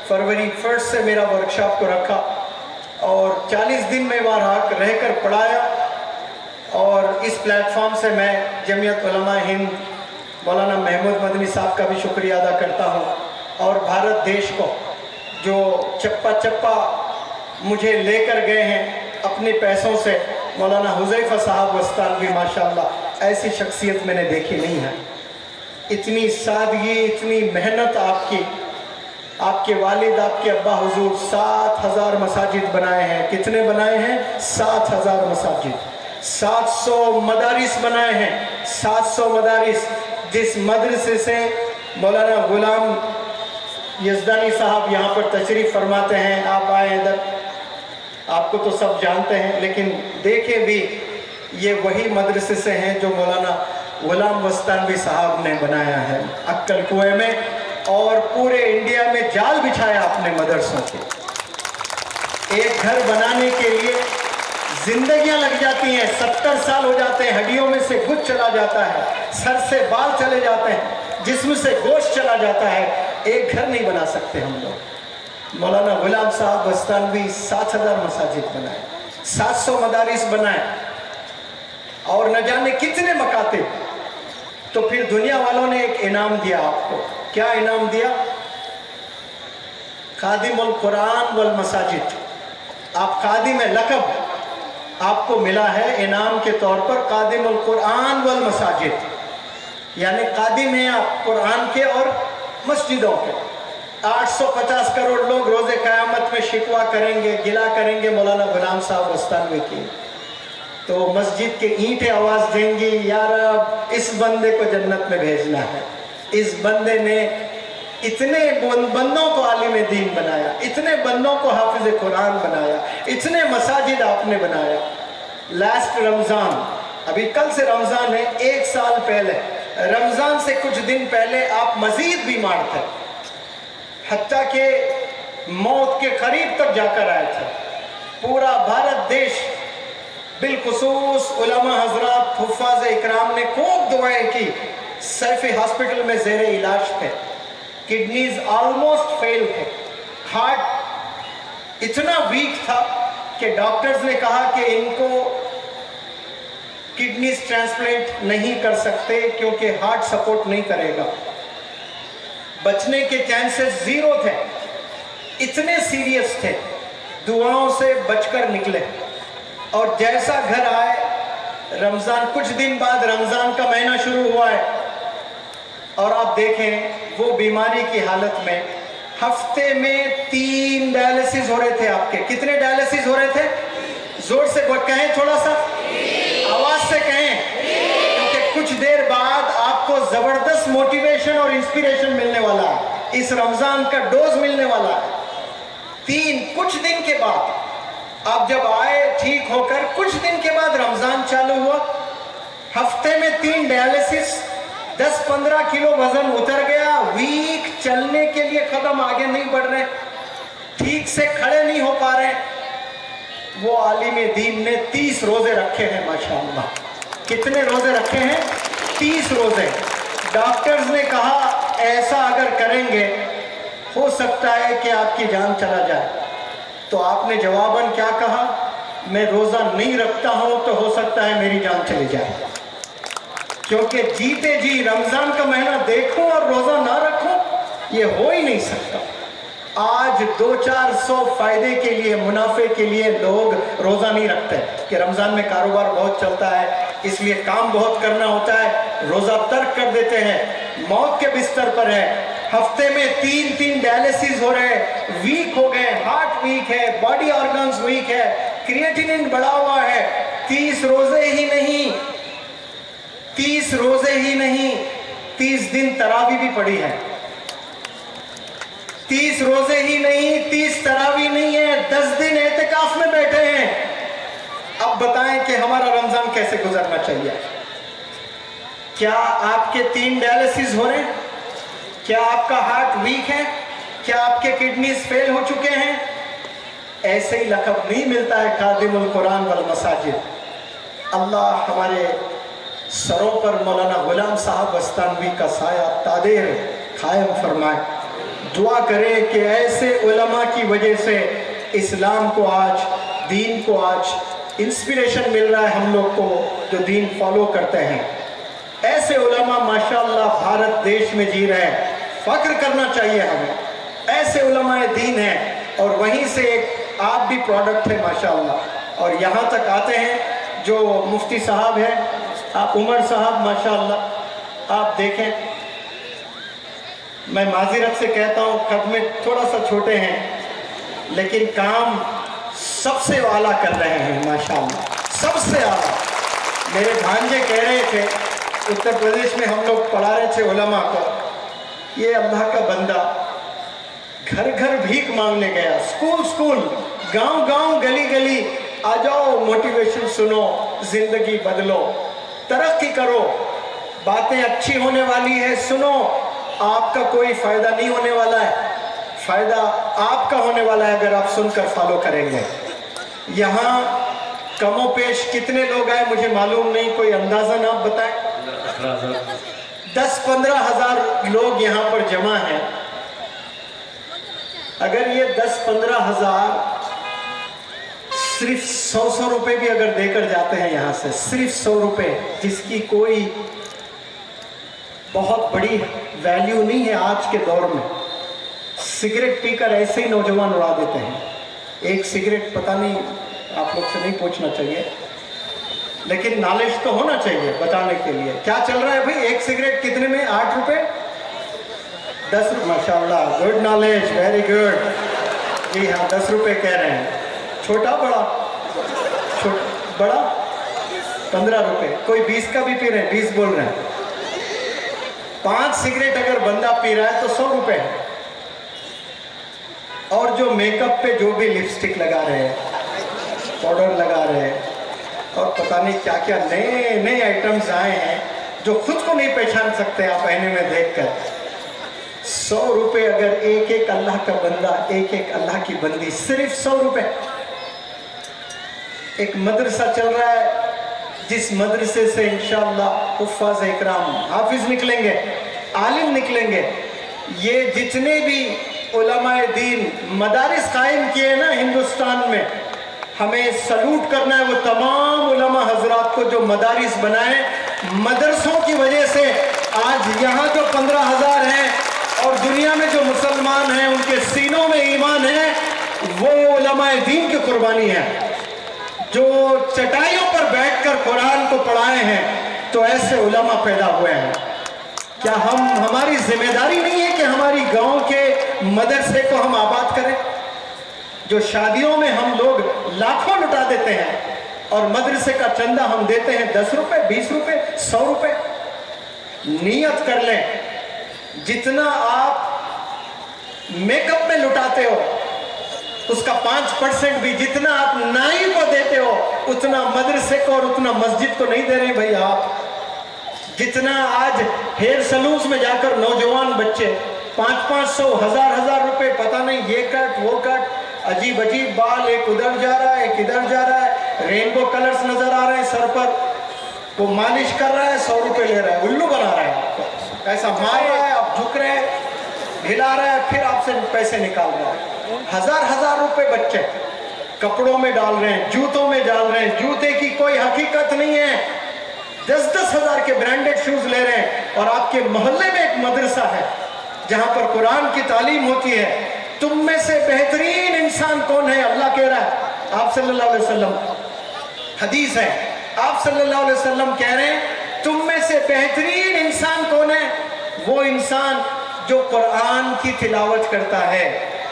S1: फरवरी 1 से मेरा वर्कशॉप को रखा, और 40 दिन में वहाँ रहकर पढ़ाया। और इस प्लेटफॉर्म से मैं जमीयत उलमा हिंद, मौलाना महमूद मदनी साहब का भी शुक्रिया अदा करता हूँ, और भारत देश को जो चप्पा चप्पा मुझे लेकर गए हैं अपने पैसों से। मौलाना हुज़ैफा साहब वस्तानवी, माशाअल्लाह, ऐसी शख्सियत मैंने देखी नहीं है। इतनी सादगी, इतनी मेहनत आपकी, आपके वालिद, आपके अब्बा हुजूर 7000 मसाजिद बनाए हैं। कितने बनाए हैं? 7000 मसाजिद, 700 मदारिस बनाए हैं, 700 मदारिस। जिस मदरसे से मौलाना गुलाम यज़दानी साहब यहाँ पर तशरीफ़ फरमाते हैं, आप आए इधर, आपको तो सब जानते हैं, लेकिन देखें भी, ये वही मदरसे से हैं जो मौलाना गुलाम वस्तानवी साहब ने बनाया है अक्कल कुएं में, और पूरे इंडिया में जाल बिछाया अपने मदरसों के। एक घर बनाने के लिए जिंदगियां लग जाती हैं, 70 साल हो जाते हैं, हड्डियों में से गुच्छ चला जाता है, सर से बाल चले जाते हैं, जिस्म से गोश्त चला जाता है। एक घर नहीं बना सकते हम लोग। मौलाना गुलाम साहब वस्तानवी 7000 मसाजिद बनाए, 700 मदारिस बनाए, और न जाने कितने मकातिब। तो फिर दुनिया वालों ने एक इनाम दिया आपको। क्या इनाम दिया? खादिमुल कुरान वल मसाजिद। आप खादिम है, लकब आपको मिला है इनाम के तौर पर, खादिमुल कुरान वल मसाजिद, यानी खादिम हैं आप कुरान के और मस्जिदों के। 850 करोड़ लोग रोजे क़यामत में शिकवा करेंगे, गिला करेंगे मौलाना गुलाम साहब वस्तानवी की। तो मस्जिद के ईंटें आवाज देंगी, यार अब इस बंदे को जन्नत में भेजना है। इस बंदे ने इतने बंदों को आलिम दीन बनाया, इतने बंदों को हाफिज कुरान बनाया, इतने मसाजिद आपने बनाया। लास्ट रमज़ान, अभी कल से रमज़ान है, 1 साल पहले रमज़ान से कुछ दिन पहले आप मजीद बीमार थे, हत्ता के मौत के करीब तक जाकर आए थे। पूरा भारत देश, बिलखुसूस उलमा हजरात, हुफ़ाज़ इकराम ने खूब दुआएं की। सैफी हॉस्पिटल में ज़ेरे इलाज थे, किडनीज ऑलमोस्ट फेल थे, हार्ट इतना वीक था कि डॉक्टर्स ने कहा कि इनको किडनीज ट्रांसप्लांट नहीं कर सकते क्योंकि हार्ट सपोर्ट नहीं करेगा। बचने के चांसेस 0 थे, इतने सीरियस थे। दुआओं से बचकर निकले, और जैसा घर आए, रमज़ान कुछ दिन बाद, रमज़ान का महीना शुरू हुआ है, اور آپ دیکھیں وہ بیماری کی حالت میں ہفتے میں 3 ڈائلسس ہو رہے تھے آپ کے. کتنے ڈائلسس ہو رہے تھے؟ زور سے کہیں, تھوڑا سا آواز سے کہیں, کیونکہ کچھ دیر بعد آپ کو زبردست موٹیویشن اور انسپیریشن ملنے والا ہے, اس رمضان کا ڈوز ملنے والا ہے. 3 کچھ دن کے بعد آپ جب آئے ٹھیک ہو کر, کچھ دن کے بعد رمضان چالو ہوا, ہفتے میں 3 ڈائلسس, 10-15 کلو وزن اتر گیا, ویک, چلنے کے لیے قدم آگے نہیں بڑھ رہے, ٹھیک سے کھڑے نہیں ہو پا رہے. وہ عالم دین نے 30 روزے رکھے ہیں ماشاءاللہ. کتنے روزے رکھے ہیں؟ 30 روزے. ڈاکٹرز نے کہا ایسا اگر کریں گے ہو سکتا ہے کہ آپ کی جان چلا جائے. تو آپ نے جواباً کیا کہا؟ میں روزہ نہیں رکھتا ہوں تو ہو سکتا ہے میری جان چلی جائے, کیونکہ جیتے جی رمضان کا مہینہ دیکھوں اور روزہ نہ رکھوں, یہ ہو ہی نہیں سکتا. آج 200-400 فائدے کے لیے, منافع کے لیے لوگ روزہ نہیں رکھتے کہ رمضان میں کاروبار بہت چلتا ہے, اس لیے کام بہت کرنا ہوتا ہے, روزہ ترک کر دیتے ہیں, موت کے بستر پر ہے, ہفتے میں 3 ڈائلسس ہو رہے, ویک ہو گئے, ہارٹ ویک ہے, باڈی آرگنز ویک ہے, کریٹینن بڑھا ہوا ہے. 30 روزے ہی نہیں, 30 روزے ہی نہیں, 30 دن تراویح بھی پڑی ہے. 30 روزے ہی نہیں, 30 تراویح نہیں ہے, 10 دن اعتکاف میں بیٹھے ہیں. اب بتائیں کہ ہمارا رمضان کیسے گزرنا چاہیے؟ کیا آپ کے 3 ڈائلسس ہو رہے ہیں؟ کیا آپ کا ہارٹ ویک ہے؟ کیا آپ کے کڈنیز فیل ہو چکے ہیں؟ ایسے ہی لقب نہیں ملتا ہے خادم القرآن والمساجد. اللہ ہمارے سروں پر مولانا غلام صاحب وستانوی کا سایہ تادیر قائم فرمائے. دعا کرے کہ ایسے علماء کی وجہ سے اسلام کو آج, دین کو آج انسپیریشن مل رہا ہے ہم لوگ کو جو دین فالو کرتے ہیں. ایسے علماء ماشاءاللہ بھارت دیش میں جی رہے ہیں, فخر کرنا چاہیے ہمیں. ایسے علماء دین ہیں اور وہیں سے ایک آپ بھی پروڈکٹ ہے ماشاءاللہ. اور یہاں تک آتے ہیں جو مفتی صاحب ہیں, آپ عمر صاحب ماشاءاللہ, آپ دیکھیں, میں معذرت سے کہتا ہوں قد میں تھوڑا سا چھوٹے ہیں لیکن کام سب سے اعلیٰ کر رہے ہیں ماشاءاللہ, سب سے اعلیٰ. میرے بھانجے کہہ رہے تھے اتر پردیش میں ہم لوگ پڑھا رہے تھے علماء کو, یہ اللہ کا بندہ گھر گھر بھیک مانگنے گیا, سکول گاؤں گاؤں گلی گلی, آ جاؤ موٹیویشن سنو, زندگی بدلو, ترقی کرو, باتیں اچھی ہونے والی ہے, سنو. آپ کا کوئی فائدہ نہیں ہونے والا ہے, فائدہ آپ کا ہونے والا ہے اگر آپ سن کر فالو کریں گے. یہاں کم و بیش کتنے لوگ آئے مجھے معلوم نہیں, کوئی اندازہ نہ بتائیں. 10-15 ہزار لوگ یہاں پر جمع ہیں. اگر یہ 10-15 ہزار صرف 100 روپے بھی اگر دے کر جاتے ہیں یہاں سے, صرف 100 روپے, جس کی کوئی بہت بڑی ویلیو نہیں ہے آج کے دور میں. سگریٹ پی کر ایسے ہی نوجوان اڑا دیتے ہیں. ایک سگریٹ پتہ نہیں, آپ لوگ سے نہیں پوچھنا چاہیے لیکن نالج تو ہونا چاہیے بتانے کے لیے. کیا چل رہا ہے بھائی, ایک سگریٹ کتنے میں؟ 8 روپے, 10 روپے. ماشاءاللہ, گڈ نالج, ویری گڈ. جی ہاں, 10 روپے کہہ رہے ہیں. چھوٹا بڑا؟ بڑا 15 روپے. کوئی 20 کا بھی پی رہے ہیں, 20 بول رہے ہیں. 5 سگریٹ اگر بندہ پی رہا ہے تو 100 روپے ہے. اور جو میک اپ پہ جو بھی لپسٹک لگا رہے ہیں, پاؤڈر لگا رہے ہیں, اور پتہ نہیں کیا کیا نئے آئٹمز آئے ہیں جو خود کو نہیں پہچان سکتے آپ آئینے میں دیکھ کر. 100 روپے اگر ایک اللہ کا بندہ, ایک اللہ کی بندی, صرف 100 روپے. ایک مدرسہ چل رہا ہے جس مدرسے سے انشاءاللہ حفاظ اکرام, حافظ نکلیں گے, عالم نکلیں گے. یہ جتنے بھی علماء دین مدارس قائم کیے ہیں نا ہندوستان میں, ہمیں سلوٹ کرنا ہے وہ تمام علماء حضرات کو جو مدارس بنائے. مدرسوں کی وجہ سے آج یہاں جو 15,000 ہیں اور دنیا میں جو مسلمان ہیں ان کے سینوں میں ایمان ہے, وہ علماء دین کی قربانی ہے جو چٹائیوں پر بیٹھ کر قرآن کو پڑھائے ہیں. تو ایسے علماء پیدا ہوئے ہیں. کیا ہماری ذمہ داری نہیں ہے کہ ہماری گاؤں کے مدرسے کو ہم آباد کریں؟ جو شادیوں میں ہم لوگ لاکھوں لٹا دیتے ہیں اور مدرسے کا چندہ ہم دیتے ہیں 10 روپے 20 روپے 100 روپے. نیت کر لیں جتنا آپ میک اپ میں لٹاتے ہو اس کا 5% بھی جتنا آپ نائی کو دیتے ہو اتنا مدرسے کو اور اتنا مسجد کو نہیں دے رہے بھائی. آپ جتنا آج ہیئر سلونز میں جا کر نوجوان بچے 500 1000 روپے پتہ نہیں یہ کٹ وہ کٹ عجیب عجیب بال ایک ادھر جا رہا ہے ایک ادھر جا رہا ہے رینبو کلرز نظر آ رہے ہیں سر پر وہ مالش کر رہا ہے 100 روپے لے رہا ہے الو بنا رہا ہے ایسا مار رہا ہے آپ جھک رہے ہیں ہلا رہا ہے پھر آپ سے پیسے نکال رہا ہے. 1000 روپے بچے کپڑوں میں ڈال رہے ہیں جوتوں میں ڈال رہے ہیں. جوتے کی کوئی حقیقت نہیں ہے 10 ہزار کے برانڈڈ شوز لے رہے ہیں. اور آپ کے محلے میں ایک مدرسہ ہے جہاں پر قرآن کی تعلیم ہوتی ہے. تم میں سے بہترین انسان کون ہے اللہ کہہ رہا ہے آپ صلی اللہ علیہ وسلم حدیث ہے آپ صلی اللہ علیہ وسلم کہہ رہے ہیں تم میں سے بہترین انسان کون ہے؟ وہ انسان جو قرآن کی تلاوت کرتا ہے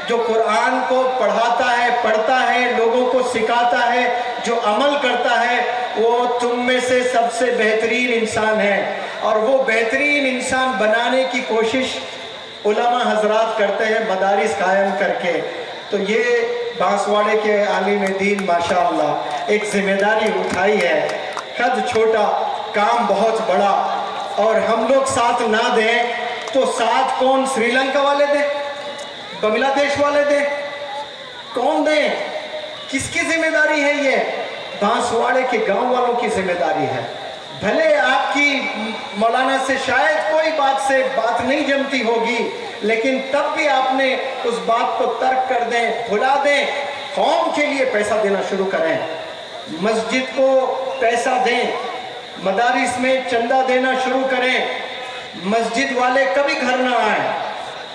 S1: جو قرآن کو پڑھاتا ہے پڑھتا ہے لوگوں کو سکھاتا ہے جو عمل کرتا ہے وہ تم میں سے سب سے بہترین انسان ہے. اور وہ بہترین انسان بنانے کی کوشش علماء حضرات کرتے ہیں مدارس قائم کر کے. تو یہ بانسواڑے کے عالم دین ماشاءاللہ ایک ذمہ داری اٹھائی ہے. قد چھوٹا کام بہت بڑا. اور ہم لوگ ساتھ نہ دیں تو ساتھ کون سری لنکا والے دیں بنگلہ دیش والے دیں کون دیں؟ کس کی ذمہ داری ہے؟ یہ بانسواڑے کے گاؤں والوں کی ذمہ داری ہے. بھلے آپ کی مولانا سے شاید کوئی بات نہیں جمتی ہوگی لیکن تب بھی آپ نے اس بات کو ترک کر دیں بھلا دیں. قوم کے لیے پیسہ دینا شروع کریں مسجد کو پیسہ دیں مدارس میں چندہ دینا شروع کریں. مسجد والے کبھی گھر نہ آئیں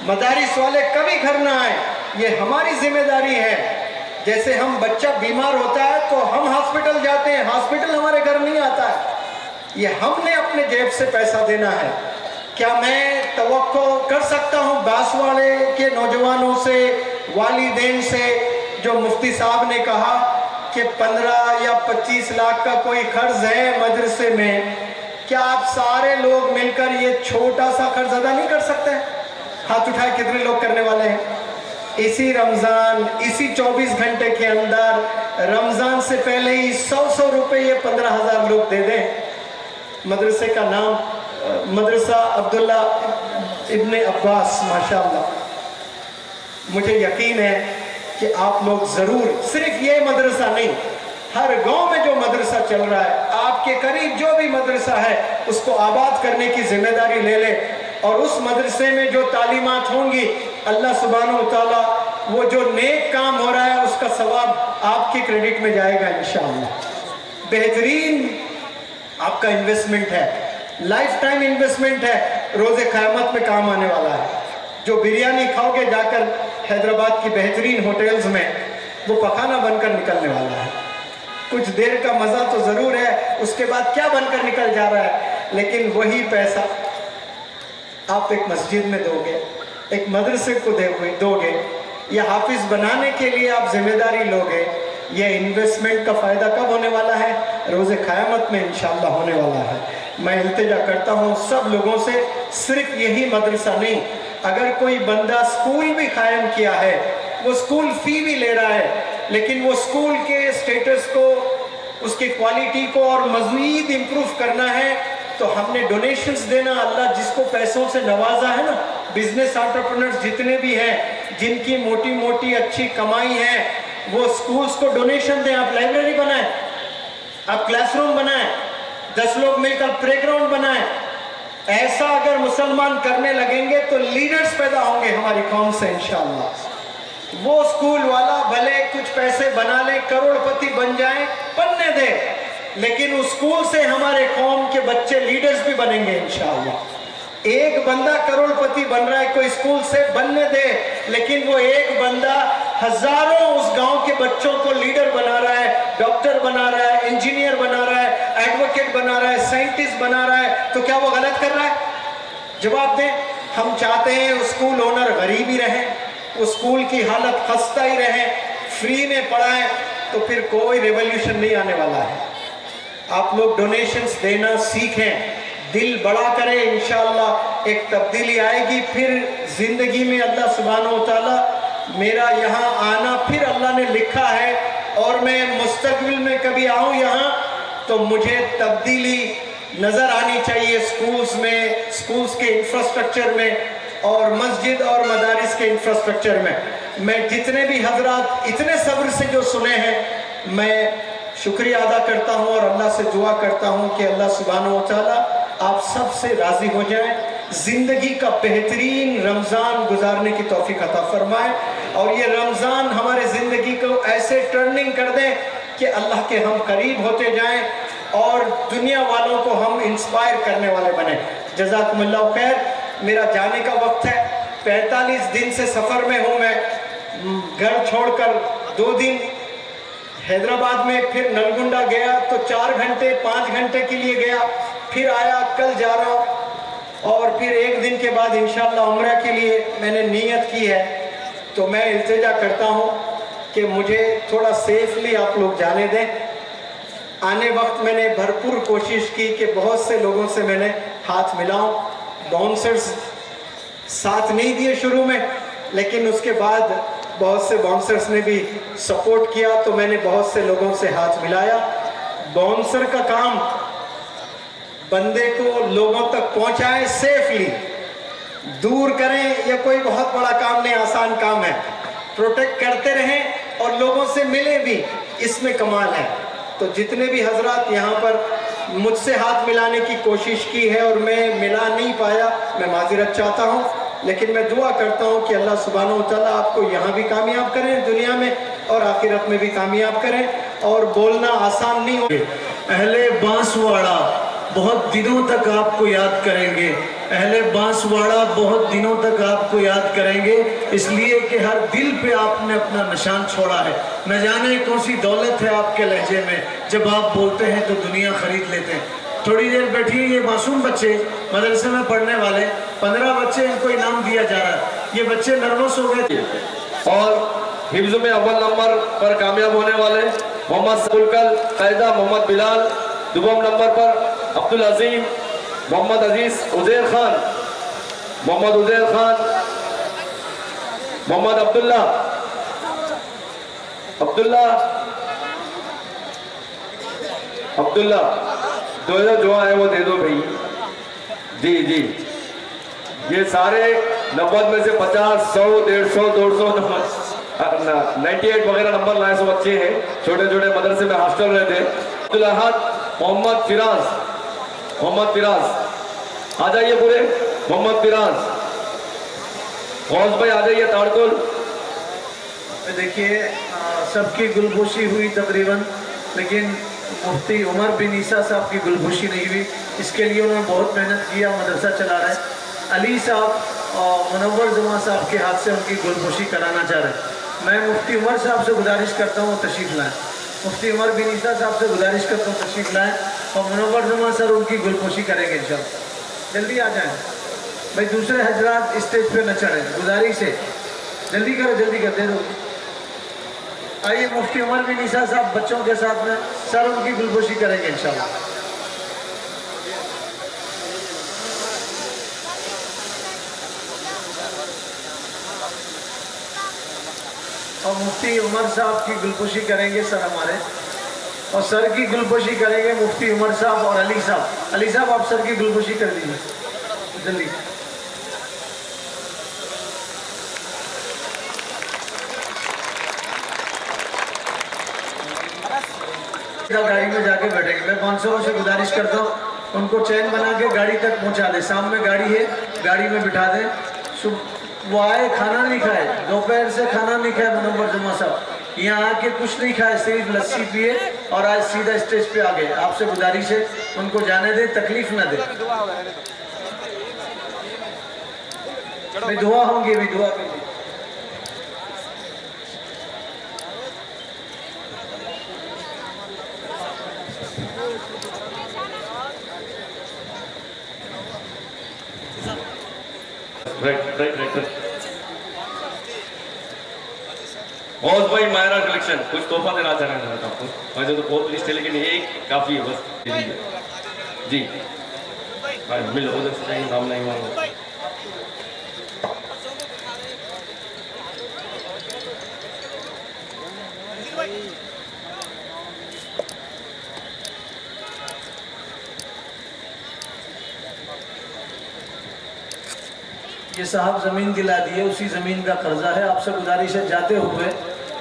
S1: مدارس والے کبھی گھر نہ آئیں. یہ ہماری ذمہ داری ہے. جیسے ہم بچہ بیمار ہوتا ہے تو ہم ہاسپٹل جاتے ہیں ہاسپٹل ہمارے گھر نہیں آتا ہے. یہ ہم نے اپنے جیب سے پیسہ دینا ہے. کیا میں توقع کر سکتا ہوں بانسواڑے کے نوجوانوں سے والدین سے جو مفتی صاحب نے کہا کہ 15 یا 25 لاکھ کا کوئی قرض ہے مدرسے میں کیا آپ سارے لوگ مل کر یہ چھوٹا سا قرض ادا نہیں کر سکتے؟ ہاتھ اٹھائے کتنے لوگ کرنے والے ہیں؟ اسی رمضان اسی 24 گھنٹے کے اندر رمضان سے پہلے ہی 100 روپے یہ 15,000 لوگ دے دیں. مدرسے کا نام مدرسہ عبداللہ ابن عباس ماشاءاللہ. مجھے یقین ہے کہ آپ لوگ ضرور صرف یہ مدرسہ نہیں ہر گاؤں میں جو مدرسہ چل رہا ہے آپ کے قریب جو بھی مدرسہ ہے اس کو آباد کرنے کی ذمہ داری لے لیں. اور اس مدرسے میں جو تعلیمات ہوں گی اللہ سبحانہ و تعالیٰ وہ جو نیک کام ہو رہا ہے اس کا ثواب آپ کے کریڈٹ میں جائے گا انشاءاللہ. بہترین آپ کا انویسٹمنٹ ہے لائف ٹائم انویسٹمنٹ ہے روز قیامت میں کام آنے والا ہے. جو بریانی کھاؤ گے جا کر حیدرآباد کی بہترین ہوٹلز میں وہ پکانا بن کر نکلنے والا ہے. کچھ دیر کا مزہ تو ضرور ہے اس کے بعد کیا بن کر نکل جا رہا ہے لیکن وہی پیسہ آپ ایک مسجد میں دو گے ایک مدرسے کو دو گے یا حافظ بنانے کے لیے آپ ذمہ داری لو گے. یہ انویسٹمنٹ کا فائدہ کب ہونے والا ہے؟ روز قیامت میں انشاءاللہ ہونے والا ہے. میں التجا کرتا ہوں سب لوگوں سے صرف یہی مدرسہ نہیں اگر کوئی بندہ سکول بھی قائم کیا ہے وہ سکول فی بھی لے رہا ہے لیکن وہ سکول کے سٹیٹس کو اس کی کوالٹی کو اور مزید امپروو کرنا ہے تو ہم نے ڈونیشنز دینا. اللہ جس کو پیسوں سے نوازا ہے نا بزنس انٹرپرنرز جتنے بھی ہیں جن کی موٹی موٹی اچھی کمائی ہے وہ سکولز کو ڈونیشن دیں. آپ لائبریری بنائیں آپ کلاس روم بنائیں 10 لوگ مل کر پلے گراؤنڈ بنائیں. ایسا اگر مسلمان کرنے لگیں گے تو لیڈرز پیدا ہوں گے ہماری قوم سے انشاءاللہ. وہ سکول والا بھلے کچھ پیسے بنا لے کروڑ پتی بن جائیں بننے دے لیکن اس سکول سے ہمارے قوم کے بچے لیڈرز بھی بنیں گے انشاءاللہ. ایک بندہ کروڑ پتی بن رہا ہے کوئی سکول سے بننے دے لیکن وہ ایک بندہ ہزاروں اس گاؤں کے بچوں کو لیڈر بنا رہا ہے ڈاکٹر بنا رہا ہے انجینئر بنا رہا ہے ایڈوکیٹ بنا رہا ہے سائنٹسٹ بنا رہا ہے تو کیا وہ غلط کر رہا ہے؟ जवाब दें। हम चाहते हैं स्कूल ओनर गरीब ही रहे, उस स्कूल की हालत खस्ता ही रहे, फ्री में पढ़ाएं, तो फिर कोई रेवोल्यूशन नहीं आने वाला है। आप लोग डोनेशंस देना सीखें, दिल बड़ा करें, इंशाअल्लाह एक तब्दीली आएगी। फिर जिंदगी में अल्लाह सुब्हानहू व तआला, मेरा यहाँ आना फिर अल्लाह ने लिखा है, और मैं मुस्तकबिल में कभी आऊँ यहाँ तो मुझे तब्दीली नज़र आनी चाहिए स्कूल्स में, स्कूल्स के इंफ्रास्ट्रक्चर में, और मस्जिद और मदारिस के इंफ्रास्ट्रक्चर में। मैं जितने भी हजरात इतने सब्र से जो सुने हैं, मैं शुक्रिया अदा करता हूँ और अल्लाह से दुआ करता हूँ कि अल्लाह सुब्हानहू व तआला आप सब से राज़ी हो जाएं, ज़िंदगी का बेहतरीन रमज़ान गुजारने की तौफीक अता फरमाए, और ये रमज़ान हमारे ज़िंदगी को ऐसे टर्निंग कर दें कि अल्लाह के हम करीब होते जाएं और दुनिया वालों को हम इंस्पायर करने वाले बने। जज़ाकुमुल्लाह खैर। मेरा जाने का वक्त है, 45 दिन से सफ़र में हूँ मैं, घर छोड़कर 2 दिन हैदराबाद में, फिर नलगुंडा गया तो 4 घंटे 5 घंटे के लिए गया, फिर आया, कल जा रहा हूँ, और फिर 1 दिन के बाद इंशाअल्लाह उम्रा के लिए मैंने नीयत की है। तो मैं इल्तिजा करता हूँ कि मुझे थोड़ा सेफली आप लोग जाने दें। आने वक्त मैंने भरपूर कोशिश की कि बहुत से लोगों से मैंने हाथ मिलाऊं, बाउंसर्स साथ नहीं दिए शुरू में, लेकिन उसके बाद बहुत से बाउंसर्स ने भी सपोर्ट किया, तो मैंने बहुत से लोगों से हाथ मिलाया। बाउंसर का काम बंदे को लोगों तक पहुंचाए, सेफली दूर करें, यह कोई बहुत बड़ा काम नहीं, आसान काम है। प्रोटेक्ट करते रहें और लोगों से मिले भी, इसमें कमाल है। तो जितने भी हजरात यहाँ पर मुझसे हाथ मिलाने की कोशिश की है और मैं मिला नहीं पाया, मैं माज़िरत चाहता हूँ, लेकिन मैं दुआ करता हूँ कि अल्लाह सुब्हानहू व तआला आपको यहाँ भी कामयाब करें दुनिया में, और आखिरत में भी कामयाब करें। और बोलना आसान नहीं हो।
S2: अहले बांसवाड़ा बहुत दिनों तक आपको याद करेंगे, अहले बांसवाड़ा बहुत दिनों तक आपको याद करेंगे, इसलिए कि हर दिल पे आपने अपना निशान छोड़ा है। न जाने कौन सी दौलत है आपके लहजे में, जब आप बोलते हैं तो दुनिया खरीद लेते हैं। थोड़ी देर बैठिए, ये मासूम बच्चे मदरसे में पढ़ने वाले 15 बच्चे, इनको इनाम दिया जा रहा है। ये बच्चे नर्वस हो गए थे,
S3: और हिफ्ज़ में अव्वल नंबर पर कामयाब होने वाले मोहम्मद सफुलकल, कायदा मोहम्मद बिलाल, दुबम नंबर पर अब्दुल अजीम, मोहम्मद अजीज, उज़ैर खान, मोहम्मद उज़ैर खान, मोहम्मद अब्दुल्ला, दो जो है वो दे दो भाई। जी ये सारे 90 में से 50, 100, 150, 200 98 वगैरह नंबर लाए, सब अच्छे हैं, छोटे छोटे मदरसे में हॉस्टल रहते। अब्दुल अहद, मोहम्मद फिराज आ जाइए पूरे, मोहम्मद फिराज, गौस भाई आ जाइए ताड़कुल।
S2: देखिए सबकी गुलगोशी हुई तकरीबन, लेकिन मुफ्ती उमर बिन ईसा साहब की गुलगोशी नहीं हुई। इसके लिए उन्होंने बहुत मेहनत किया, मदरसा चला रहे। अली साहब और मुनव्वर जुमा साहब के हाथ से उनकी गुलगोशी कराना चाह रहे हैं। मैं मुफ्ती उमर साहब से गुजारिश करता हूँ तशरीफ़ लाएँ, मुफ्ती उमर बिन ईसा साहब से गुजारिश करता हूँ तशरीफ़ लाएँ, और मुनव्वर जुमा सर उनकी गुलगोशी करेंगे इंशाअल्लाह। जल्दी आ जाएँ भाई, दूसरे हजरात स्टेज पे न चढ़ें, गुजारिश है, जल्दी करो, जल्दी कर दे दो। आइए मुफ्ती उमर बिन ईसा साहब बच्चों के साथ में, सर उनकी गुलगोशी करेंगे इंशाअल्लाह। और मुफ्ती उमर साहब की गुलगोशी करेंगे सर हमारे, और सर की गुलगोशी करेंगे मुफ्ती उमर साहब और अली साहब। अली साहब आप सर की गुलगोशी कर दीजिए जल्दी। गाड़ी में जाके बैठेंगे। मैं बाउंसरों से गुजारिश करता हूँ उनको चैन बना के गाड़ी तक पहुँचा दे, सामने गाड़ी है, गाड़ी में बिठा दें। वो आए, खाना नहीं खाए, दोपहर से खाना नहीं खाए मुनव्वर जुमा साहब, यहाँ आके कुछ नहीं खाए, सिर्फ लस्सी पिए और आज सीधा स्टेज पे आ गए। आपसे गुजारिश है उनको जाने दे, तकलीफ ना दे। दुआ होंगी, भी दुआ करेंगे।
S4: Is that
S3: right. बहुत भाई मायरा कलेक्शन, कुछ तोहफा देना चाह रहे हैं आपको? वैसे तो बहुत लिस्ट है लेकिन एक काफी है, बस दे दीजिए जी। भाई मिलो उधर से चाहिए, नाम नहीं मांगो।
S2: ये साहब ज़मीन दिला दिए, उसी ज़मीन का कर्जा है। आपसे गुजारिश है, जाते हुए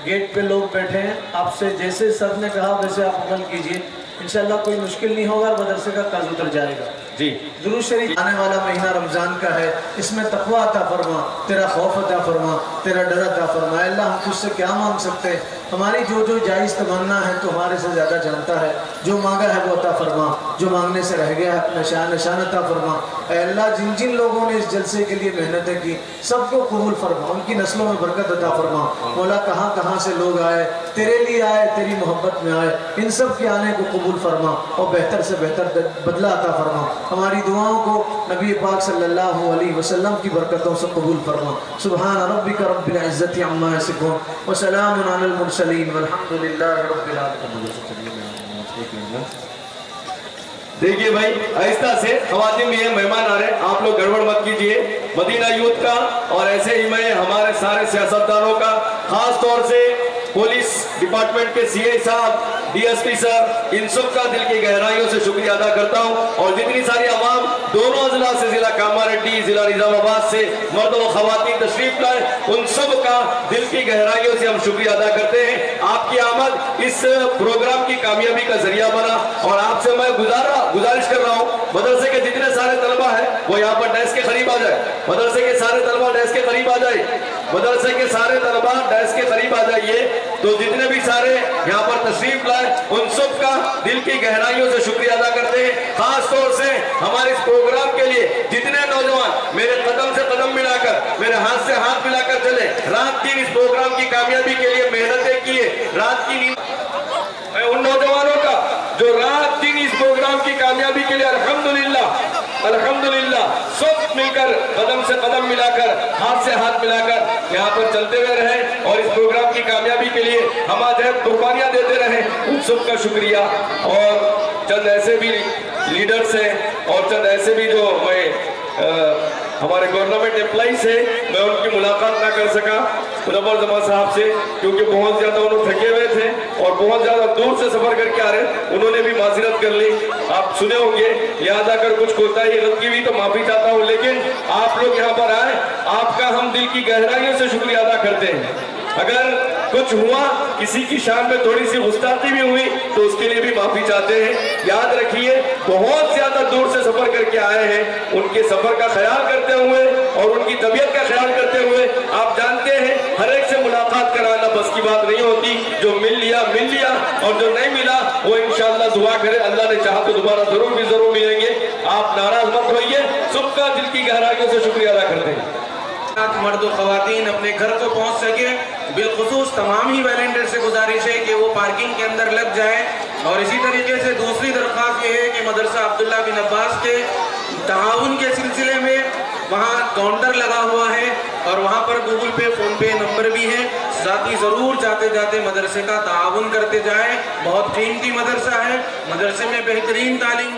S2: गेट पे लोग बैठे हैं, आपसे जैसे सर ने कहा वैसे आप अमल कीजिए, इंशाल्लाह कोई मुश्किल नहीं होगा और मदरसे का कर्ज उतर जाएगा
S3: जी।
S2: दुरूद शरीफ। आने वाला महीना रमज़ान का है, इसमें तक़वा अता फरमा, तेरा खौफ अता फरमा, तेरा डर अता फरमा। अल्लाह हम तुझसे क्या मांग सकते हैं, हमारी जो जो जायज़ तमन्ना है तो हमारे से ज़्यादा जानता है, जो मांगा है वो अता फरमा, जो मांगने से रह गया है अपना शान अता फरमा। अल्लाह जिन जिन लोगों ने इस जलसे के लिए मेहनतें की सबको कबूल फरमा, उनकी नस्लों में बरकत अता फरमा। मौला कहाँ कहाँ से लोग आए, तेरे लिए आए, तेरी मोहब्बत में आए, इन सब के आने को कबूल फरमा और बेहतर से बेहतर बदला अता फरमा। हमारी दुआओं को नबी पाक सल्लल्लाहु अलैहि वसल्लम की बरकतों से कबूल फरमा। सुभान रब्बिका रब्बिल इज्जति अम्मा यसिफून व सलामुन अलल मुरसलीन वल्हम्दुलिल्लाहि रब्बिल आलमीन।
S3: देखिए भाई आहिस्ता से, खवातीन भी है, मेहमान आ रहे हैं, आप लोग गड़बड़ मत कीजिए। मदीना यूथ का और ऐसे ही मैं हमारे सारे सियासतदानों का, खास तौर से पुलिस डिपार्टमेंट के सीए साहब, डीएसपी सर, इन सब का दिल की गहराइयों से शुक्रिया अदा करता हूं। और जितनी सारी आवाम दोनों अजला से, जिला कामारेड्डी, जिला निजामाबाद से मर्द व खवातीन तशरीफ लाए, उन सब का दिल की गहराइयों से हम शुक्रिया अदा करते हैं। आपकी आमद इस प्रोग्राम की कामयाबी का जरिया बना। और आपसे मैं गुजारिश कर रहा हूँ, मदरसे के जितने सारे तलबा है वो यहाँ पर डेस्क के करीब आ जाए। मदरसे के सारे तलबा डेस्क के करीब आ जाए। मदरसे के सारे तलबा डेस्क के करीब आ जाइए। तो जितने भी सारे यहाँ पर तशरीफ लाए, उन सब का दिल की गहराइयों से शुक्रिया अदा करते हैं। खास तौर से हमारे इस प्रोग्राम के लिए जितने नौजवान मेरे कदम से कदम मिलाकर, मेरे हाथ से हाथ मिलाकर चले, रात दिन इस प्रोग्राम की कामयाबी के लिए मेहनतें किए, रात की नींद, मैं उन नौजवानों का जो रात दिन इस प्रोग्राम की कामयाबी के लिए अल्हम्दुलिल्लाह सब मिलकर कदम से कदम मिलाकर, हाथ से हाथ मिलाकर यहाँ पर चलते हुए रहे और इस प्रोग्राम की कामयाबी के लिए हमारे कुर्बानियां देते रहे, उन सब का शुक्रिया। और चंद ऐसे भी लीडर्स हैं और चंद ऐसे भी जो हमारे गवर्नमेंट एम्प्लॉइज है, मैं उनकी मुलाकात ना कर सका मुनव्वर जमान साहब से, क्योंकि बहुत ज्यादा उन्होंने थके हुए थे और बहुत ज्यादा दूर से सफर करके आ रहे, उन्होंने भी माजरत कर ली। आप सुने होंगे, याद आकर कुछ कोताही गलती हुई तो माफी चाहता हूँ, लेकिन आप लोग यहाँ पर आए, आपका हम दिल की गहराइयों से शुक्रिया अदा करते हैं। अगर कुछ हुआ, किसी की शान में थोड़ी सी गुस्ताखी भी हुई तो उसके लिए भी माफी चाहते हैं। याद रखिए, बहुत ज्यादा दूर से सफर करके आए हैं, उनके सफर का ख्याल करते हुए और उनकी तबीयत का ख्याल करते हुए, आप जानते हैं हर एक से मुलाकात कराना बस की बात नहीं होती। जो मिल लिया और जो नहीं मिला वो इंशाअल्लाह दुआ करे, अल्लाह ने चाहा तो दोबारा जरूर मिलेंगे। आप नाराज मत होइए, सबका दिल की गहराइयों से शुक्रिया अदा करते हैं।
S4: मर्द व खवातीन अपने घर को पहुंच सके, बिलखुसूस तमाम ही वॉलंटियर से गुजारिश है कि वो पार्किंग के अंदर लग जाए। और इसी तरीके से दूसरी दरख्वास्त ये है कि मदरसा अब्दुल्ला बिन अब्बास के ताउन के सिलसिले में वहाँ काउंटर लगा हुआ है और वहाँ पर गूगल पे, फोन पे नंबर भी है। साथ ही ज़रूर जाते जाते मदरसे का ताउन करते जाएं। बहुत कीमती मदरसा है, मदरसे में बेहतरीन तालीम